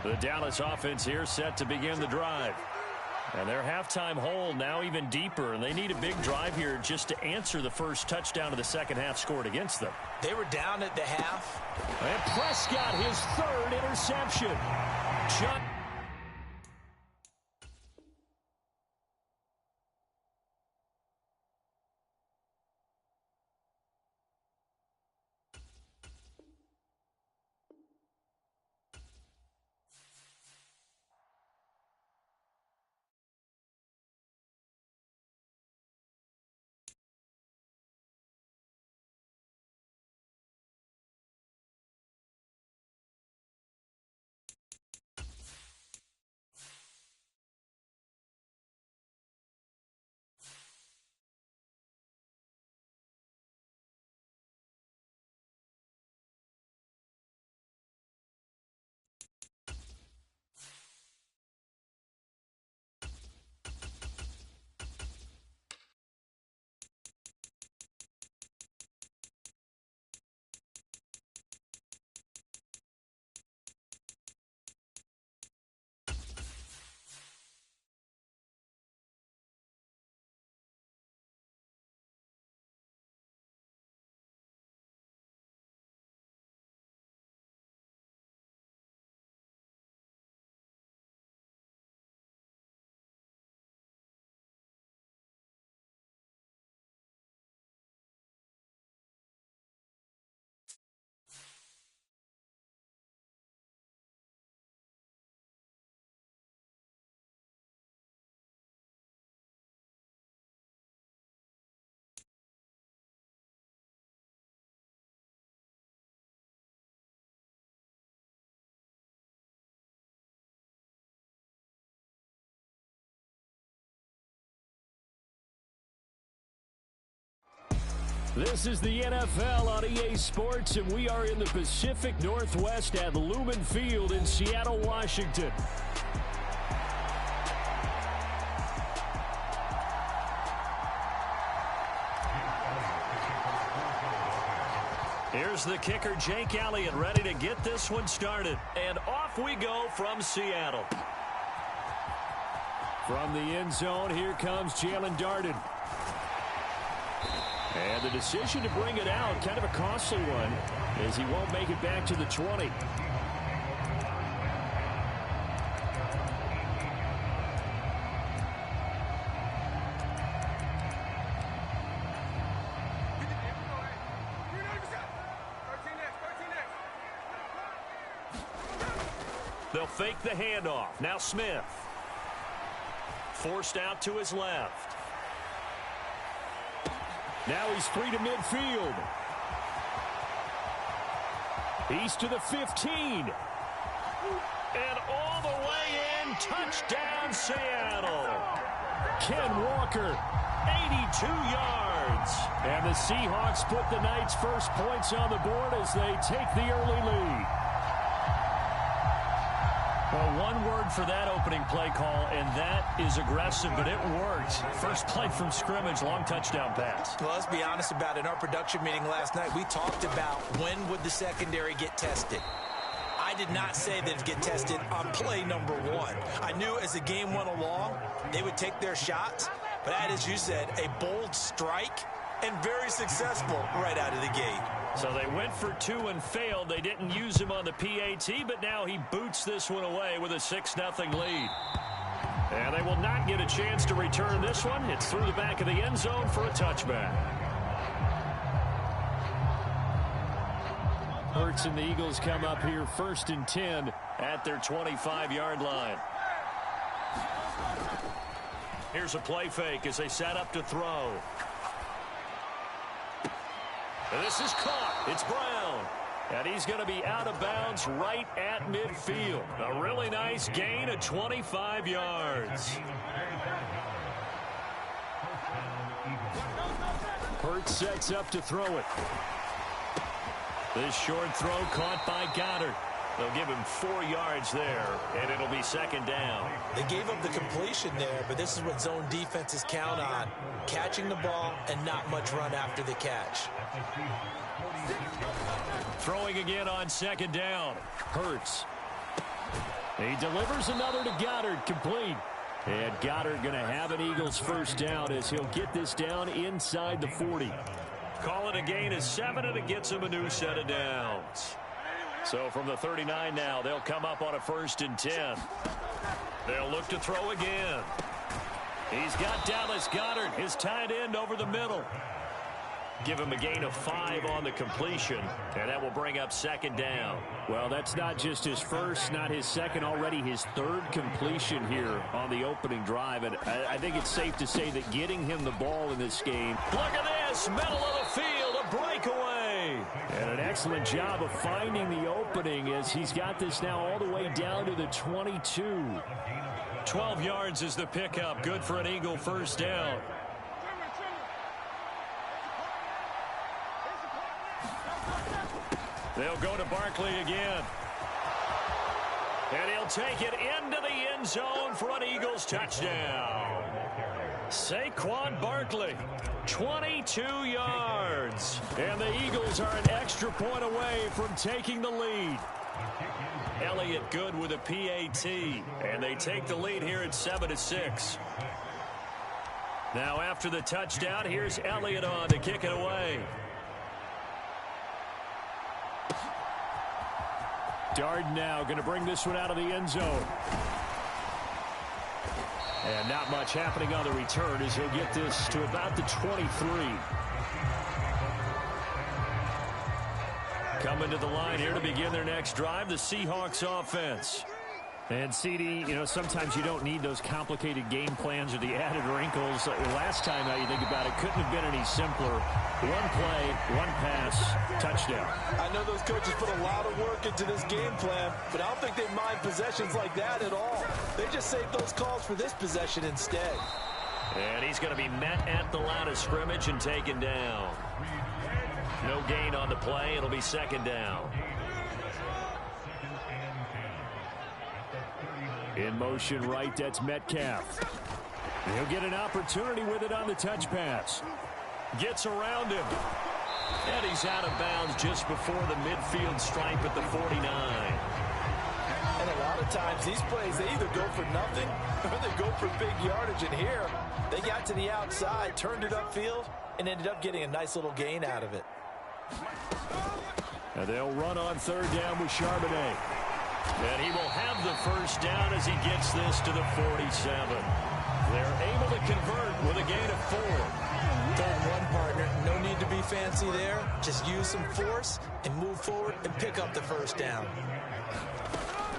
The Dallas offense here set to begin the drive. And their halftime hole now even deeper, and they need a big drive here just to answer the first touchdown of the second half scored against them. They were down at the half. And Prescott, his third interception. This is the NFL on EA Sports, and we are in the Pacific Northwest at Lumen Field in Seattle, Washington. Here's the kicker, Jake Elliott, ready to get this one started. And off we go from Seattle. From the end zone, here comes Jalen Darden. And the decision to bring it out, kind of a costly one, as he won't make it back to the 20. They'll fake the handoff. Now Smith. Forced out to his left. Now he's free to midfield. He's to the 15. And all the way in. Touchdown, Seattle. Ken Walker, 82 yards. And the Seahawks put the Knights' first points on the board as they take the early lead. Well, one word for that opening play call, and that is aggressive, but it worked. First play from scrimmage, long touchdown pass. Well, let's be honest about it. In our production meeting last night, we talked about when would the secondary get tested. I did not say that it'd get tested on play number 1. I knew as the game went along, they would take their shots. But that, as you said, a bold strike and very successful right out of the gate. So they went for 2 and failed. They didn't use him on the PAT, but now he boots this one away with a 6-0 lead. And they will not get a chance to return this one. It's through the back of the end zone for a touchback. Hurts and the Eagles come up here 1st and 10 at their 25-yard line. Here's a play fake as they set up to throw. And this is caught. It's Brown. And he's going to be out of bounds right at midfield. A really nice gain of 25 yards. Hurts sets up to throw it. This short throw caught by Goddard. They'll give him 4 yards there, and it'll be 2nd down. They gave up the completion there, but this is what zone defenses count on. Catching the ball and not much run after the catch. Throwing again on 2nd down. Hurts. He delivers another to Goddard, complete. And Goddard going to have an Eagles 1st down as he'll get this down inside the 40. Call it a gain of 7, and it gets him a new set of downs. So from the 39 now, they'll come up on a 1st and 10. They'll look to throw again. He's got Dallas Goedert, his tight end, over the middle. Give him a gain of 5 on the completion, and that will bring up 2nd down. Well, that's not just his first, not his second, already his 3rd completion here on the opening drive. And I think it's safe to say that getting him the ball in this game. Look at this, middle of the field, a breakaway. And an excellent job of finding the opening as he's got this now all the way down to the 22. 12 yards is the pickup, good for an Eagle 1st down. They'll go to Barkley again. And he'll take it into the end zone for an Eagles touchdown. Saquon Barkley, 22 yards. And the Eagles are an extra point away from taking the lead. Elliott good with a PAT. And they take the lead here at 7-6. Now after the touchdown, here's Elliott on to kick it away. Darden now going to bring this one out of the end zone. And not much happening on the return as he'll get this to about the 23. Coming to the line here to begin their next drive, the Seahawks offense. And CD, sometimes you don't need those complicated game plans or the added wrinkles. Last time, now you think about it, couldn't have been any simpler. One play, one pass, touchdown. I know those coaches put a lot of work into this game plan, but I don't think they mind possessions like that at all. They just save those calls for this possession instead. And he's going to be met at the line of scrimmage and taken down. No gain on the play. It'll be 2nd down. In motion right, that's Metcalf. He'll get an opportunity with it on the touch pass. Gets around him. And he's out of bounds just before the midfield stripe at the 49. And a lot of times these plays, they either go for nothing or they go for big yardage. And here, they got to the outside, turned it upfield, and ended up getting a nice little gain out of it. And they'll run on 3rd down with Charbonnet. And he will have the 1st down as he gets this to the 47. They're able to convert with a gain of 4. 3rd 1, partner. No need to be fancy there. Just use some force and move forward and pick up the 1st down.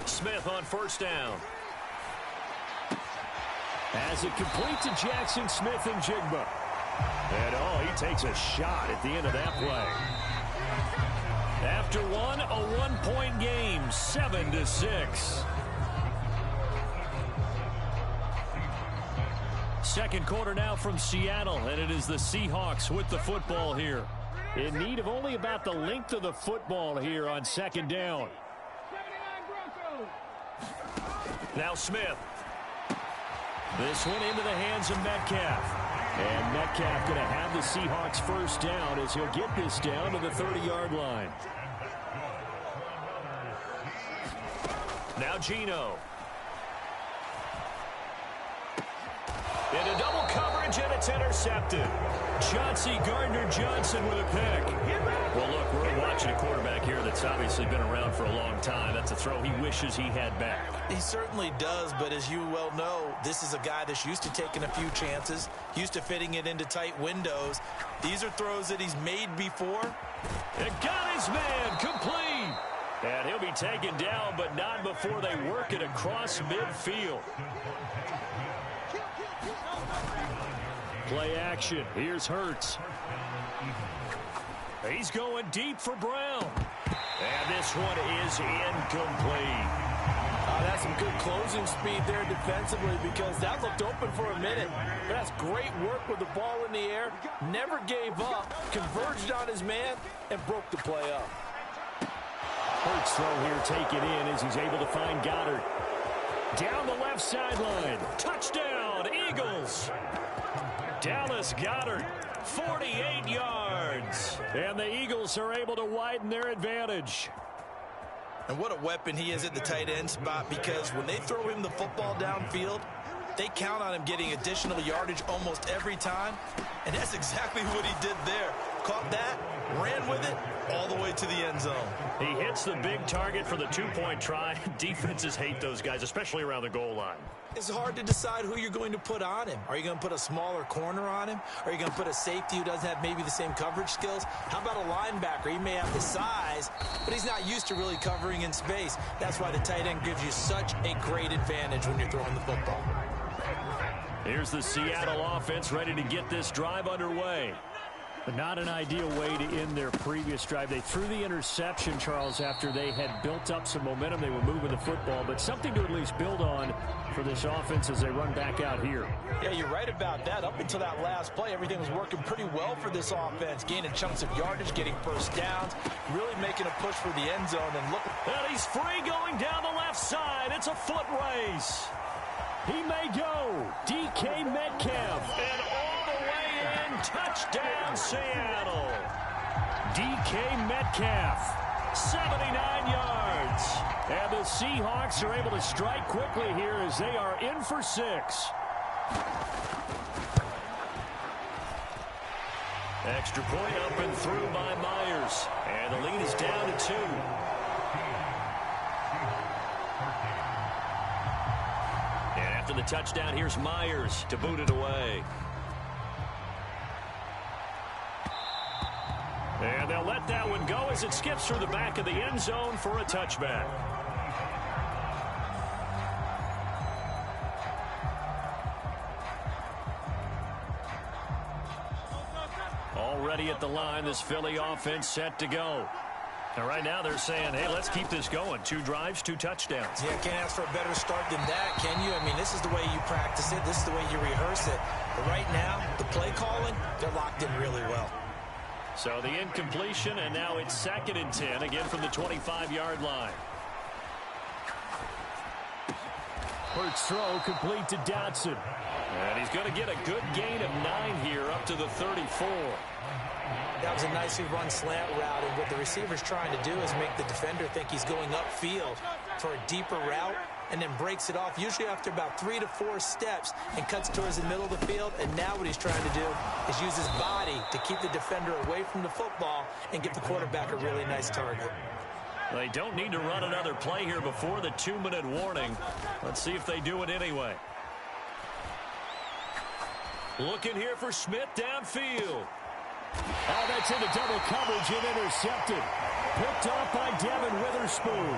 Smith on 1st down. As it complete to Jackson Smith and Jigba. And, he takes a shot at the end of that play. After one, a 1-point game, 7-6. Second quarter now from Seattle, and it is the Seahawks with the football here. In need of only about the length of the football here on 2nd down. Now Smith. This one into the hands of Metcalf. And Metcalf going to have the Seahawks 1st down as he'll get this down to the 30-yard line. Now Geno. Into double coverage, and it's intercepted. Chauncey Gardner-Johnson with a pick. Well, look, we're watching a quarterback here that's obviously been around for a long time. That's a throw he wishes he had back. He certainly does, but as you well know, this is a guy that's used to taking a few chances, used to fitting it into tight windows. These are throws that he's made before. And got his man complete. And he'll be taken down, but not before they work it across midfield. Play action. Here's Hurts. He's going deep for Brown. And this one is incomplete. That's some good closing speed there defensively because that looked open for a minute. But that's great work with the ball in the air. Never gave up, converged on his man, and broke the play up. Hurts throw here taken in as he's able to find Goddard. Down the left sideline. Touchdown, Eagles. Dallas Goedert, 48 yards. And the Eagles are able to widen their advantage. And what a weapon he is at the tight end spot because when they throw him the football downfield, they count on him getting additional yardage almost every time. And that's exactly what he did there. Caught that, ran with it, all the way to the end zone. He hits the big target for the two-point try. Defenses hate those guys, especially around the goal line. It's hard to decide who you're going to put on him. Are you going to put a smaller corner on him? Are you going to put a safety who doesn't have maybe the same coverage skills? How about a linebacker? He may have the size, but he's not used to really covering in space. That's why the tight end gives you such a great advantage when you're throwing the football. Here's the Seattle offense ready to get this drive underway. But not an ideal way to end their previous drive. They threw the interception, Charles, after they had built up some momentum. They were moving the football, but something to at least build on for this offense as they run back out here. Yeah, you're right about that. Up until that last play, everything was working pretty well for this offense, gaining chunks of yardage, getting first downs, really making a push for the end zone. And look, and he's free going down the left side. It's a foot race. He may go. DK Metcalf. And all the way in. Touchdown, Seattle. DK Metcalf. 79 yards. And the Seahawks are able to strike quickly here as they are in for 6. Extra point up and through by Myers. And the lead is down to 2. And after the touchdown, here's Myers to boot it away. And they'll let that one go as it skips through the back of the end zone for a touchback. Already at the line, this Philly offense set to go. And right now they're saying, hey, let's keep this going. 2 drives, 2 touchdowns. Yeah, can't ask for a better start than that, can you? I mean, this is the way you practice it. This is the way you rehearse it. But right now, the play calling, they're locked in really well. So the incompletion, and now it's 2nd and 10, again from the 25-yard line. Hurts throw complete to Dotson. And he's going to get a good gain of 9 here up to the 34. That was a nicely run slant route, and what the receiver's trying to do is make the defender think he's going upfield for a deeper route and then breaks it off, usually after about 3 to 4 steps, and cuts towards the middle of the field. And now what he's trying to do is use his body to keep the defender away from the football and give the quarterback a really nice target. They don't need to run another play here before the 2-minute warning. Let's see if they do it anyway. Looking here for Smith downfield. Oh, that's into double coverage and intercepted. Picked off by Devin Witherspoon.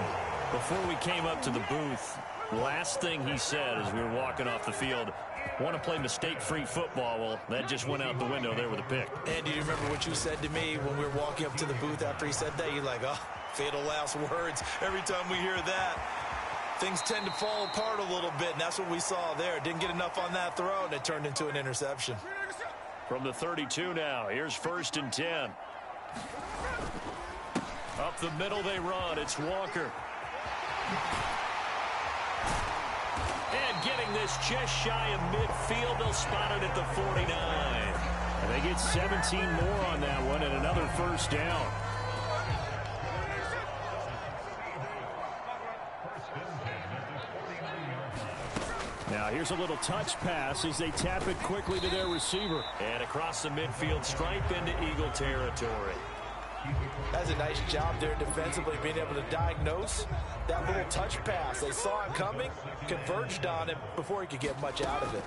Before we came up to the booth, last thing he said as we were walking off the field, want to play mistake-free football. Well, that just went out the window there with a pick. And do you remember what you said to me when we were walking up to the booth after he said that? You're like, oh, fatal last words. Every time we hear that, things tend to fall apart a little bit, and that's what we saw there. Didn't get enough on that throw, and it turned into an interception. From the 32 now, here's 1st and 10. Up the middle they run. It's Walker. And getting this just shy of midfield, they'll spot it at the 49. And they get 17 more on that one and another 1st down. Now here's a little touch pass as they tap it quickly to their receiver. And across the midfield stripe into Eagle territory. That's a nice job there defensively, being able to diagnose that little touch pass. They saw it coming, converged on him before he could get much out of it.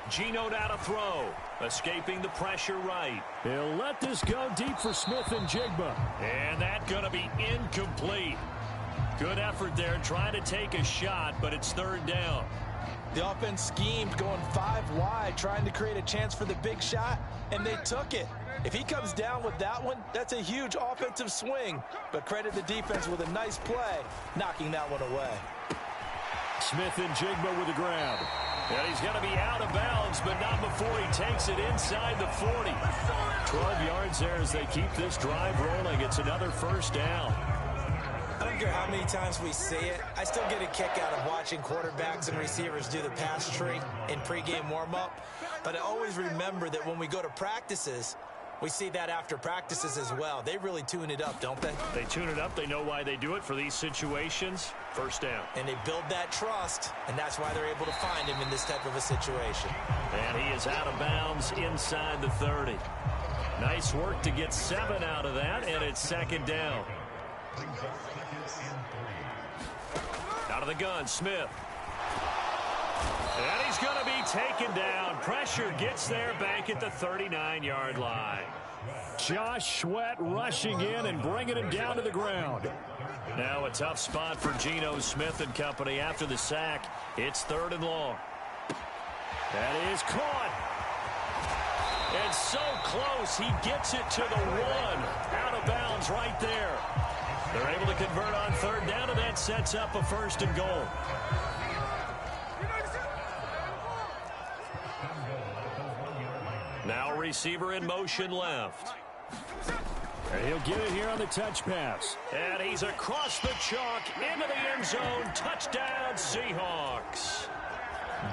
Geno out to throw, escaping the pressure right. He'll let this go deep for Smith and Jigba. And that's going to be incomplete. Good effort there, trying to take a shot, but it's third down. The offense schemed, going 5 wide, trying to create a chance for the big shot, and they took it. If he comes down with that one, that's a huge offensive swing. But credit the defense with a nice play, knocking that one away. Smith and Jigba with the grab. And he's going to be out of bounds, but not before he takes it inside the 40. 12 yards there as they keep this drive rolling. It's another first down. I don't care how many times we see it. I still get a kick out of watching quarterbacks and receivers do the pass tree in pregame warm-up. But I always remember that when we go to practices, we see that after practices as well. They really tune it up, don't they? They tune it up. They know why they do it for these situations. First down. And they build that trust, and that's why they're able to find him in this type of a situation. And he is out of bounds inside the 30. Nice work to get 7 out of that, and it's second down. Out of the gun, Smith. And he's going to be taken down. Pressure gets there back at the 39-yard line. Josh Sweat rushing in and bringing him down to the ground. Now a tough spot for Geno Smith and company after the sack. It's third and long. That is caught. And so close, he gets it to the 1. Out of bounds right there. They're able to convert on third down, and that sets up a first and goal. Now receiver in motion left. And he'll get it here on the touch pass. And he's across the chalk into the end zone. Touchdown, Seahawks.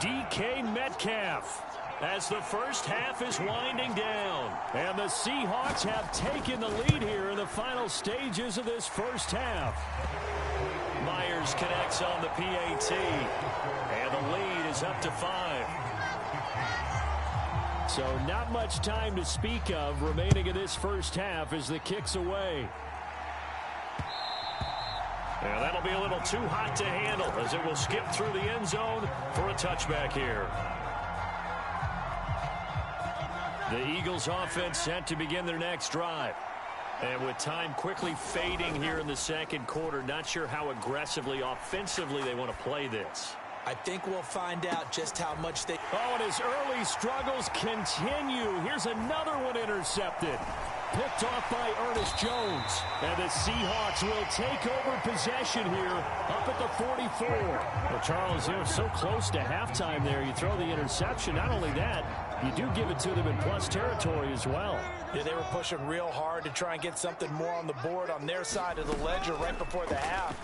DK Metcalf. As the first half is winding down. And the Seahawks have taken the lead here in the final stages of this first half. Myers connects on the PAT. And the lead is up to 5. So not much time to speak of remaining in this first half as the kick's away. And that'll be a little too hot to handle as it will skip through the end zone for a touchback here. The Eagles offense set to begin their next drive. And with time quickly fading here in the second quarter, not sure how aggressively, offensively they want to play this. I think we'll find out just how much they... Oh, and his early struggles continue. Here's another one intercepted. Picked off by Ernest Jones. And the Seahawks will take over possession here up at the 44. Well, Charles, you know, so close to halftime there. You throw the interception. Not only that, you do give it to them in plus territory as well. Yeah, they were pushing real hard to try and get something more on the board on their side of the ledger right before the half.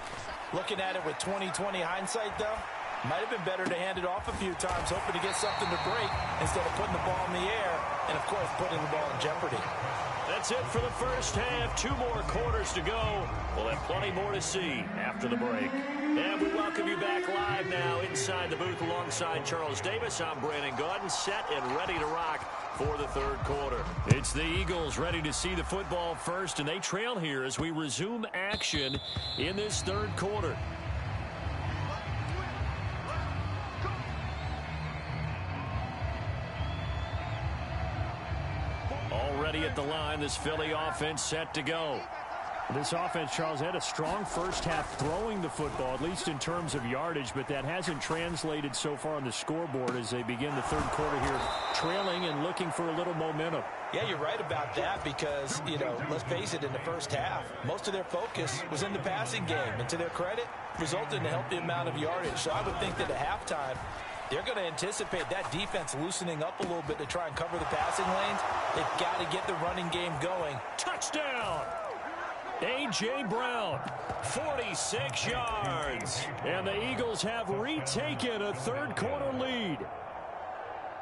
Looking at it with 20/20 hindsight, though, might have been better to hand it off a few times, hoping to get something to break instead of putting the ball in the air and, of course, putting the ball in jeopardy. That's it for the first half. 2 more quarters to go. We'll have plenty more to see after the break. And we welcome you back live now inside the booth alongside Charles Davis. I'm Brandon Gaudin, set and ready to rock for the third quarter. It's the Eagles ready to see the football first, and they trail here as we resume action in this third quarter. Already at the line, this Philly offense set to go. This offense, Charles, had a strong first half throwing the football, at least in terms of yardage, but that hasn't translated so far on the scoreboard as they begin the third quarter here, trailing and looking for a little momentum. Yeah, you're right about that because, you know, let's face it, in the first half, most of their focus was in the passing game, and to their credit, resulted in a healthy amount of yardage. So I would think that at halftime, they're going to anticipate that defense loosening up a little bit to try and cover the passing lanes. They've got to get the running game going. Touchdown! A.J. Brown, 46 yards. And the Eagles have retaken a third quarter lead.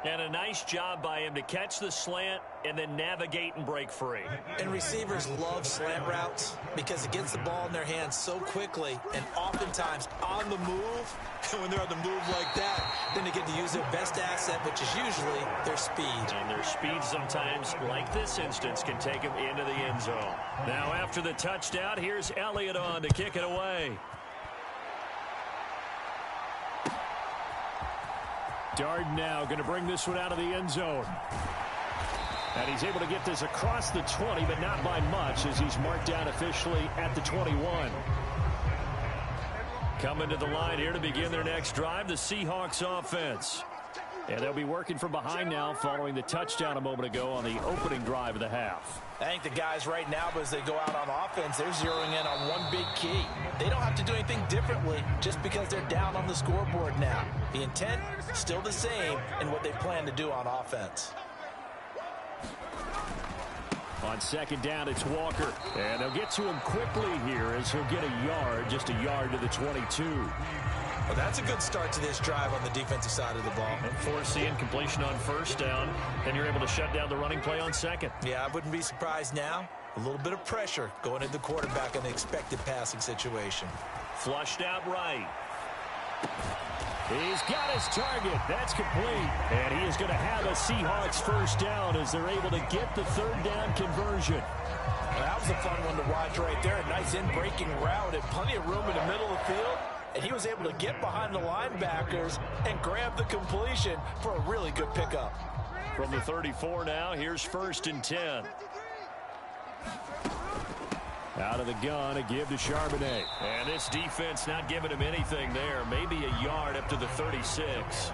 And a nice job by him to catch the slant and then navigate and break free. And receivers love slant routes because it gets the ball in their hands so quickly and oftentimes on the move. And when they're on the move like that, then they get to use their best asset, which is usually their speed. And their speed sometimes, like this instance, can take them into the end zone. Now after the touchdown, here's Elliott on to kick it away. Darden now going to bring this one out of the end zone. And he's able to get this across the 20, but not by much as he's marked down officially at the 21. Coming to the line here to begin their next drive, the Seahawks offense. And they'll be working from behind now following the touchdown a moment ago on the opening drive of the half. I think the guys right now, as they go out on offense, they're zeroing in on one big key. They don't have to do anything differently just because they're down on the scoreboard now. The intent, still the same in what they plan to do on offense. On second down, it's Walker. And they'll get to him quickly here as he'll get a yard, just a yard to the 22. Well, that's a good start to this drive on the defensive side of the ball. And forcing completion on first down, then you're able to shut down the running play on second. Yeah, I wouldn't be surprised now. A little bit of pressure going into the quarterback in an expected passing situation. Flushed out right. He's got his target. That's complete. And he is going to have a Seahawks first down as they're able to get the third down conversion. Well, that was a fun one to watch right there. A nice in-breaking route and plenty of room in the middle of the field. And he was able to get behind the linebackers and grab the completion for a really good pickup. From the 34 now, here's 1st and 10. Out of the gun, a give to Charbonnet. And this defense not giving him anything there. Maybe a yard up to the 36.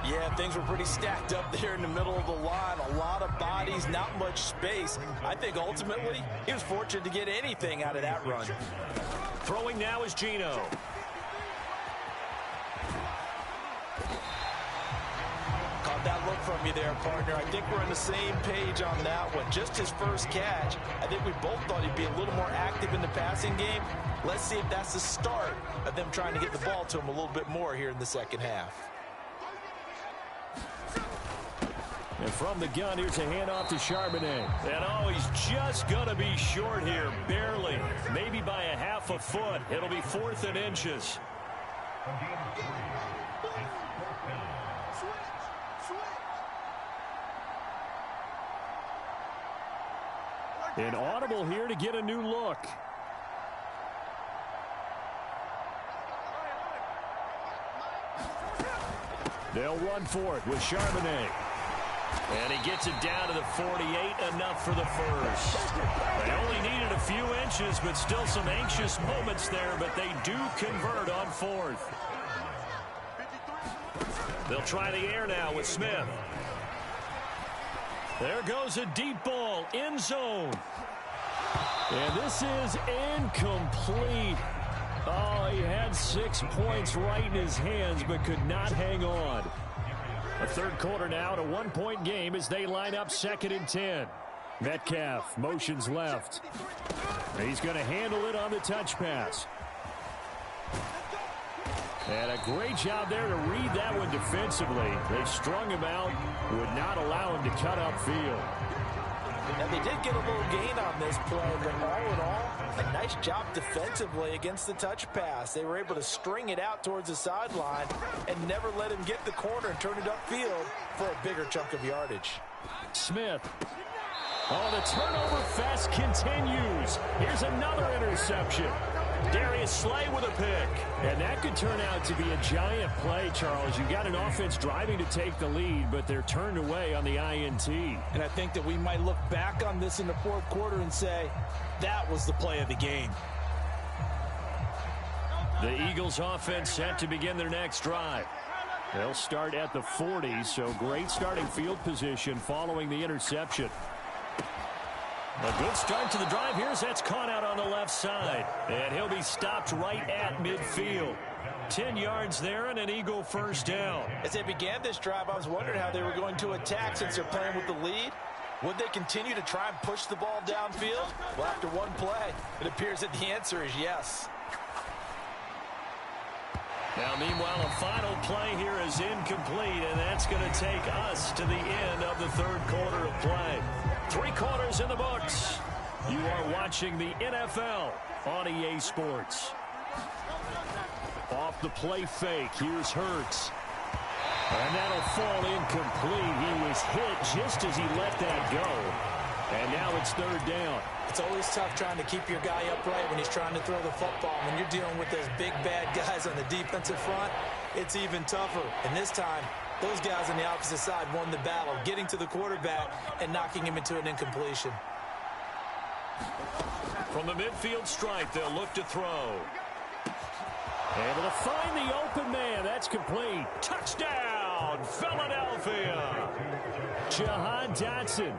Yeah, things were pretty stacked up there in the middle of the line. A lot of bodies, not much space. I think ultimately he was fortunate to get anything out of that run. Throwing now is Geno. Caught that look from you there, partner. I think we're on the same page on that one. Just his first catch. I think we both thought he'd be a little more active in the passing game. Let's see if that's the start of them trying to get the ball to him a little bit more here in the second half. And from the gun, here's a handoff to Charbonnet. And he's just going to be short here, barely. Maybe by a half a foot. It'll be 4th and inches. An audible here to get a new look. They'll run for it with Charbonnet. And he gets it down to the 48, enough for the first. They only needed a few inches, but still some anxious moments there, but they do convert on 4th. They'll try the air now with Smith. There goes a deep ball, end zone. And this is incomplete. Oh, he had 6 points right in his hands, but could not hang on. A third quarter now, and a 1-point game as they line up 2nd and 10. Metcalf motions left. He's going to handle it on the touch pass. And a great job there to read that one defensively. They strung him out, would not allow him to cut upfield. Now, they did get a little gain on this play, but all in all, a nice job defensively against the touch pass. They were able to string it out towards the sideline and never let him get the corner and turn it upfield for a bigger chunk of yardage. Smith. Oh, the turnover fest continues. Here's another interception. Darius Slay with a pick. And that could turn out to be a giant play, Charles. You've got an offense driving to take the lead, but they're turned away on the INT. And I think that we might look back on this in the fourth quarter and say, that was the play of the game. The Eagles offense set to begin their next drive. They'll start at the 40, so great starting field position following the interception. A good start to the drive. That's caught out on the left side. And he'll be stopped right at midfield. 10 yards there and an Eagle first down. As they began this drive, I was wondering how they were going to attack since they're playing with the lead. Would they continue to try and push the ball downfield? Well, after one play, it appears that the answer is yes. Now, meanwhile, a final play here is incomplete, and that's going to take us to the end of the third quarter of play. 3 quarters in the books. You are watching the NFL on EA Sports. Off the play fake, here's Hurts. And that'll fall incomplete. He was hit just as he let that go. And now it's third down. It's always tough trying to keep your guy upright when he's trying to throw the football. When you're dealing with those big, bad guys on the defensive front, it's even tougher. And this time, those guys on the opposite side won the battle, getting to the quarterback and knocking him into an incompletion. From the midfield stripe, they'll look to throw. Able to find the open man. That's complete. Touchdown, Philadelphia. Jahan Dotson,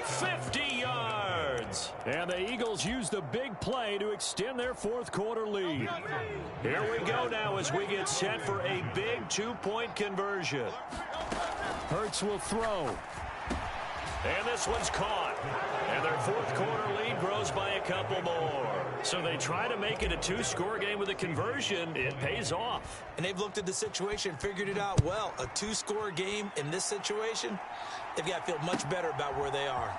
50 yards. And the Eagles use the big play to extend their fourth quarter lead. Here we go now as we get set for a big two-point conversion. Hurts will throw. And this one's caught. And their fourth quarter lead grows by a couple more. So they try to make it a two-score game with a conversion. It pays off. And they've looked at the situation, figured it out well. A two-score game in this situation, they've got to feel much better about where they are.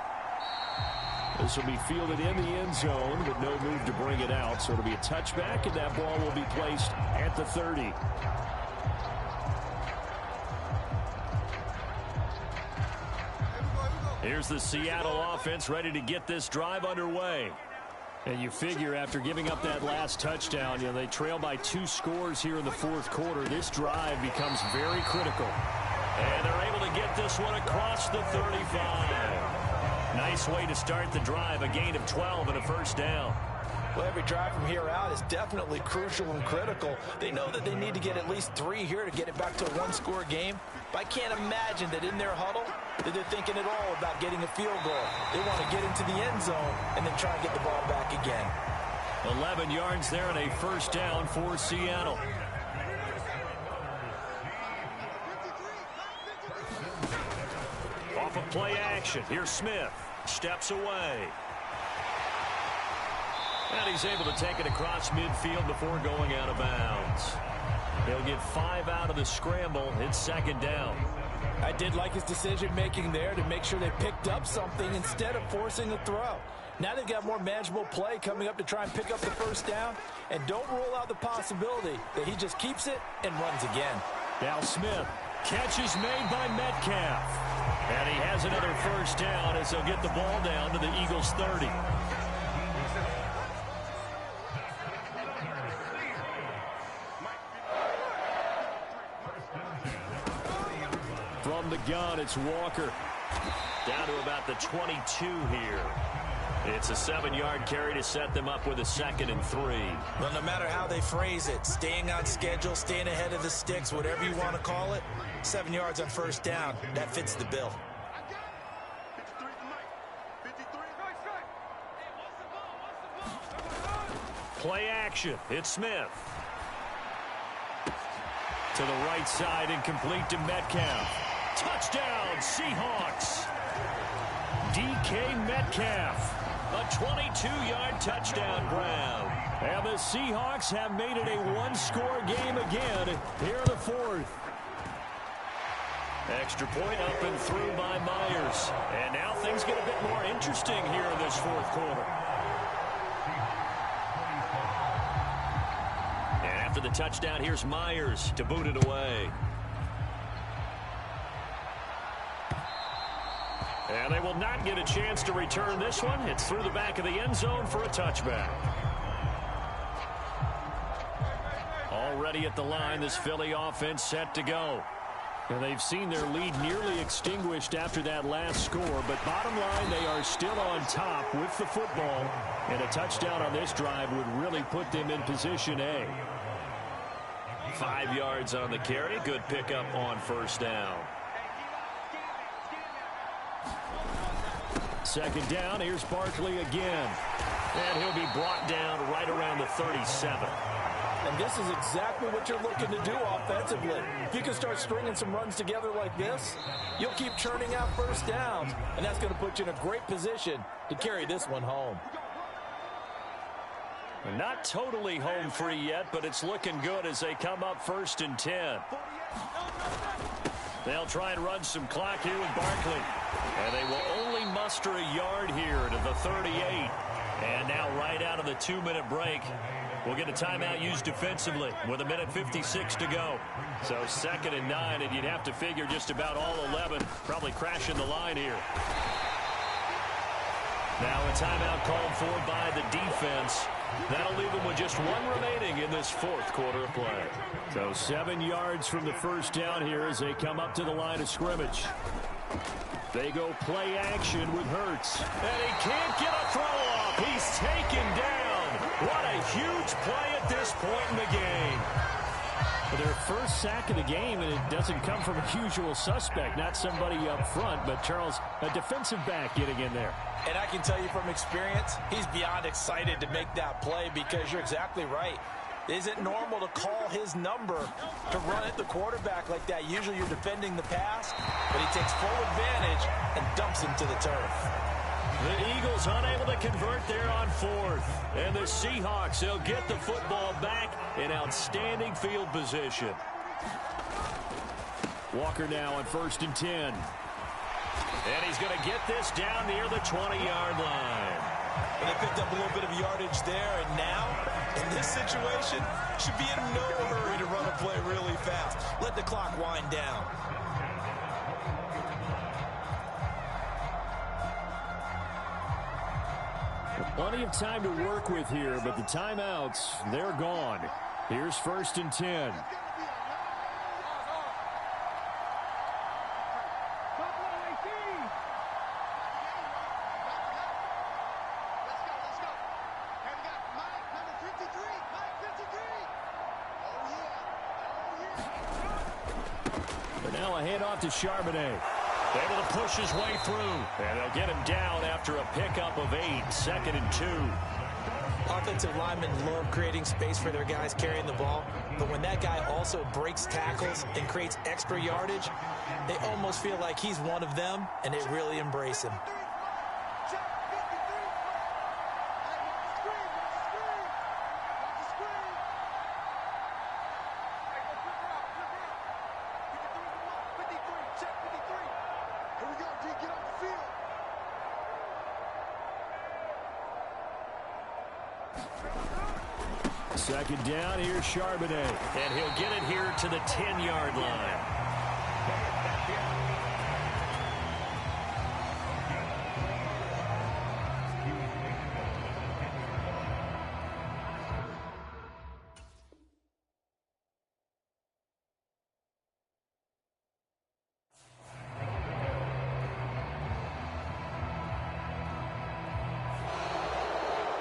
This will be fielded in the end zone, but no move to bring it out. So it'll be a touchback, and that ball will be placed at the 30. Here's the Seattle offense ready to get this drive underway. And you figure after giving up that last touchdown, they trail by 2 scores here in the fourth quarter. This drive becomes very critical. And they're able to get this one across the 35. Nice way to start the drive, a gain of 12 and a first down. Well, every drive from here out is definitely crucial and critical. They know that they need to get at least 3 here to get it back to a one-score game. But I can't imagine that in their huddle that they're thinking at all about getting a field goal. They want to get into the end zone and then try and get the ball back again. 11 yards there and a first down for Seattle. Off of play action. Here's Smith. Steps away. And he's able to take it across midfield before going out of bounds. He'll get 5 out of the scramble. It's second down. I did like his decision-making there to make sure they picked up something instead of forcing a throw. Now they've got more manageable play coming up to try and pick up the first down. And don't rule out the possibility that he just keeps it and runs again. Now Smith. Catch is made by Metcalf. And he has another first down as he'll get the ball down to the Eagles' 30. From the gun, it's Walker. Down to about the 22 here. It's a 7-yard carry to set them up with a 2nd and 3. Well, no matter how they phrase it, staying on schedule, staying ahead of the sticks, whatever you want to call it, 7 yards on first down, that fits the bill. Play action. It's Smith. To the right side and complete to Metcalf. Touchdown, Seahawks. DK Metcalf. A 22-yard touchdown grab. And the Seahawks have made it a one-score game again here in the fourth. Extra point up and through by Myers. And now things get a bit more interesting here in this fourth quarter. And after the touchdown, here's Myers to boot it away. And they will not get a chance to return this one. It's through the back of the end zone for a touchback. Already at the line, this Philly offense set to go. And they've seen their lead nearly extinguished after that last score, but bottom line, they are still on top with the football, and a touchdown on this drive would really put them in position A. 5 yards on the carry. Good pickup on first down. Second down, here's Barkley again. And he'll be brought down right around the 37. And this is exactly what you're looking to do offensively. If you can start stringing some runs together like this, you'll keep churning out first downs, and that's going to put you in a great position to carry this one home. Not totally home free yet, but it's looking good as they come up 1st and 10. They'll try and run some clock here with Barkley. And they will only muster a yard here to the 38. And now right out of the 2-minute break, we'll get a timeout used defensively with 1:56 to go. So 2nd and 9, and you'd have to figure just about all 11 probably crashing the line here. Now a timeout called for by the defense. That'll leave them with just 1 remaining in this fourth quarter of play. So 7 yards from the first down here as they come up to the line of scrimmage. They go play action with Hurts. And he can't get a throw off. He's taken down. What a huge play at this point in the game. Their first sack of the game, and it doesn't come from a usual suspect, not somebody up front, but Charles, a defensive back getting in there. And I can tell you from experience, he's beyond excited to make that play because you're exactly right. Is it normal to call his number to run at the quarterback like that? Usually you're defending the pass, but he takes full advantage and dumps him to the turf. The Eagles unable to convert there on fourth. And the Seahawks, they'll get the football back in outstanding field position. Walker now on 1st and 10. And he's going to get this down near the 20-yard line. And they picked up a little bit of yardage there, and now, in this situation, should be in no hurry to run a play really fast. Let the clock wind down. Plenty of time to work with here, but the timeouts, they're gone. Here's 1st and 10. But now a handoff to Charbonnet. Able to push his way through. And they'll get him down after a pickup of 8. 2nd and 2. Offensive linemen love creating space for their guys carrying the ball, but when that guy also breaks tackles and creates extra yardage, they almost feel like he's one of them, and they really embrace him. Second down, here's Charbonnet. And he'll get it here to the 10-yard line.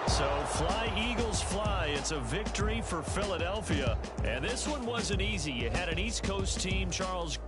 So fly, Eagles, fly. It's a victory for Philadelphia. And this one wasn't easy. You had an East Coast team, Charles,